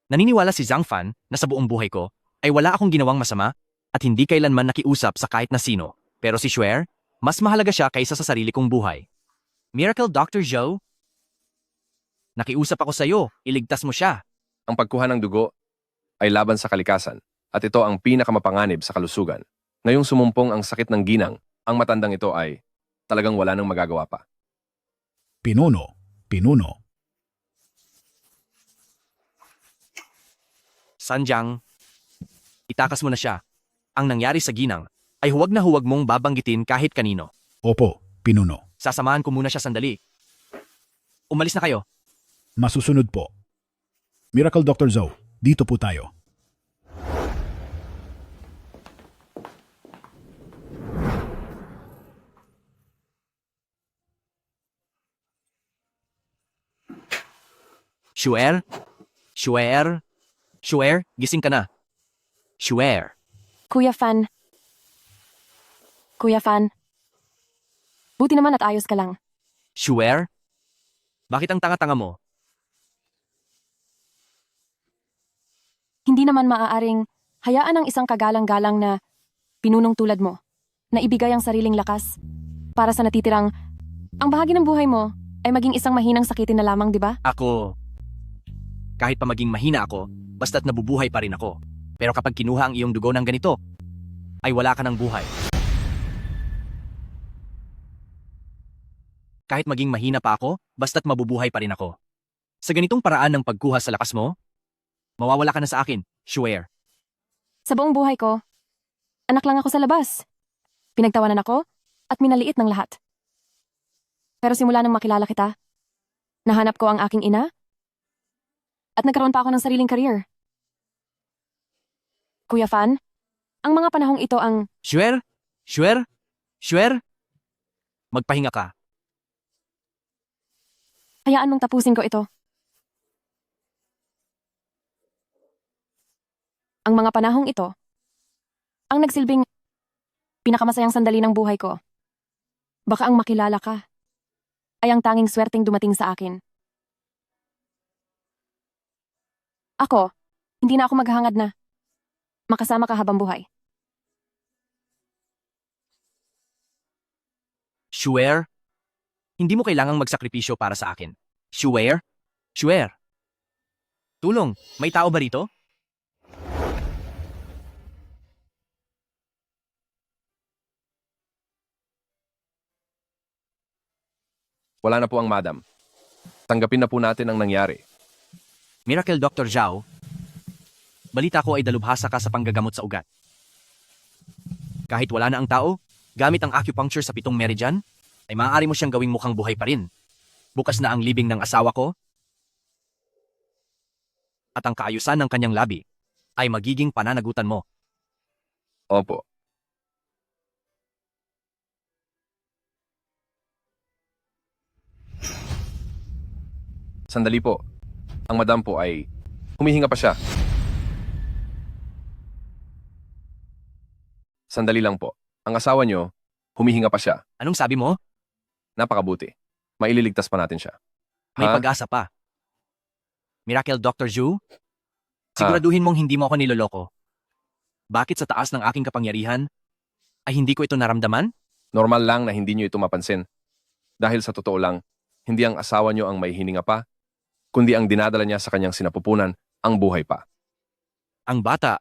Naniniwala si Zhang Fan na sa buong buhay ko ay wala akong ginawang masama at hindi kailanman nakiusap sa kahit na sino. Pero si Swear, mas mahalaga siya kaysa sa sarili kong buhay. Miracle Dr. Zhao? Nakiusap ako sa iyo, iligtas mo siya. Ang pagkuha ng dugo ay laban sa kalikasan at ito ang pinakamapanganib sa kalusugan. Ngayong sumumpong ang sakit ng ginang, ang matandang ito ay talagang wala nang magagawa pa. Pinuno. Sanjang, itakas mo na siya. Ang nangyari sa ginang ay huwag na huwag mong babanggitin kahit kanino. Opo, Pinuno. Sasamahan ko muna siya sandali. Umalis na kayo. Masusunod po. Miracle Dr. Zhou, dito po tayo. Swear, gising ka na. Swear. Kuya Fan. Buti naman at ayos ka lang. Swear? Bakit ang tanga-tanga mo? Hindi naman maaaring hayaan ang isang kagalang-galang na pinunong tulad mo na ibigay ang sariling lakas para sa natitirang ang bahagi ng buhay mo ay maging isang mahinang sakitin na lamang, di ba? Kahit pa maging mahina ako, basta't nabubuhay pa rin ako. Pero kapag kinuha ang iyong dugo ng ganito, ay wala ka ng buhay. Kahit maging mahina pa ako, basta't mabubuhay pa rin ako. Sa ganitong paraan ng pagkuha sa lakas mo, mawawala ka na sa akin, Swear. Sa buong buhay ko, anak lang ako sa labas. Pinagtawanan ako at minaliit ng lahat. Pero simula nang makilala kita, nahanap ko ang aking ina At nagkaroon pa ako ng sariling career. Kuya Fan, ang mga panahong ito ang Swear? Swear? Swear? Magpahinga ka. hayaan mong tapusin ko ito. Ang mga panahong ito ang nagsilbing pinakamasayang sandali ng buhay ko. Baka ang makilala ka ay ang tanging swerteng dumating sa akin. Ako, hindi na ako maghahangad na makasama ka habang buhay. Swear? Hindi mo kailangang magsakripisyo para sa akin. Swear? Swear. Tulong, may tao ba rito? Wala na po ang madam. Tanggapin na po natin ang nangyari. Miracle Dr. Zhao, balita ko ay dalubhasa ka sa panggagamot sa ugat. Kahit wala na ang tao, gamit ang acupuncture sa 7 meridian, ay maaari mo siyang gawing mukhang buhay pa rin. Bukas na ang libing ng asawa ko, at ang kaayusan ng kanyang labi ay magiging pananagutan mo. Opo. Sandali po. Ang madam po ay humihinga pa siya. Sandali lang po. Ang asawa niyo, humihinga pa siya. Anong sabi mo? Napakabuti. Maililigtas pa natin siya. May Ha? pag-asa pa. Miracle Dr. Zhu, siguraduhin mong hindi mo ako niloloko. Bakit sa taas ng aking kapangyarihan ay hindi ko ito naramdaman? Normal lang na hindi niyo ito mapansin. Dahil sa totoo lang, hindi ang asawa niyo ang may hininga pa, kundi ang dinadala niya sa kanyang sinapupunan, ang buhay pa. Ang bata.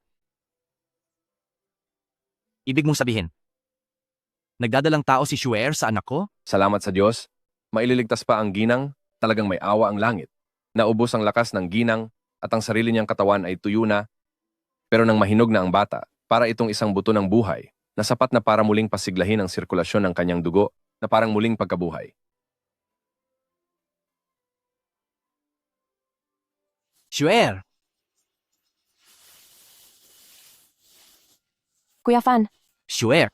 Ibig mong sabihin, nagdadalang tao si Shuer sa anak ko? Salamat sa Diyos, maililigtas pa ang ginang, talagang may awa ang langit. Naubos ang lakas ng ginang at ang sarili niyang katawan ay tuyo na, pero nang mahinog na ang bata, para itong isang buto ng buhay, na sapat na para muling pasiglahin ang sirkulasyon ng kanyang dugo, na parang muling pagkabuhay. Shuer! Kuya Fan, Shuer!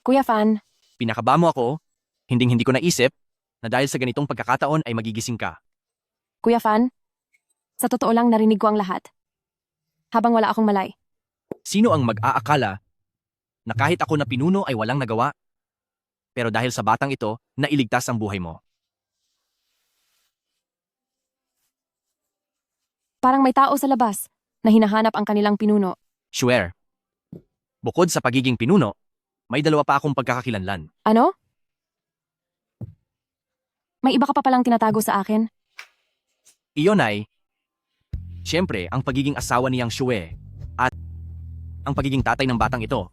Kuya Fan, Pinakaba mo ako, hinding-hindi ko naisip na dahil sa ganitong pagkakataon ay magigising ka. Kuya Fan, sa totoo lang narinig ko ang lahat. Habang wala akong malay. Sino ang mag-aakala na kahit ako na pinuno ay walang nagawa? Pero dahil sa batang ito, nailigtas ang buhay mo. Parang may tao sa labas na hinahanap ang kanilang pinuno. Shuer! Bukod sa pagiging pinuno, may 2 pa akong pagkakakilanlan. Ano? May iba ka pa palang tinatago sa akin? Iyon ay, siyempre, ang pagiging asawa ni Yang Shue at ang pagiging tatay ng batang ito.